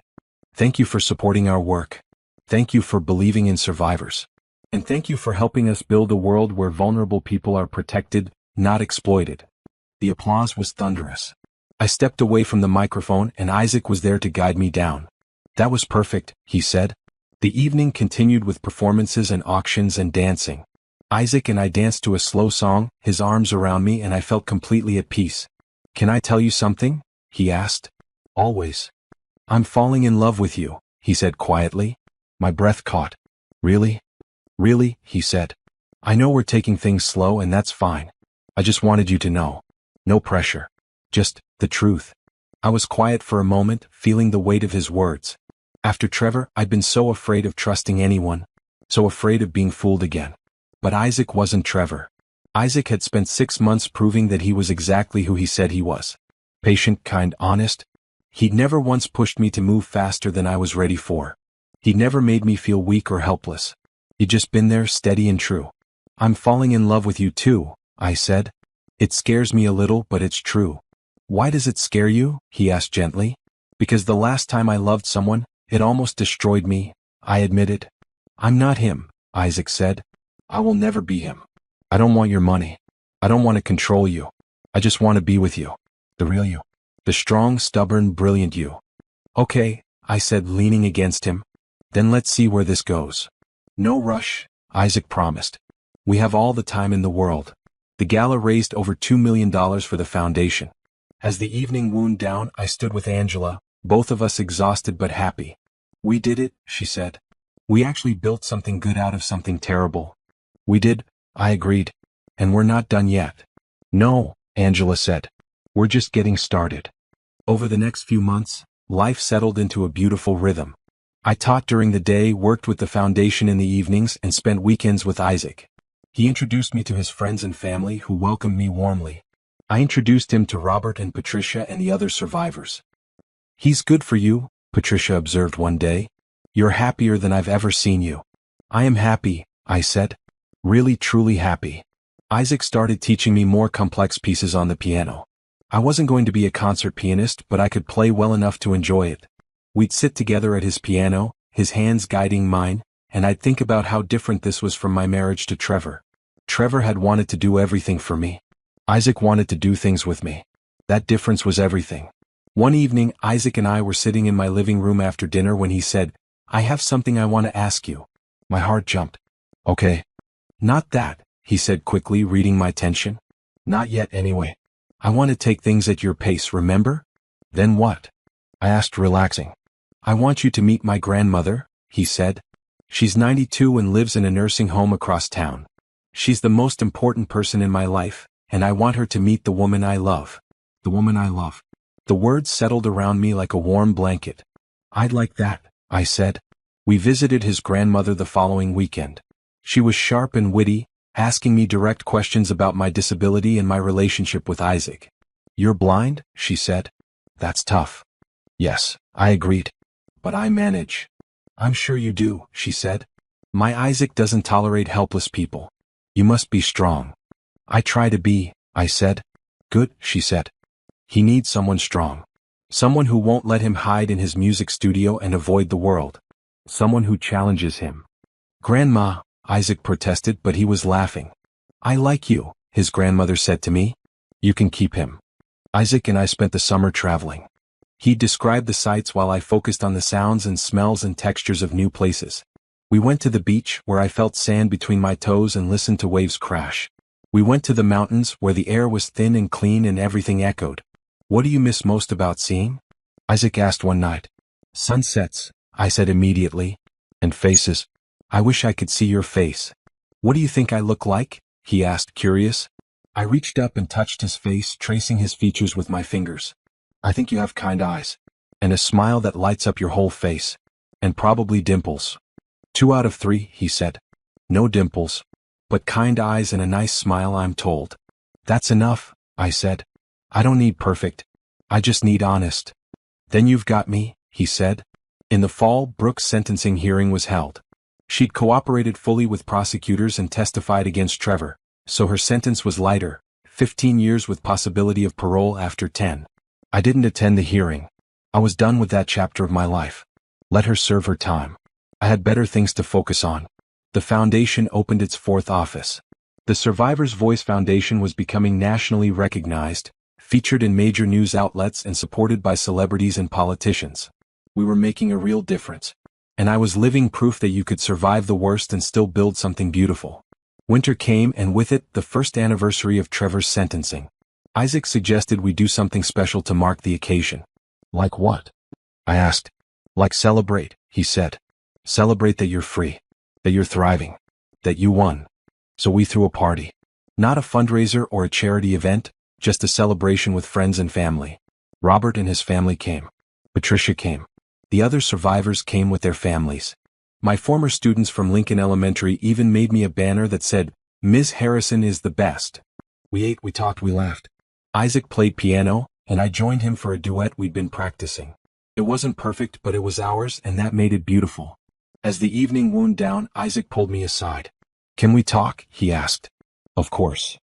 A: Thank you for supporting our work. Thank you for believing in survivors. And thank you for helping us build a world where vulnerable people are protected, not exploited. The applause was thunderous. I stepped away from the microphone and Isaac was there to guide me down. That was perfect, he said. The evening continued with performances and auctions and dancing. Isaac and I danced to a slow song, his arms around me, and I felt completely at peace. Can I tell you something? He asked. Always. I'm falling in love with you, he said quietly. My breath caught. Really? Really, he said. I know we're taking things slow and that's fine. I just wanted you to know. No pressure. Just the truth. I was quiet for a moment, feeling the weight of his words. After Trevor, I'd been so afraid of trusting anyone. So afraid of being fooled again. But Isaac wasn't Trevor. Isaac had spent 6 months proving that he was exactly who he said he was. Patient, kind, honest. He'd never once pushed me to move faster than I was ready for. He'd never made me feel weak or helpless. He'd just been there, steady and true. I'm falling in love with you too, I said. It scares me a little, but it's true. Why does it scare you? He asked gently. Because the last time I loved someone, it almost destroyed me, I admitted. I'm not him, Isaac said. I will never be him. I don't want your money. I don't want to control you. I just want to be with you. The real you. The strong, stubborn, brilliant you. Okay, I said, leaning against him. Then let's see where this goes. No rush, Isaac promised. We have all the time in the world. The gala raised over $2 million for the foundation. As the evening wound down, I stood with Angela, both of us exhausted but happy. We did it, she said. We actually built something good out of something terrible. We did, I agreed. And we're not done yet. No, Angela said. We're just getting started. Over the next few months, life settled into a beautiful rhythm. I taught during the day, worked with the foundation in the evenings, and spent weekends with Isaac. He introduced me to his friends and family, who welcomed me warmly. I introduced him to Robert and Patricia and the other survivors. He's good for you, Patricia observed one day. You're happier than I've ever seen you. I am happy, I said. Really, truly happy. Isaac started teaching me more complex pieces on the piano. I wasn't going to be a concert pianist, but I could play well enough to enjoy it. We'd sit together at his piano, his hands guiding mine, and I'd think about how different this was from my marriage to Trevor. Trevor had wanted to do everything for me. Isaac wanted to do things with me. That difference was everything. One evening, Isaac and I were sitting in my living room after dinner when he said, I have something I want to ask you. My heart jumped. Okay. Not that, he said quickly, reading my tension. Not yet anyway. I want to take things at your pace, remember? Then what? I asked, relaxing. I want you to meet my grandmother, he said. She's 92 and lives in a nursing home across town. She's the most important person in my life, and I want her to meet the woman I love. The woman I love. The words settled around me like a warm blanket. I'd like that, I said. We visited his grandmother the following weekend. She was sharp and witty, asking me direct questions about my disability and my relationship with Isaac. You're blind? She said. That's tough. Yes, I agreed. But I manage. I'm sure you do, she said. My Isaac doesn't tolerate helpless people. You must be strong. I try to be, I said. Good, she said. He needs someone strong. Someone who won't let him hide in his music studio and avoid the world. Someone who challenges him. Grandma, Isaac protested, but he was laughing. I like you, his grandmother said to me. You can keep him. Isaac and I spent the summer traveling. He described the sights while I focused on the sounds and smells and textures of new places. We went to the beach, where I felt sand between my toes and listened to waves crash. We went to the mountains, where the air was thin and clean and everything echoed. What do you miss most about seeing? Isaac asked one night. Sunsets, I said immediately. And faces. I wish I could see your face. What do you think I look like? He asked, curious. I reached up and touched his face, tracing his features with my fingers. I think you have kind eyes. And a smile that lights up your whole face. And probably dimples. 2 out of 3, he said. No dimples. But kind eyes and a nice smile, I'm told. That's enough, I said. I don't need perfect. I just need honest. Then you've got me, he said. In the fall, Brooke's sentencing hearing was held. She'd cooperated fully with prosecutors and testified against Trevor, so her sentence was lighter, 15 years with possibility of parole after 10. I didn't attend the hearing. I was done with that chapter of my life. Let her serve her time. I had better things to focus on. The foundation opened its 4th office. The Survivors' Voice Foundation was becoming nationally recognized, featured in major news outlets and supported by celebrities and politicians. We were making a real difference. And I was living proof that you could survive the worst and still build something beautiful. Winter came, and with it, the first anniversary of Trevor's sentencing. Isaac suggested we do something special to mark the occasion. Like what? I asked. Like celebrate, he said. Celebrate that you're free. That you're thriving. That you won. So we threw a party. Not a fundraiser or a charity event, just a celebration with friends and family. Robert and his family came. Patricia came. The other survivors came with their families. My former students from Lincoln Elementary even made me a banner that said, Ms. Harrison is the best. We ate, we talked, we laughed. Isaac played piano, and I joined him for a duet we'd been practicing. It wasn't perfect, but it was ours, and that made it beautiful. As the evening wound down, Isaac pulled me aside. Can we talk? He asked. Of course.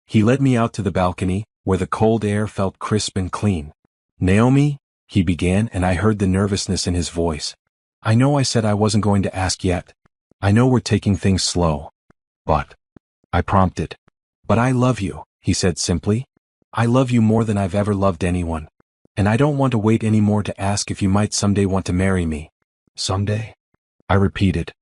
A: He led me out to the balcony, where the cold air felt crisp and clean. "Naomi," he began, and I heard the nervousness in his voice. "I know I said I wasn't going to ask yet. I know we're taking things slow. But," I prompted. "But I love you," he said simply. "I love you more than I've ever loved anyone. And I don't want to wait any more to ask if you might someday want to marry me." "Someday?" I repeated.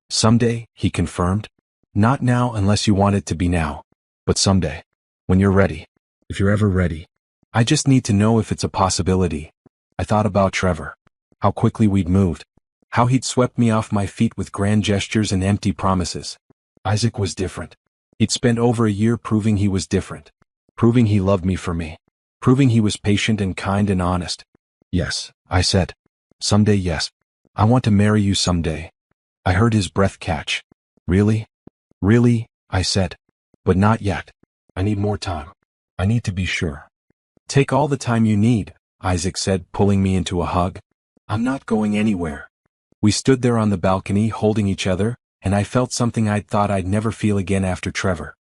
A: "Someday," he confirmed. "Not now unless you want it to be now. But someday. When you're ready. If you're ever ready. I just need to know if it's a possibility." I thought about Trevor. How quickly we'd moved. How he'd swept me off my feet with grand gestures and empty promises. Isaac was different. He'd spent over a year proving he was different. Proving he loved me for me. Proving he was patient and kind and honest. "Yes," I said. "Someday, yes. I want to marry you someday." I heard his breath catch. "Really? Really?" I said. "But not yet. I need more time. I need to be sure." "Take all the time you need," Isaac said, pulling me into a hug. "I'm not going anywhere." We stood there on the balcony holding each other, and I felt something I'd thought I'd never feel again after Trevor.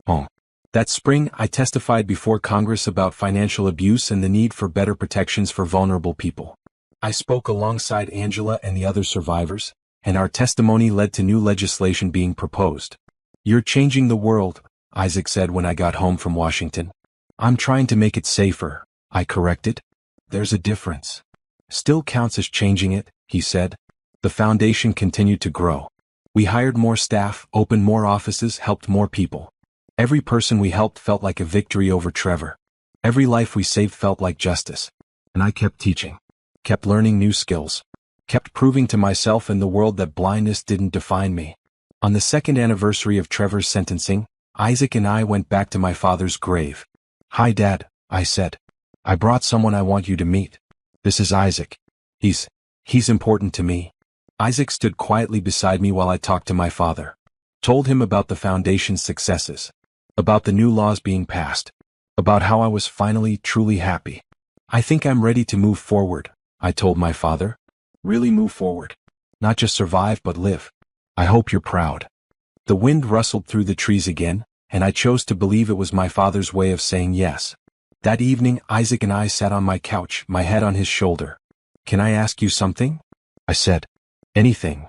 A: Home. That spring, I testified before Congress about financial abuse and the need for better protections for vulnerable people. I spoke alongside Angela and the other survivors, and our testimony led to new legislation being proposed. "You're changing the world," Isaac said when I got home from Washington. "I'm trying to make it safer," I corrected. "There's a difference." "Still counts as changing it," he said. The foundation continued to grow. We hired more staff, opened more offices, helped more people. Every person we helped felt like a victory over Trevor. Every life we saved felt like justice. And I kept teaching. Kept learning new skills. Kept proving to myself and the world that blindness didn't define me. On the second anniversary of Trevor's sentencing, Isaac and I went back to my father's grave. "Hi, Dad," I said. "I brought someone I want you to meet. This is Isaac. He's important to me." Isaac stood quietly beside me while I talked to my father. Told him about the foundation's successes. About the new laws being passed. About how I was finally, truly happy. "I think I'm ready to move forward," I told my father. "Really move forward. Not just survive but live. I hope you're proud." The wind rustled through the trees again, and I chose to believe it was my father's way of saying yes. That evening, Isaac and I sat on my couch, my head on his shoulder. "Can I ask you something?" I said. "Anything.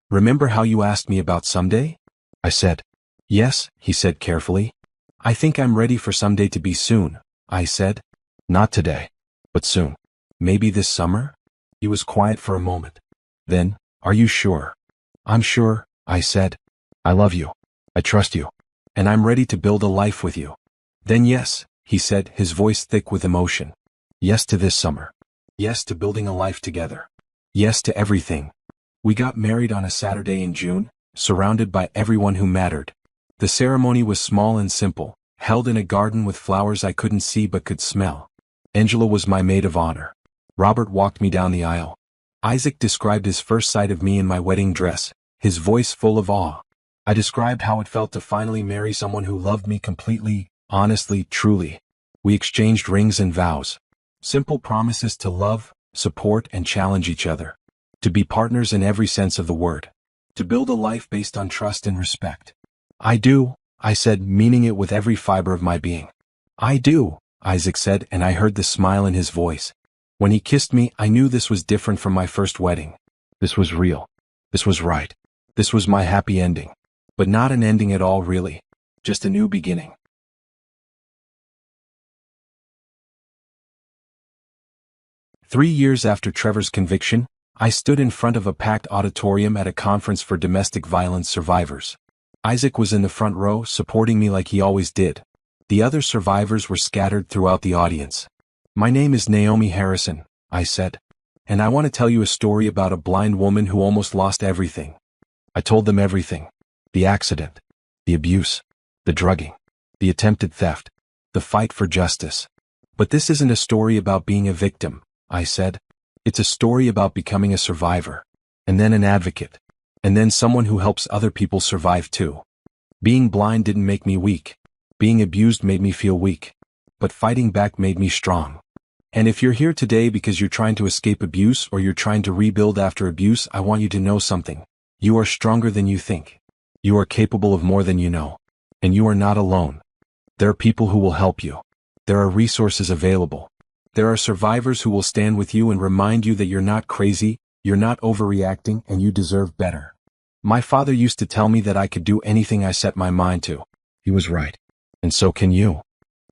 A: Remember how you asked me about someday?" I said. "Yes," he said carefully. "I think I'm ready for someday to be soon," I said. "Not today. But soon. Maybe this summer?" He was quiet for a moment. Then, "Are you sure?" "I'm sure," I said. "I love you. I trust you. And I'm ready to build a life with you." "Then yes," he said, his voice thick with emotion. "Yes to this summer. Yes to building a life together. Yes to everything." We got married on a Saturday in June, surrounded by everyone who mattered. The ceremony was small and simple, held in a garden with flowers I couldn't see but could smell. Angela was my maid of honor. Robert walked me down the aisle. Isaac described his first sight of me in my wedding dress, his voice full of awe. I described how it felt to finally marry someone who loved me completely, honestly, truly. We exchanged rings and vows. Simple promises to love, support, and challenge each other. To be partners in every sense of the word. To build a life based on trust and respect. "I do," I said, meaning it with every fiber of my being. "I do," Isaac said, and I heard the smile in his voice. When he kissed me, I knew this was different from my first wedding. This was real. This was right. This was my happy ending. But not an ending at all, really. Just a new beginning. 3 years after Trevor's conviction, I stood in front of a packed auditorium at a conference for domestic violence survivors. Isaac was in the front row, supporting me like he always did. The other survivors were scattered throughout the audience. "My name is Naomi Harrison," I said. "And I want to tell you a story about a blind woman who almost lost everything." I told them everything. The accident. The abuse. The drugging. The attempted theft. The fight for justice. "But this isn't a story about being a victim," I said. "It's a story about becoming a survivor. And then an advocate. And then someone who helps other people survive too. Being blind didn't make me weak. Being abused made me feel weak. But fighting back made me strong. And if you're here today because you're trying to escape abuse or you're trying to rebuild after abuse, I want you to know something. You are stronger than you think. You are capable of more than you know. And you are not alone. There are people who will help you. There are resources available. There are survivors who will stand with you and remind you that you're not crazy, you're not overreacting, and you deserve better. My father used to tell me that I could do anything I set my mind to. He was right. And so can you.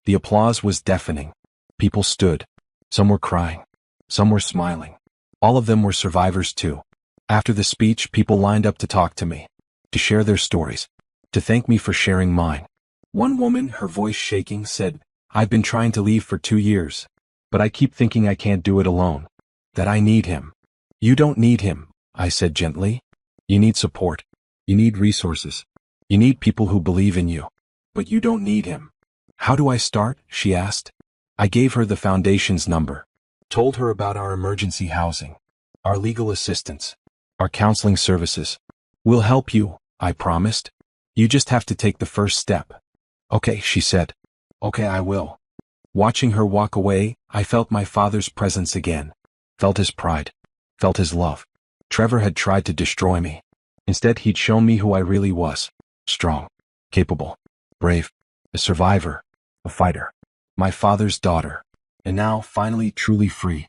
A: The applause was deafening. People stood. Some were crying. Some were smiling. All of them were survivors too. After the speech, people lined up to talk to me, to share their stories, to thank me for sharing mine. One woman, her voice shaking, said, "I've been trying to leave for 2 years, but I keep thinking I can't do it alone, that I need him." "You don't need him," I said gently. "You need support. You need resources. You need people who believe in you. But you don't need him." "How do I start?" she asked. I gave her the foundation's number, told her about our emergency housing, our legal assistance, our counseling services. "We'll help you," I promised. "You just have to take the first step." "Okay," she said. "Okay, I will." Watching her walk away, I felt my father's presence again. Felt his pride. Felt his love. Trevor had tried to destroy me. Instead, he'd shown me who I really was. Strong. Capable. Brave. A survivor. A fighter. My father's daughter. And now, finally, truly free.